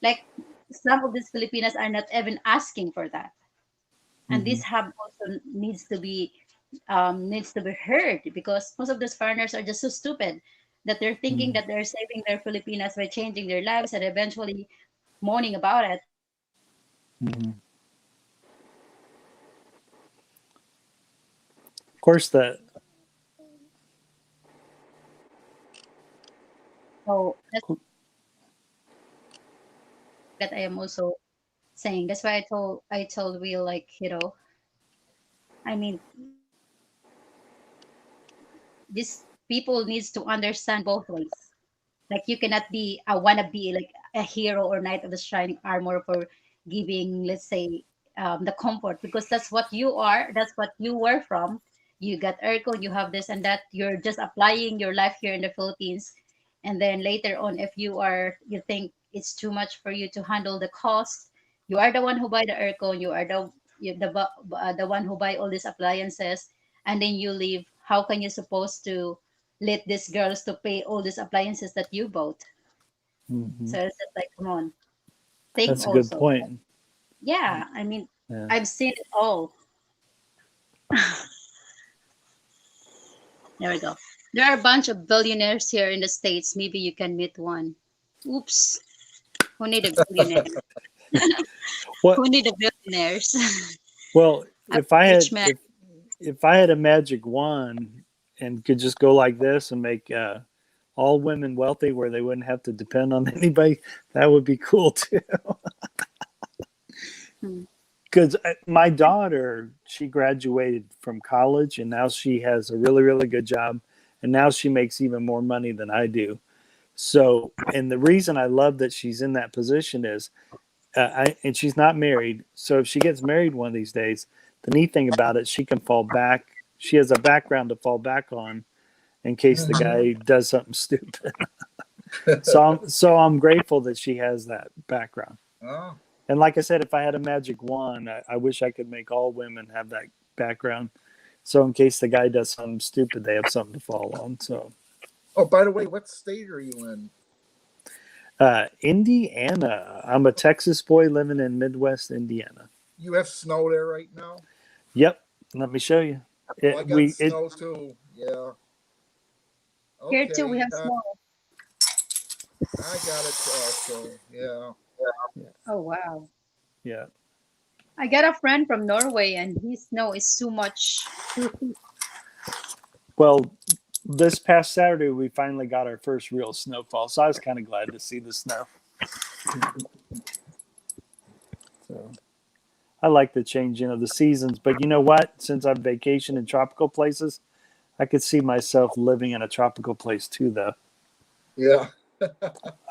Like some of these Filipinas are not even asking for that, and mm-hmm, this hub also needs to be heard because most of these foreigners are just so stupid that they're thinking mm-hmm, that they're saving their Filipinas by changing their lives and eventually moaning about it. mm-hmm. Of course, the So that's that I am also saying. That's why I told Will like I mean this people needs to understand both ways. Like you cannot be a wannabe like a hero or knight of the shining armor for giving, let's say, the comfort because that's what you are. That's what you were from. You got ERCO, you have this and that. You're just applying your life here in the Philippines, and then later on, if you think it's too much for you to handle the cost, you are the one who buy the ERCO. You are the one who buy all these appliances, and then you leave. How can you supposed to let these girls to pay all these appliances that you bought? mhm, So it's just like, come on, think that's a good also. point. Yeah, I mean, Yeah. I've seen it all. There we go. There are a bunch of billionaires here in the States. Maybe you can meet one. Oops. Who need a billionaire? What? Who need a billionaires? Well, A if I rich had man. if I had a magic wand and could just go like this and make all women wealthy, where they wouldn't have to depend on anybody, that would be cool too. Hmm. Because my daughter, she graduated from college and now she has a really, really good job. And now she makes even more money than I do. So, and the reason I love that she's in that position is, and she's not married. So if she gets married one of these days, the neat thing about it, she can fall back. She has a background to fall back on in case the guy does something stupid. So I'm grateful that she has that background. Oh, And like I said, if I had a magic wand, I wish I could make all women have that background. So in case the guy does something stupid, they have something to fall on. So, oh, by the way, what state are you in? Indiana. I'm a Texas boy living in Midwest Indiana. You have snow there right now? Yep. Let me show you. Oh, I got snow too. Yeah. Here too, Okay. we have snow. I got it also. Yeah. Oh wow. Yeah. I got a friend from Norway and his snow is too much. Well, this past Saturday we finally got our first real snowfall, so I was kind of glad to see the snow. So I like the changing of the seasons, but you know what? Since I'm vacation in tropical places, I could see myself living in a tropical place too, though. Yeah.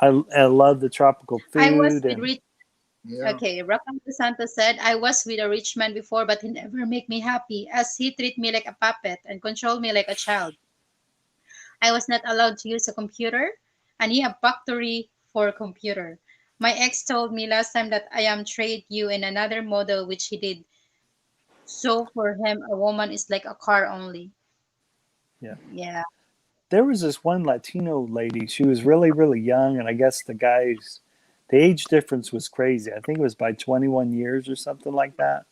I love the tropical I was food with and Rich. Yeah. Okay, Rafael Santos said, I was with a rich man before, but he never make me happy as he treat me like a puppet and control me like a child. I was not allowed to use a computer, and he a factory for a computer. My ex told me last time that I am trade you in another model, which he did. So for him, a woman is like a car only. yeah. Yeah. There was this one Latino lady. She was really, really young, and I guess the age difference was crazy. I think it was by 21 years or something like that.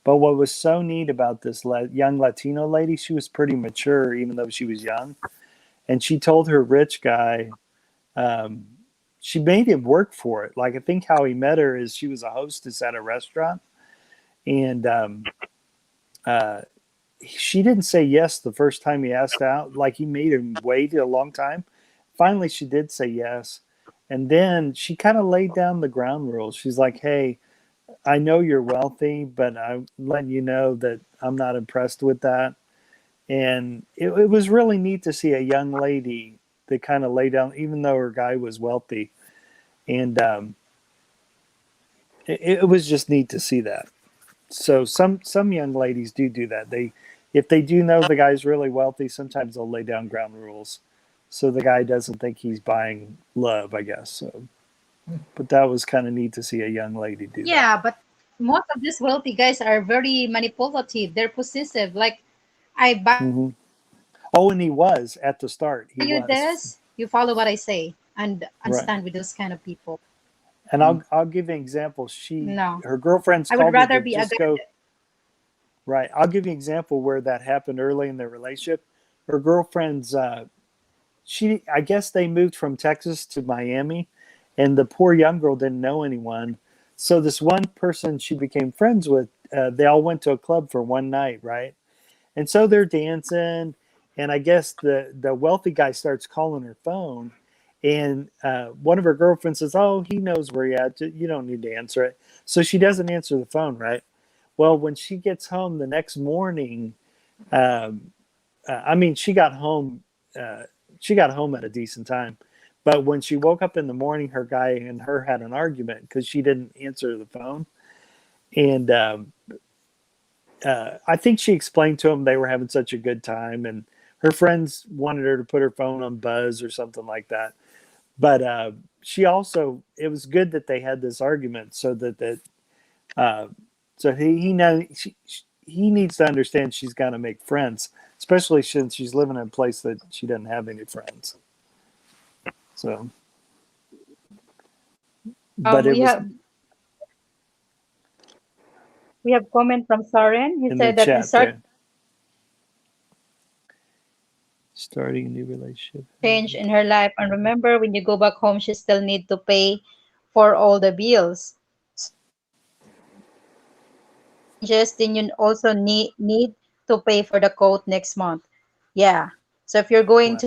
But what was so neat about this young Latino lady, she was pretty mature, even though she was young. And she told her rich guy, um, she made him work for it. Like, I think how he met her is she was a hostess at a restaurant. And uh, she didn't say yes the first time he asked out. Like, he made him wait a long time. Finally, she did say yes. And then she kind of laid down the ground rules. She's like, hey, I know you're wealthy, but I'm letting you know that I'm not impressed with that. And it was really neat to see a young lady that kind of lay down, even though her guy was wealthy. And it was just neat to see that. So some young ladies do that. If they do know the guy's really wealthy, sometimes they'll lay down ground rules, so the guy doesn't think he's buying love, I guess. So, but that was kind of neat to see a young lady do that. Yeah, but most of these wealthy guys are very manipulative. They're possessive. Like, I buy Hmm. Oh, and he was at the start. He you was this, you follow what I say, and right. stand with those kind of people. And I'll give you an example. No, Her girlfriends I would called her rather to be a just guy. go right. I'll give you an example where that happened early in their relationship. Her girlfriends, I guess they moved from Texas to Miami, and the poor young girl didn't know anyone. So this one person she became friends with, they all went to a club for one night, right? And so they're dancing, and I guess the wealthy guy starts calling her phone, and one of her girlfriends says, "Oh, he knows where you're at. You don't need to answer it." So she doesn't answer the phone, right? Well, when she gets home the next morning, um, I mean, she got home. She got home at a decent time, but when she woke up in the morning, her guy and her had an argument because she didn't answer the phone, and I think she explained to him they were having such a good time, and her friends wanted her to put her phone on buzz or something like that. But she also, it was good that they had this argument so that uh, so he needs to understand she's got to make friends, especially since she's living in a place that she doesn't have any friends. So, but it We was have comment from Soren. He in the said that chat there. Starting a new relationship. Change in her life, and remember, when you go back home, she still need to pay for all the bills. Just then you also need to pay for the coat next month. Yeah. So if you're going Wow.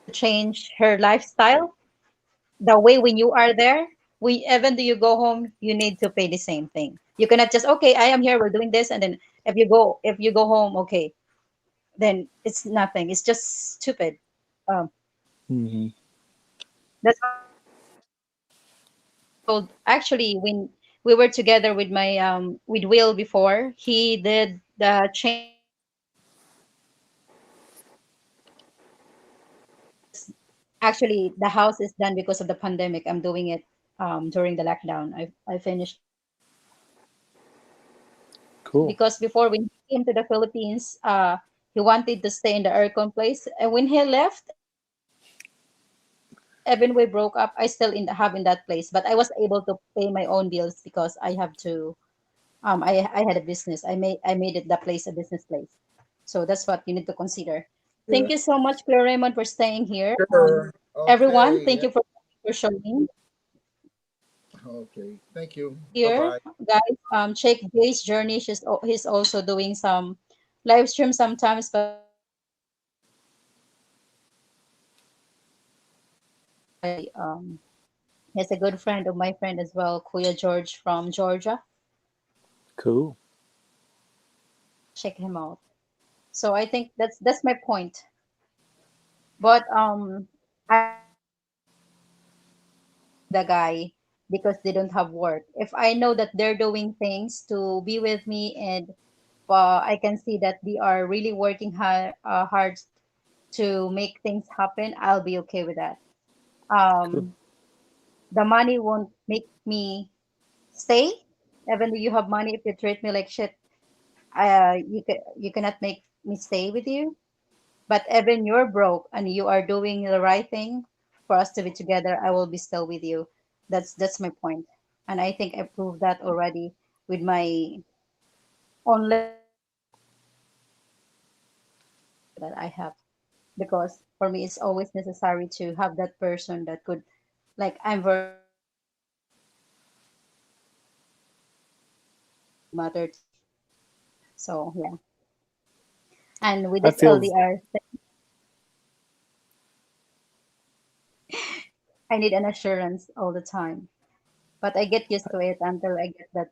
to change her lifestyle, the way when you are there, even though you go home, you need to pay the same thing. You cannot just, okay, I am here, we're doing this, and then if you go home, okay, then it's nothing. It's just stupid. Mm-hmm. That's actually when we were together with my with Will before, he did the change. Actually, the house is done because of the pandemic. I'm doing it during the lockdown. I finished Cool. because before when he came to the Philippines, he wanted to stay in the aircon place, and when he left, even we broke up, I still have in that place, but I was able to pay my own bills because I have to. I had a business. I made it that place a business place, so that's what you need to consider. Yeah. Thank you so much, Claire Raymond, for staying here. Sure. Everyone, Okay. thank you for showing. Okay. Thank you. Bye Here, bye. guys, check Jay's journey. He's also doing some live stream sometimes, but he's a good friend of my friend as well, Kuya George from Georgia. Cool. Check him out. So I think that's my point. But I the guy because they don't have work. If I know that they're doing things to be with me and I can see that they are really working hard to make things happen, I'll be okay with that. Cool. Um, the money won't make me stay. Even though you have money, if you treat me like shit, you cannot make me stay with you. But even you're broke and you are doing the right thing for us to be together, I will be still with you. That's my point. And I think I proved that already with my own that I have. Because for me, it's always necessary to have that person that could, like, I'm very matter. So yeah. And with I this feel LDR, I need an assurance all the time. But I get used to it until I get that,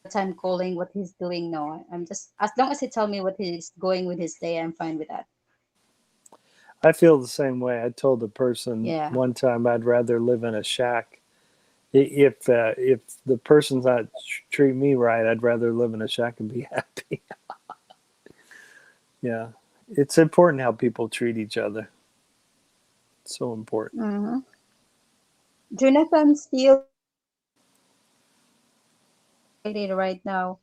time calling what he's doing. No, I'm just as long as he tell me what he's going with his day, I'm fine with that. I feel the same way. I told a person Yeah. one time I'd rather live in a shack. If the person's not treat me right, I'd rather live in a shack and be happy. Yeah, it's important how people treat each other. It's so important. Mm-hmm. Jonathan still right now.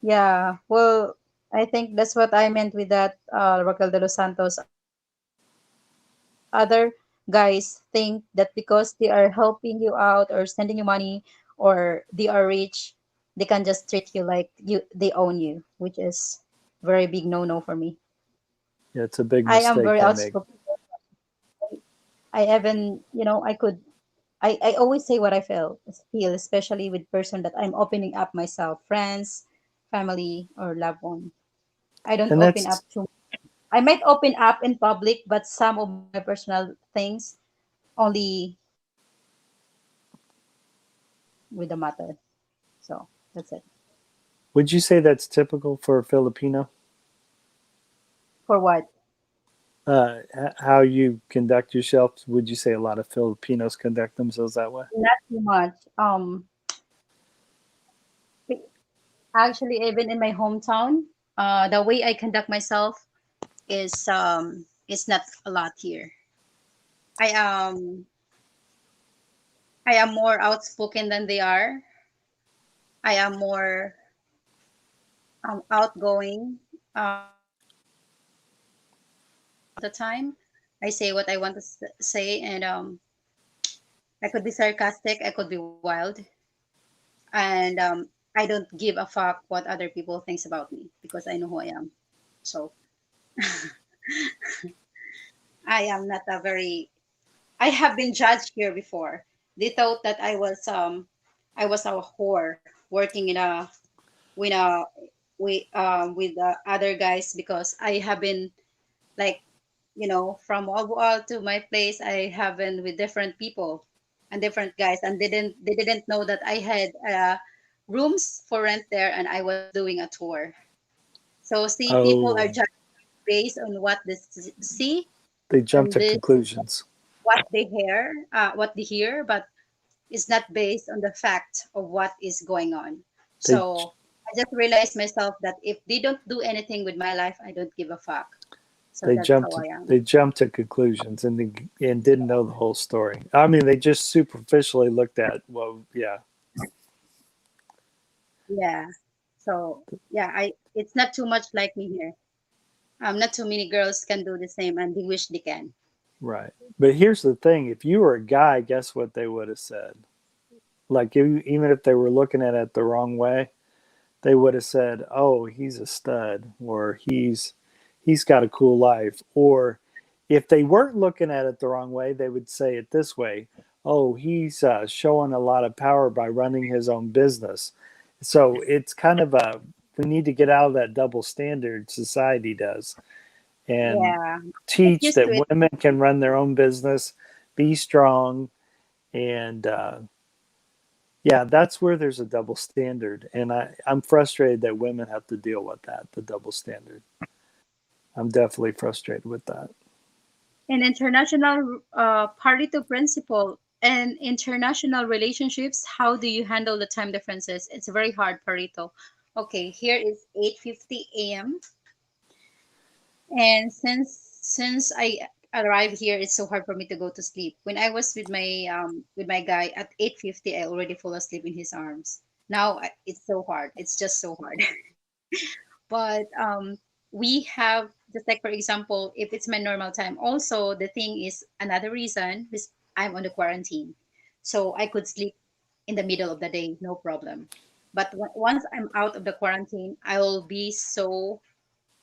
Yeah. Well, I think that's what I meant with that, Raquel de los Santos. Other guys think that because they are helping you out or sending you money or they are rich, they can just treat you like they own you, which is very big no for me. Yeah, it's a big I am mistake very they make. outspoken. I even, I always say what I feel, especially with person that I'm opening up myself, friends, family, or loved one. I don't And open that's up too. I might open up in public, but some of my personal things only with the matter. So that's it. would you say that's typical for a Filipino? For what? How you conduct yourself? Would you say a lot of Filipinos conduct themselves that way? Not too much. Actually, even in my hometown, the way I conduct myself is not a lot here. I I am more outspoken than they are. I am more outgoing. The time I say what I want to say, and I could be sarcastic, I could be wild, and I don't give a fuck what other people thinks about me because I know who I am. So I am not a very. I have been judged here before. They thought that I was a whore working in a with a with other guys because I have been like from Wall to my place. I have been with different people and different guys, and they didn't know that I had rooms for rent there, and I was doing a tour. So see, people are Oh, judged based on what they see they jump and to this conclusions. what they hear, but it's not based on the fact of what is going on. They So I just realized myself that if they don't do anything with my life, I don't give a fuck. So they that's jumped how to, I am. they jumped to conclusions and didn't know the whole story. I mean, they just superficially looked at, well, yeah. Yeah. So yeah, I it's not too much like me here. Not too many girls can do the same, and they wish they can. Right. But here's the thing: if you were a guy, guess what they would have said? Like, even if they were looking at it the wrong way, they would have said, "Oh, he's a stud," or he's got a cool life," or if they weren't looking at it the wrong way, they would say it this way: "Oh, he's showing a lot of power by running his own business." So it's kind of a we need to get out of that double standard society does and Yeah. Get teach used to that it. women can run their own business, be strong, and yeah, that's where there's a double standard, and I'm frustrated that women have to deal with that, the double standard. I'm definitely frustrated with that. In international Pareto principle and international relationships, how do you handle the time differences? It's very hard, Pareto. Okay, here is 8:50 a.m. And since I arrived here, it's so hard for me to go to sleep. When I was with my guy at 8:50, I already fall asleep in his arms. Now it's so hard. It's just so hard. But we have just like for example, if it's my normal time. Also, the thing is another reason is I'm on the quarantine, so I could sleep in the middle of the day, no problem. But once I'm out of the quarantine, I will be so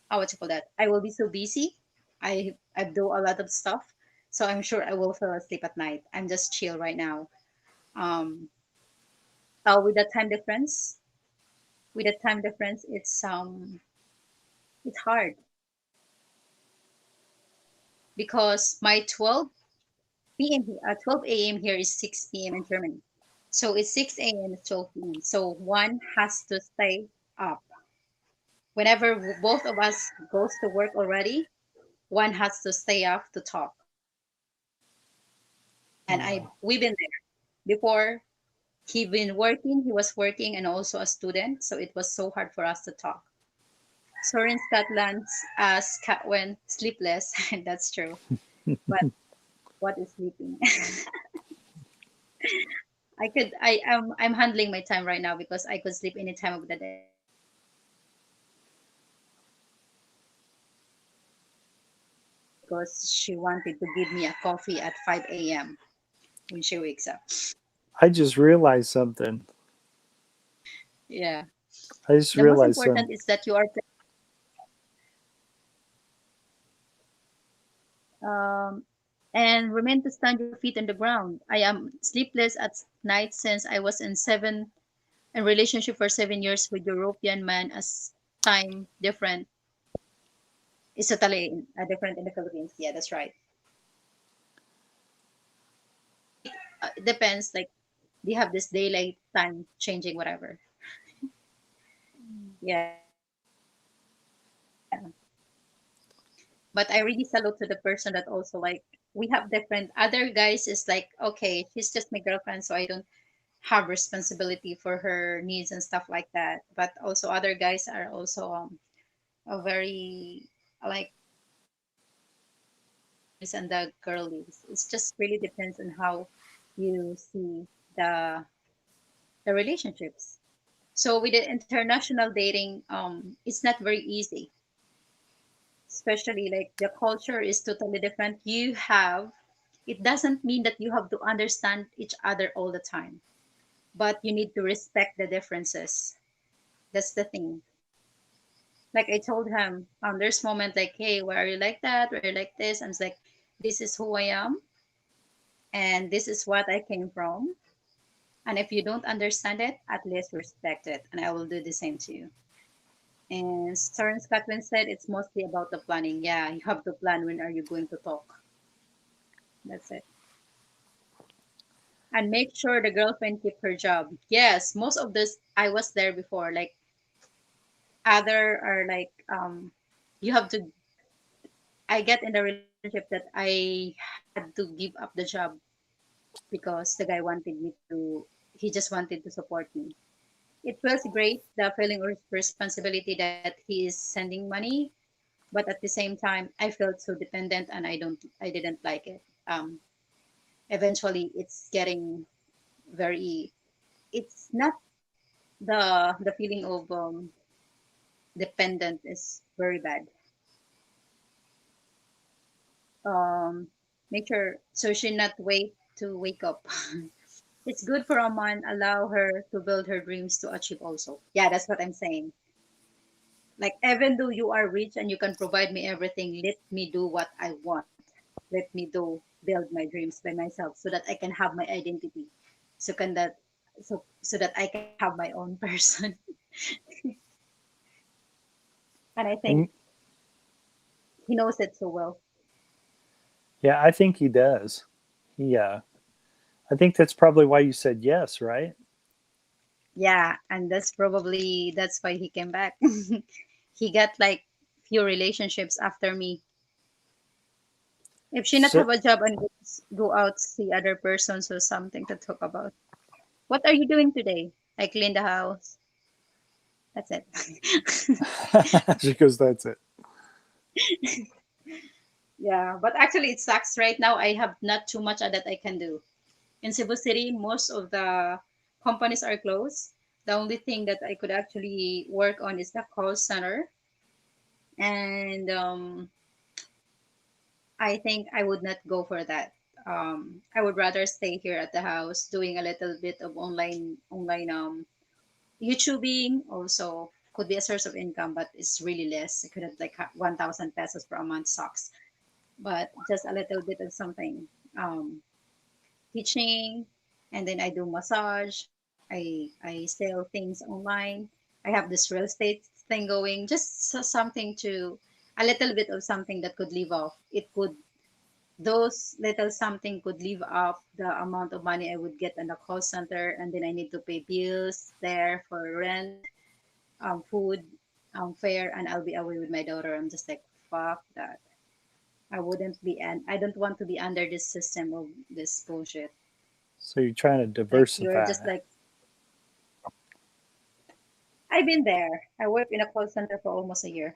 what you call that? I will be so busy. I do a lot of stuff, so I'm sure I will fall asleep at night. I'm just chill right now. Um, with the time difference, it's hard because my 12 p.m. 12 a.m. here is 6 p.m. in Germany. So it's 6 a.m. It's 12 p.m. So one has to stay up. Whenever both of us goes to work already, one has to stay up to talk. And I Wow. we've been there before. He was working and also a student, so it was so hard for us to talk. So in Scotland, Cat went sleepless, and that's true. But what is sleeping? I'm handling my time right now because I could sleep any time of the day. Because she wanted to give me a coffee at 5 a.m. when she wakes up. I just realized something. Yeah. I just The most realized something. important is that you are um, and remain to stand your feet on the ground. I am sleepless at night since I was in relationship for 7 years with European man as time different. It's totally different in the Philippines. Yeah, that's right. It depends. Like they have this daylight time changing, whatever. Yeah. But I really salute to the person that also like we have different other guys is like okay, she's just my girlfriend, so I don't have responsibility for her needs and stuff like that. But also other guys are also a very like and the girlies. It's just really depends on how you see the the relationships. So with the international dating, it's not very easy, especially like the culture is totally different. It doesn't mean that you have to understand each other all the time, but you need to respect the differences. That's the thing. Like I told him, there's moment like, hey, why are you like that? Why are you like this? I'm just like, this is who I am, and this is what I came from. And if you don't understand it, at least respect it, and I will do the same to you. And Soren Scotland said it's mostly about the planning. Yeah, you have to plan when are you going to talk. That's it. And make sure the girlfriend keep her job. Yes, most of this I was there before. Like other are like you have to I get in the relationship that I had to give up the job because the guy wanted me to he just wanted to support me. It feels great, the feeling of responsibility that he is sending money, but at the same time I felt so dependent and I didn't like it. Eventually it's getting very it's not the feeling of dependent is very bad. Um, make sure so she not wait to wake up. It's good for a man, allow her to build her dreams to achieve also. Yeah, that's what I'm saying. Like even though you are rich and you can provide me everything, let me do what I want. let me do build my dreams by myself so that I can have my identity. So can that so that I can have my own person. And I think And he knows it so well. yeah, I think he does. Yeah, I think that's probably why you said yes, right? Yeah, and that's why he came back. He got like few relationships after me. If she not So have a job and go out see other persons or something to talk about. What are you doing today? I clean the house. That's it. she goes, "That's it." Yeah, but actually it sucks right now. I have not too much that I can do. In Cebu City, most of the companies are closed. The only thing that I could actually work on is the call center. And I think I would not go for that. I would rather stay here at the house doing a little bit of online YouTubing also could be a source of income, but it's really less. It could have like 1,000 pesos per month sucks, but just a little bit of something. Um, Teaching, and then I do massage. I sell things online. I have this real estate thing going. Just something to a little bit of something that could live off. It could those little something could live off the amount of money I would get in the call center, and then I need to pay bills there for rent, food, fare, and I'll be away with my daughter. I'm just like, fuck that. I wouldn't be, and I don't want to be under this system of this bullshit. So you're trying to Like you're just diversify. like, I've been there. I worked in a call center for almost a year.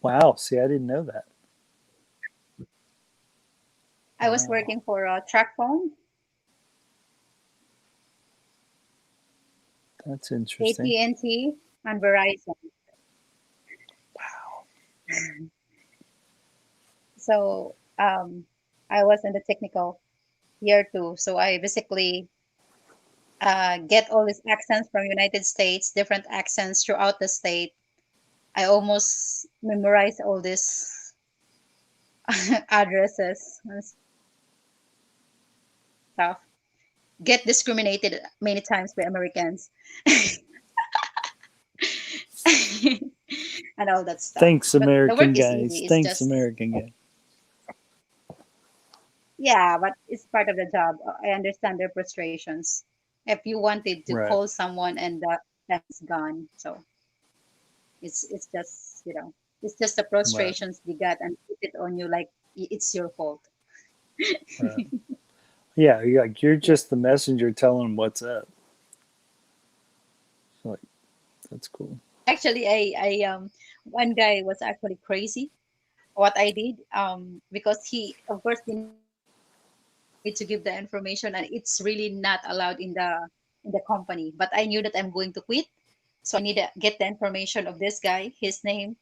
Wow. See, I didn't know that. I was Wow, working for a track phone, that's interesting. AT&T, and Verizon. Wow. So I was in the technical year two. So I basically get all these accents from United States, different accents throughout the state. I almost memorize all these addresses and stuff. Get discriminated many times by Americans and all that stuff. Thanks, But the work American is guys. easy. It's Thanks, just, American guys. yeah, but it's part of the job. I understand their frustrations. If you wanted to Right. call someone and that's gone, so it's just it's just the Right. frustrations they got and put it on you like it's your fault. Right. Yeah, you're Yeah. just the messenger telling them what's up. Like, that's cool. Actually, I one guy was actually crazy what I did because he of course he need to give the information and it's really not allowed in the company. But I knew that I'm going to quit, so I need to get the information of this guy, his name.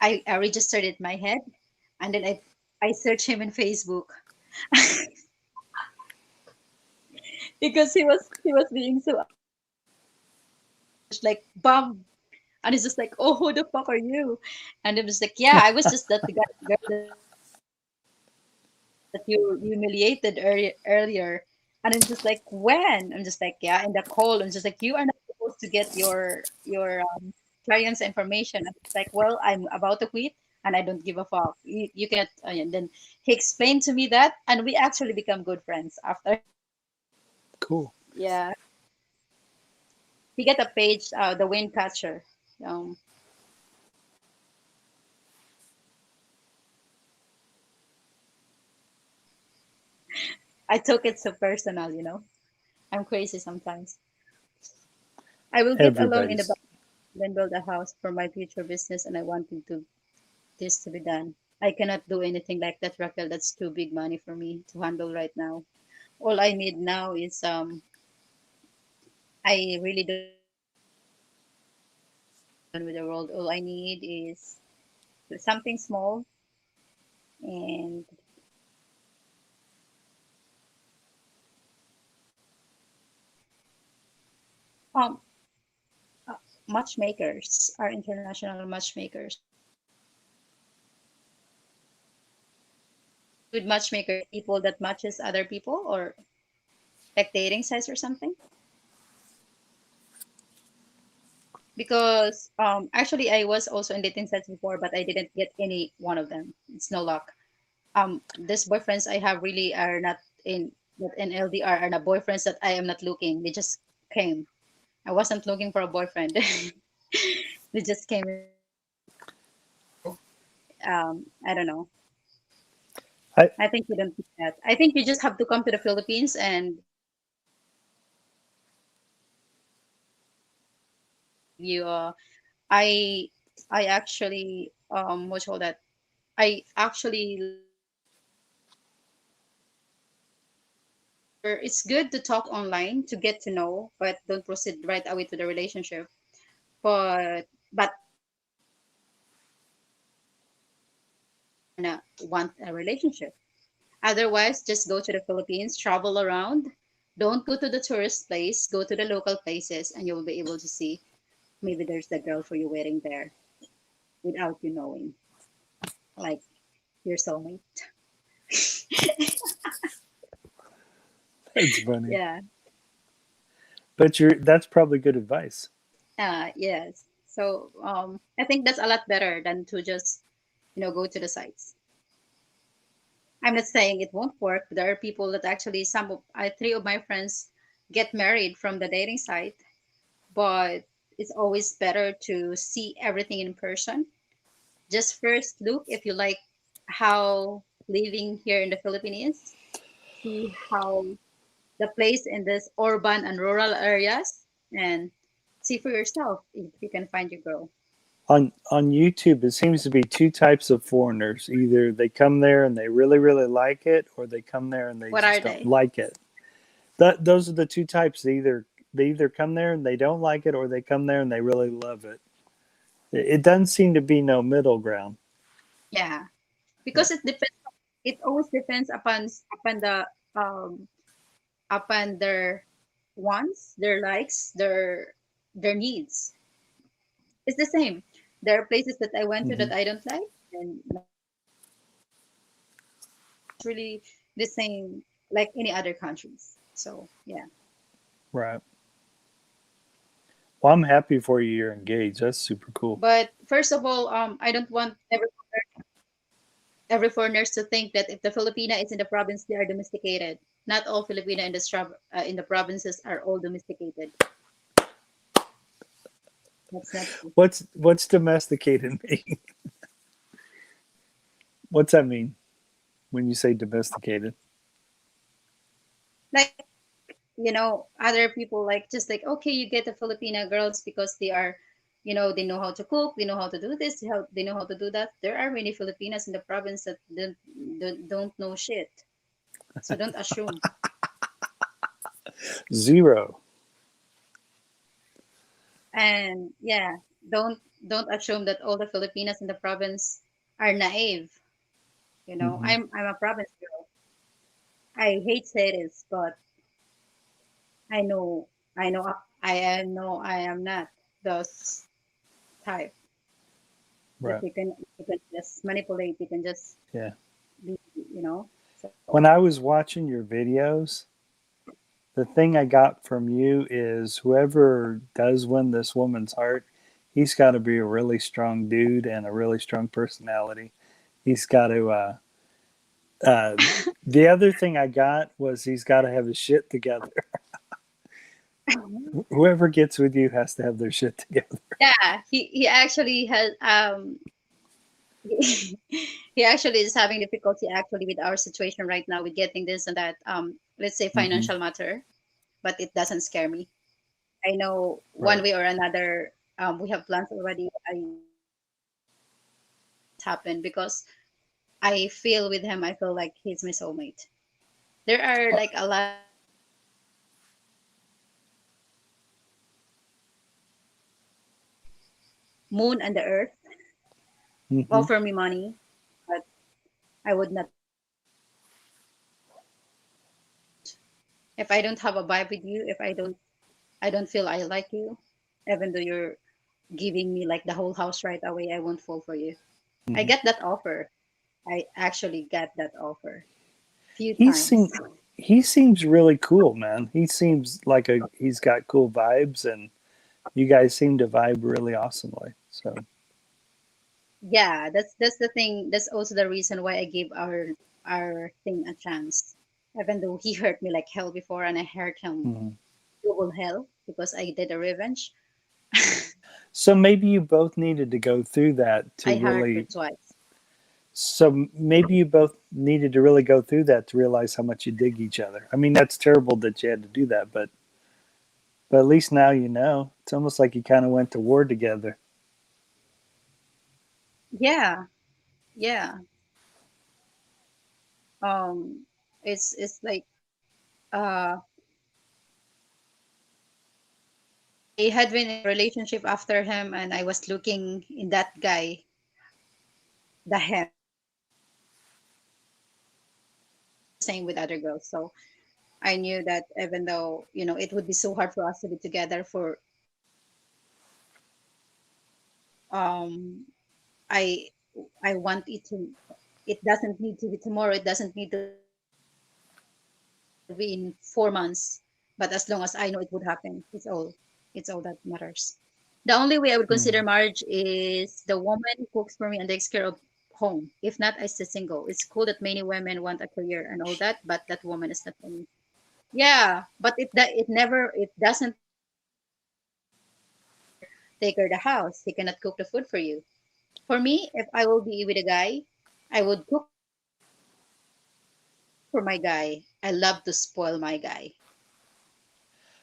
I registered it in my head, and then I searched him in Facebook because he was being so like bum, and he's just like, oh, who the fuck are you? And I'm just like, yeah, I was just that the girl that you humiliated earlier. And I'm just like, when? I'm just like, yeah, in the call. I'm just like, you are not supposed to get your client's information. I'm just like, well, I'm about to quit and I don't give a fuck. You cannot. And then he explained to me that, and we actually become good friends after. Cool. Yeah, he got a page, the wind catcher. Um, I took it so personal. I'm crazy sometimes. I will get a loan in the Everybody's. bank, then build a house for my future business, and I wanted to this to be done. I cannot do anything like that, Raquel. That's too big money for me to handle right now. All I need now is I really don't need to be done with the world. All I need is something small and um uh, matchmakers are international matchmakers. with matchmaker people that matches other people, or like dating sites or something? Because actually I was also in dating sites before, but I didn't get any one of them. It's no luck. These boyfriends I have really are not in LDR, are not boyfriends that I am not looking. They just came. I wasn't looking for a boyfriend. They just came. I don't know. I I think you don't do that. I think you just have to come to the Philippines, and you I I actually what you call that? I actually it's good to talk online to get to know, but don't proceed right away to the relationship. But want a relationship. Otherwise, just go to the Philippines, travel around. Don't go to the tourist place. Go to the local places, and you'll be able to see maybe there's the girl for you waiting there without you knowing, like your soulmate. That's funny. Yeah. But that's probably good advice. Yes. So I think that's a lot better than to just go to the sites. I'm not saying it won't work. There are people that actually three of my friends get married from the dating site, but it's always better to see everything in person. Just first look if you like how living here in the Philippines, see how the place in this urban and rural areas, and see for yourself if you can find your girl. On YouTube, it seems to be two types of foreigners. Either they come there and they really, really like it, or they come there and they What are just don't they? like it. Those are the two types. They either come there and they don't like it, or they come there and they really love it. It doesn't seem to be no middle ground. Yeah, Yeah. because it depends. It always depends upon the um upon their wants, their likes, their needs. It's the same. There are places that I went to Hmm. that I don't like, and it's really the same like any other countries. So yeah. Right. Well, I'm happy for you. You're engaged. That's super cool. But first of all, I don't want every foreigners to think that if the Filipina is in the province, they are domesticated. Not all Filipina in the provinces are all domesticated. That's not true. What's domesticated mean? What's that mean when you say domesticated? Like other people like just like okay, you get the Filipina girls because they are, they know how to cook, they know how to do this, they know how to do that. There are many Filipinas in the province that don't know shit. So don't assume. Zero. And yeah, don't assume that all the Filipinas in the province are naive. Hmm. I'm a province girl. I hate cities, but I know I know I am not those type that Right. you can just manipulate. You can just Yeah. be, you know. So When I was watching your videos, the thing I got from you is whoever does win this woman's heart, he's got to be a really strong dude and a really strong personality. He's got to. Uh, the other thing I got was he's got to have his shit together. Whoever gets with you has to have their shit together. yeah, he actually has he actually is having difficulty actually with our situation right now with getting this and that let's say Hmm. financial matter, but it doesn't scare me. I know one Right. way or another we have plans already. I happen because I feel with him. I feel like he's my soulmate. There are like a lot moon and the earth Hmm. offer me money, but I would not if I don't have a vibe with you. If I don't feel I like you, even though you're giving me like the whole house right away, I won't fall for you. I Hmm. get that offer. I actually got that offer few He times. seems he seems really cool, man. He seems like he's got cool vibes, and you guys seem to vibe really awesomely. So Yeah, that's the thing. That's also the reason why I gave our thing a chance. Even though he hurt me like hell before, and I hurt him mhm. double hell because I did a revenge. So maybe you both needed to go through that to I hurt her really. twice. So maybe you both needed to really go through that to realize how much you dig each other. I mean, that's terrible that you had to do that, but at least now you know. It's almost like you kind of went to war together. Yeah, yeah. Um, it's like uh, I had been in a relationship after him, and I was looking in that guy, the him, same with other girls. So I knew that even though it would be so hard for us to be together for um I I want it to. It doesn't need to be tomorrow. It doesn't need to be in 4 months. But as long as I know it would happen, it's all that matters. The only way I would consider Mm. marriage is the woman who cooks for me and takes care of home. If not, I stay single. It's cool that many women want a career and all that, but that woman is not for me. Yeah, but it doesn't take her the house. He cannot cook the food for you. For me, if I will be with a guy, I would cook for my guy. I love to spoil my guy.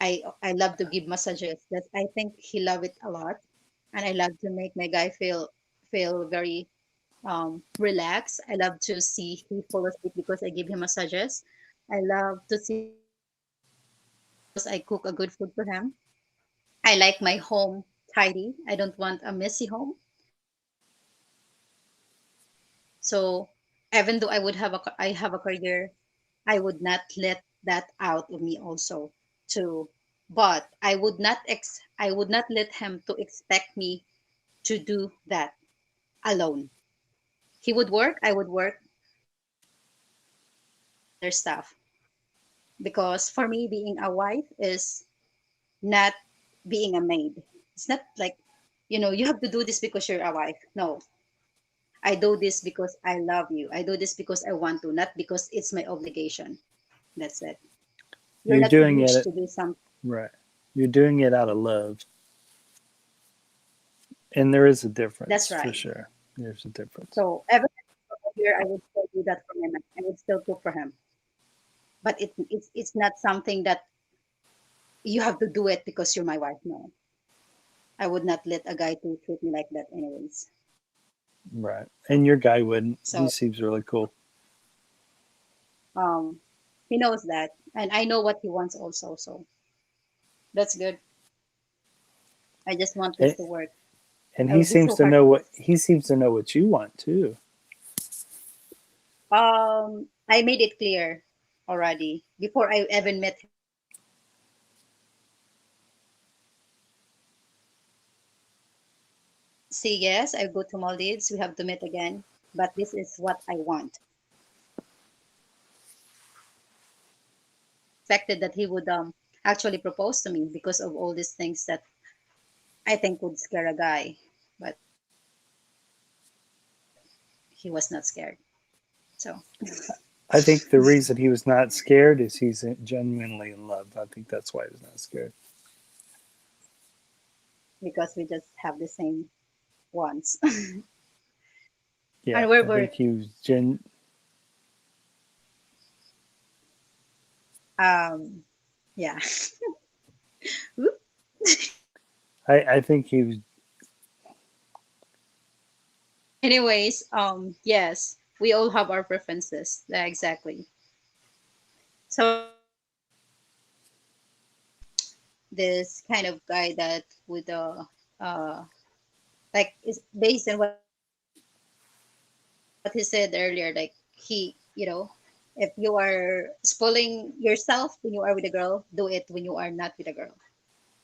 I love to give massages. That I think he love it a lot, and I love to make my guy feel very relaxed. I love to see he fall asleep because I give him massages. I love to see because I cook a good food for him. I like my home tidy. I don't want a messy home. So even though I have a career, I would not let that out of me also too. But I would not let him to expect me to do that alone. He would work, I would work their stuff. Because for me being a wife is not being a maid. It's not like, you have to do this because you're a wife. No. I do this because I love you. I do this because I want to, not because it's my obligation. That's it. You're You're not doing obliged it to do something. right. You're doing it out of love, and there is a difference That's for right. sure. There's a difference. So every year I would still do that for him. I would still cook for him. But it's not something that you have to do it because you're my wife. No. I would not let a guy to treat me like that anyways. Right. And your guy wouldn't. He So seems really cool. um he knows that. And I know what he wants also. So that's good. I just want this And, to work. and I he would be seems so to hard know to what fix. he seems to know what you want too. I made it clear already before I even met him. Say yes, I go to Maldives. We have to meet again. But this is what I want. Expected that he would actually propose to me because of all these things that I think would scare a guy. But he was not scared. So I think the reason he was not scared is he's genuinely in love. I think that's why he was not scared. because we just have the same wants. Yeah, And we're I very think he was gen. um yeah. I think he was. Anyways, yes, we all have our preferences. Yeah, exactly. So this kind of guy that would uh like is based on what he said earlier, like if you are spoiling yourself when you are with a girl, do it when you are not with a girl.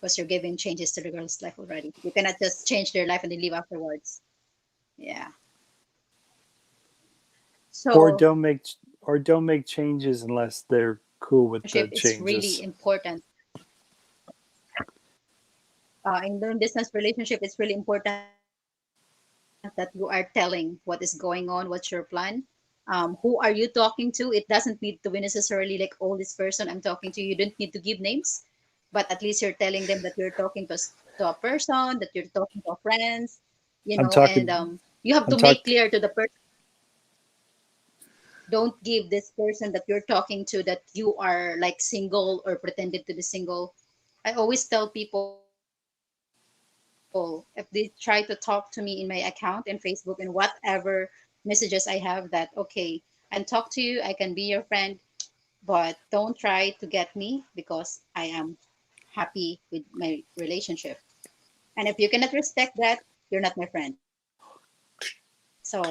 Because you're giving changes to the girl's life already. You cannot just change their life and then leave afterwards. Yeah. Or So don't make changes unless they're cool with the relationship is really changes. important. In long distance relationship, it's really important that you are telling what is going on, what's your plan, who are you talking to. It doesn't need to be necessarily like, oh, this person I'm talking to. You don't need to give names, but at least you're telling them that you're talking to a person, that you're talking to a friends, I'm and talking. you have I'm to make talking. clear to the person. Don't give this person that you're talking to that you are like single or pretended to be single. I always tell people if they try to talk to me in my account in Facebook and whatever messages I have, that okay, I can talk to you, I can be your friend, but don't try to get me because I am happy with my relationship. And if you cannot respect that, you're not my friend. So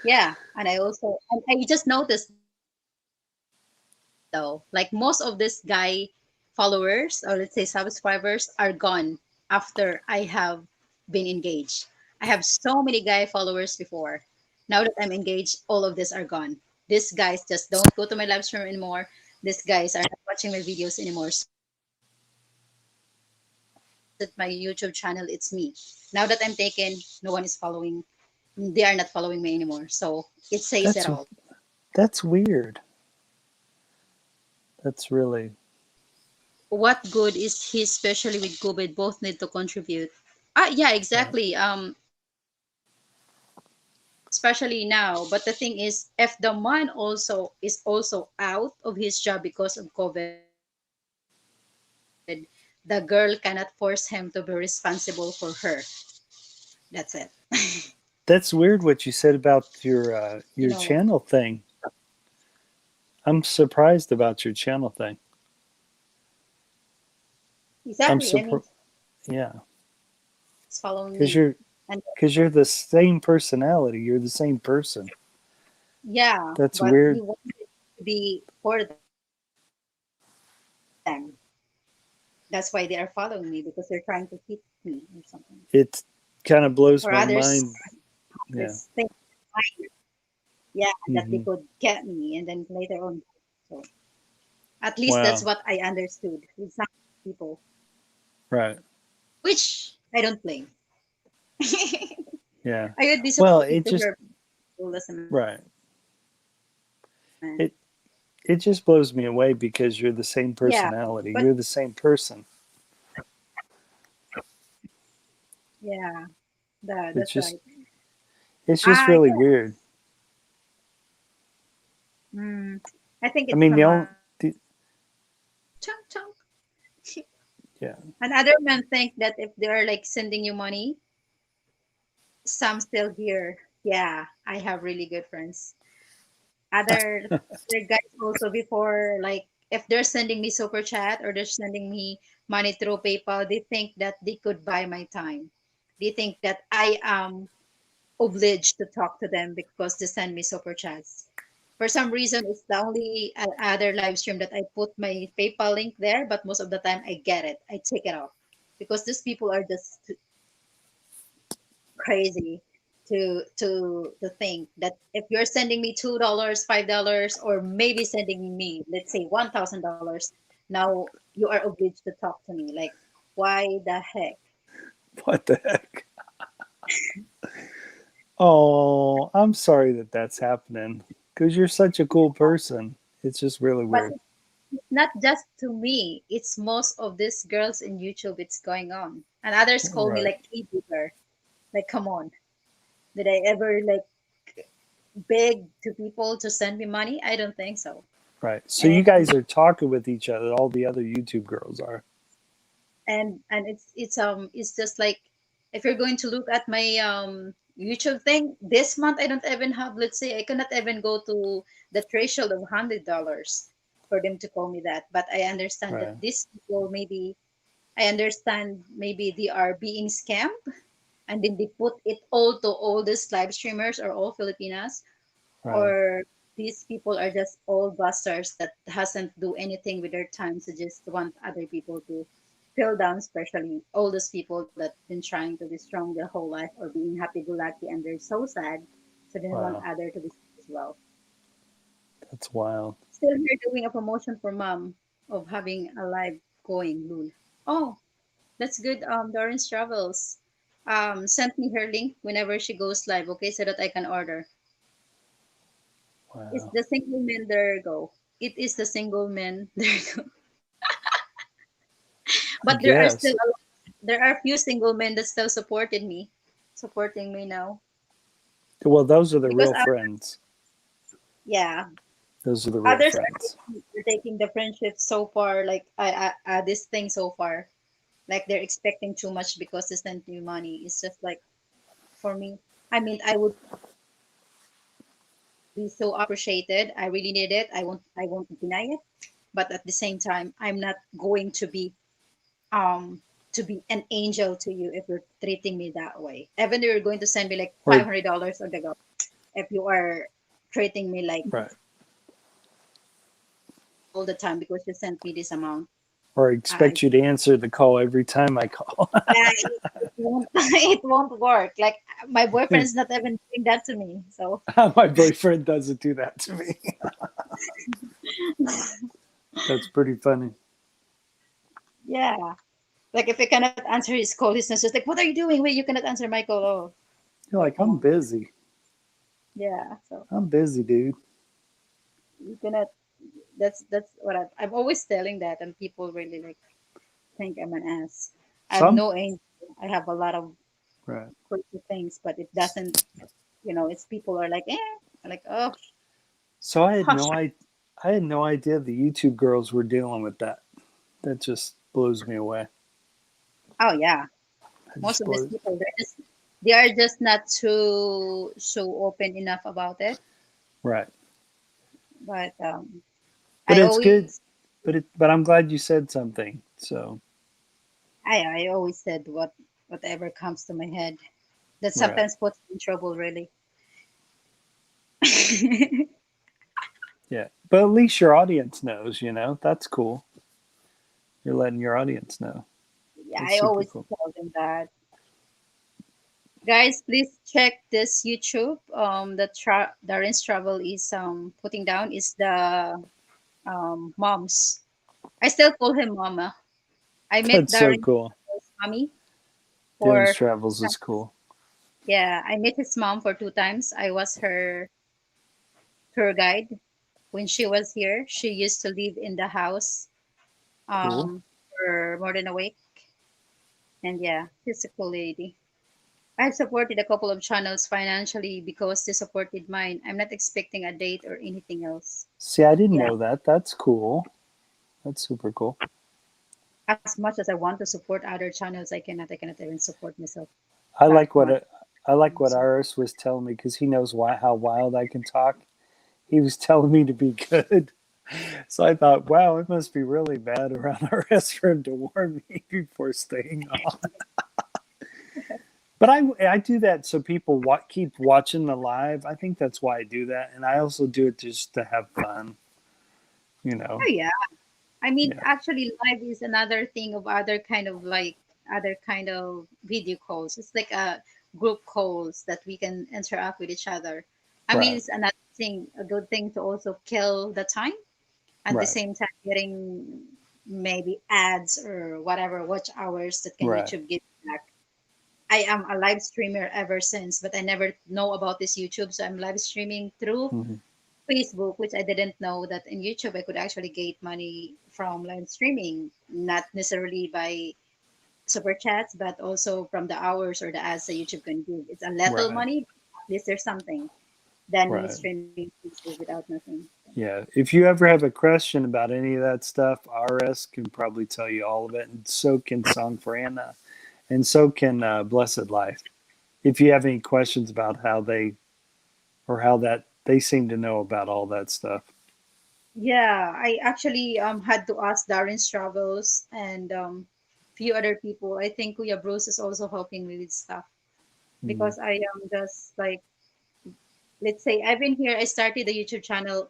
yeah, and I just noticed though, like most of this guy followers or let's say subscribers are gone after I have been engaged. I have so many guy followers before. Now that I'm engaged, all of this are gone. These guys just don't go to my live stream anymore. These guys are not watching my videos anymore. So that my YouTube channel, it's me. Now that I'm taken, no one is following. They are not following me anymore. So it says it That's all. that's weird. That's really. What good is he, especially with COVID? Both need to contribute. Yeah, Right. exactly. Especially now. But the thing is, if the man also is also out of his job because of COVID, the girl cannot force him to be responsible for her. That's it. That's weird what you said about You your know, channel thing. I'm surprised about your channel thing. I'm exactly. I mean, surprised. Yeah, he's following because me, you're and because you're the same personality. You're the same person. yeah, That's but he weird. wanted to be for them. That's why they are following me because they're trying to hit me or something, It kind of blows or my others mind. Yeah. this thing. Yeah, that they Hmm. could get me and then later on. So at least that's Wow. what I understood with some people, Right. which I don't blame. Yeah. I would be Well, surprised it to just hear people as a man. right. It it just blows me away because you're the same Yeah, personality. but You're the same person. yeah, It's that's just right. it's just really Yeah, weird. mm, I think I it's mean, the man. the Chunk, chunk. yeah. And other men think that if they're like sending you money, some still here. Yeah, I have really good friends. Other guys also before, like if they're sending me super chat or they're sending me money through PayPal, they think that they could buy my time. They think that I am obliged to talk to them because they send me super chats. For some reason, it's the only other live stream that I put my PayPal link there, but most of the time I get it. I take it off because these people are just crazy to think that if you're sending me $2, $5, or maybe sending me, let's say, $1,000, now you are obliged to talk to me. Like, why the heck? What the heck? Oh, I'm sorry that that's happening because you're such a cool person. It's just really But weird. it's not just to me. It's most of these girls in YouTube. It's going on, and others call me Right. like e-booker. Like, come on, did I ever like beg to people to send me money? I don't think so. Right. So you And guys are talking with each other. All the other YouTube girls are. it's just like if you're going to look at my YouTube thing this month, I don't even have, let's say, I cannot even go to the threshold of $100 for them to call me that. But I understand that Right. these people, maybe I understand, maybe they are being scammed, and then they put it all to all these live streamers or all Filipinas, Right. or these people are just all busters that hasn't do anything with their time, so just want other people to feel down, especially all those people that been trying to be strong their whole life or being happy-go-lucky and they're so sad, so they want Wow, other to be sad as well. that's wild. Still here doing a promotion for mom of having a live going, Lul. Oh, that's good. Dorin's Travels. Sent me her link whenever she goes live, okay, so that I can order. It's Wow. the single men, there you go. It is the single men, there you go. I But there are still guess. there are few single men that still supporting me now. Well, those are the Because real friends. yeah, Those are the real others friends. are taking the friendship so far, like this thing so far, like they're expecting too much because they sent me money. It's just like for me, I mean, I would be so appreciated. I really need it. I won't deny it. But at the same time, I'm not going um to be an angel to you if you're treating me that way. Even though you're going to send me like Or $500 or the go, if you are treating me like right. all the time because you sent me this amount, Or I expect you to answer the call every time I call. yeah, it won't it won't work. Like my boyfriend is not even doing that to me. So My boyfriend doesn't do that to me. That's pretty funny. yeah, like if I cannot answer his call, he's not just like, "What are you doing? Wait, you cannot answer my call." Oh, You're like like, come I'm on, busy. yeah. So I'm busy, dude. you cannot. That's what I'm always telling that, and people really like think I'm an ass. I'm Some no angel. I have a lot of right. crazy things, but it doesn't. It's people are like, I'm like, oh, So hush. I had no idea the YouTube girls were dealing with that. That just blows me away. Oh yeah, It most just of these blows. people they are just not too so open enough about it. Right. But But I it's good. always But I'm glad you said something. So I always said whatever comes to my head. That right. sometimes puts me in trouble, really. Yeah. But at least your audience knows, That's cool. You're letting your audience know. Yeah, That's I super always cool. tell them that. Guys, please check this YouTube. Darren's Travel is putting down is the moms. I still call him mama. I met That's so Darren's cool. mommy Darren's for Travels is cool. yeah. I met his mom for 2 times. I was her tour guide when she was here. She used to live in the house Cool. for more than a week, and yeah, she's a cool lady. I've supported a couple of channels financially because they supported mine. I'm not expecting a date or anything else. See, I didn't Yeah, know that. That's cool. That's super cool. as much as I want to support other channels, I cannot. I cannot even support myself I that like what much. it, I like what So, Iris was telling me because he knows how wild I can talk. He was telling me to be good. So I thought, wow, it must be really bad around RS for him to warn me before staying on. But I do that so people keep watching the live. I think that's why I do that, and I also do it just to have fun. You know, oh yeah, I mean, yeah, actually, live is another thing of other kind of video calls. It's like a group calls that we can interact with each other. I mean, right, it's another thing, a good thing to also kill the time at the right, same time getting maybe ads or whatever watch hours that can right. YouTube give back. I am a live streamer ever since, but I never know about this YouTube, so I'm live streaming through Hmm. Facebook, which I didn't know that in YouTube I could actually get money from live streaming, not necessarily by super chats, but also from the hours or the ads that YouTube can give. It's a little Right, money, but at least there's something than me right. streaming Facebook without nothing. Yeah. If you ever have a question about any of that stuff, RS can probably tell you all of it, and so can Song for Anna, and so can Blessed Life. If you have any questions about how that they seem to know about all that stuff. Yeah, I actually had to ask Darren's Travels and few other people. I think Kuya Bruce is also helping me with stuff Mm. because I am just like, let's say I've been here. I started the YouTube channel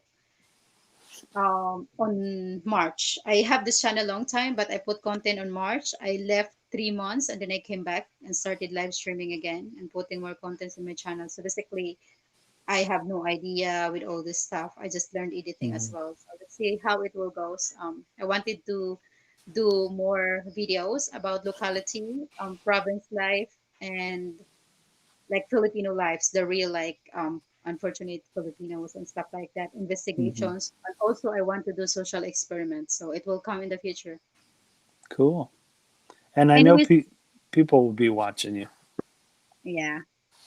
on March. I have this channel long time, but I put content on March. I left 3 months and then I came back and started live streaming again and putting more contents in my channel. So basically, I have no idea with all this stuff. I just learned editing as Mhm. well. So let's see how it will goes. I wanted to do more videos about locality, province life, and like Filipino lives, the real like unfortunate Filipinos and stuff like that, Mhm. investigations. And also I want to do social experiments. So it will come in the future. Cool. And I know Anyways, people will be watching you. yeah.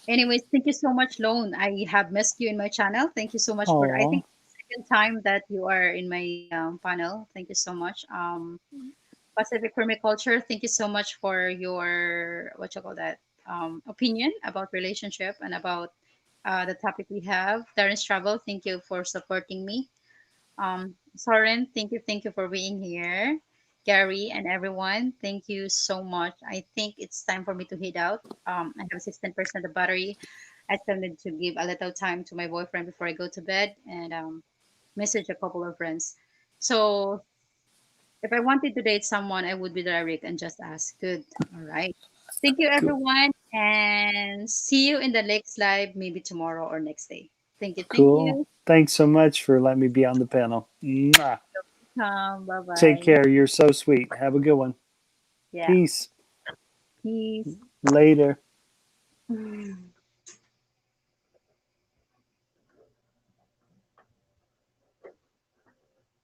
Anyways, thank you so much, Lone. I have missed you in my channel. Thank you so much for I Oh, think second time that you are in my panel. Thank you so much. Pacific Permaculture, thank you so much for your what you call that opinion about relationship and about the topic we have. Terrence Travel, thank you for supporting me. Soren, thank you for being here. Gary and everyone, thank you so much. I think it's time for me to head out. I have 16% of battery. I still need to give a little time to my boyfriend before I go to bed and message a couple of friends. So if I wanted to date someone, I would be direct and just ask. Good. All right. Thank you, cool. everyone, and see you in the next live, maybe tomorrow or next day. Thank you. Thank Cool. you. Thanks so much for letting me be on the panel. Mwah. Bye Take bye. care. You're so sweet. Have a good one. Yeah. Peace. Peace. Later.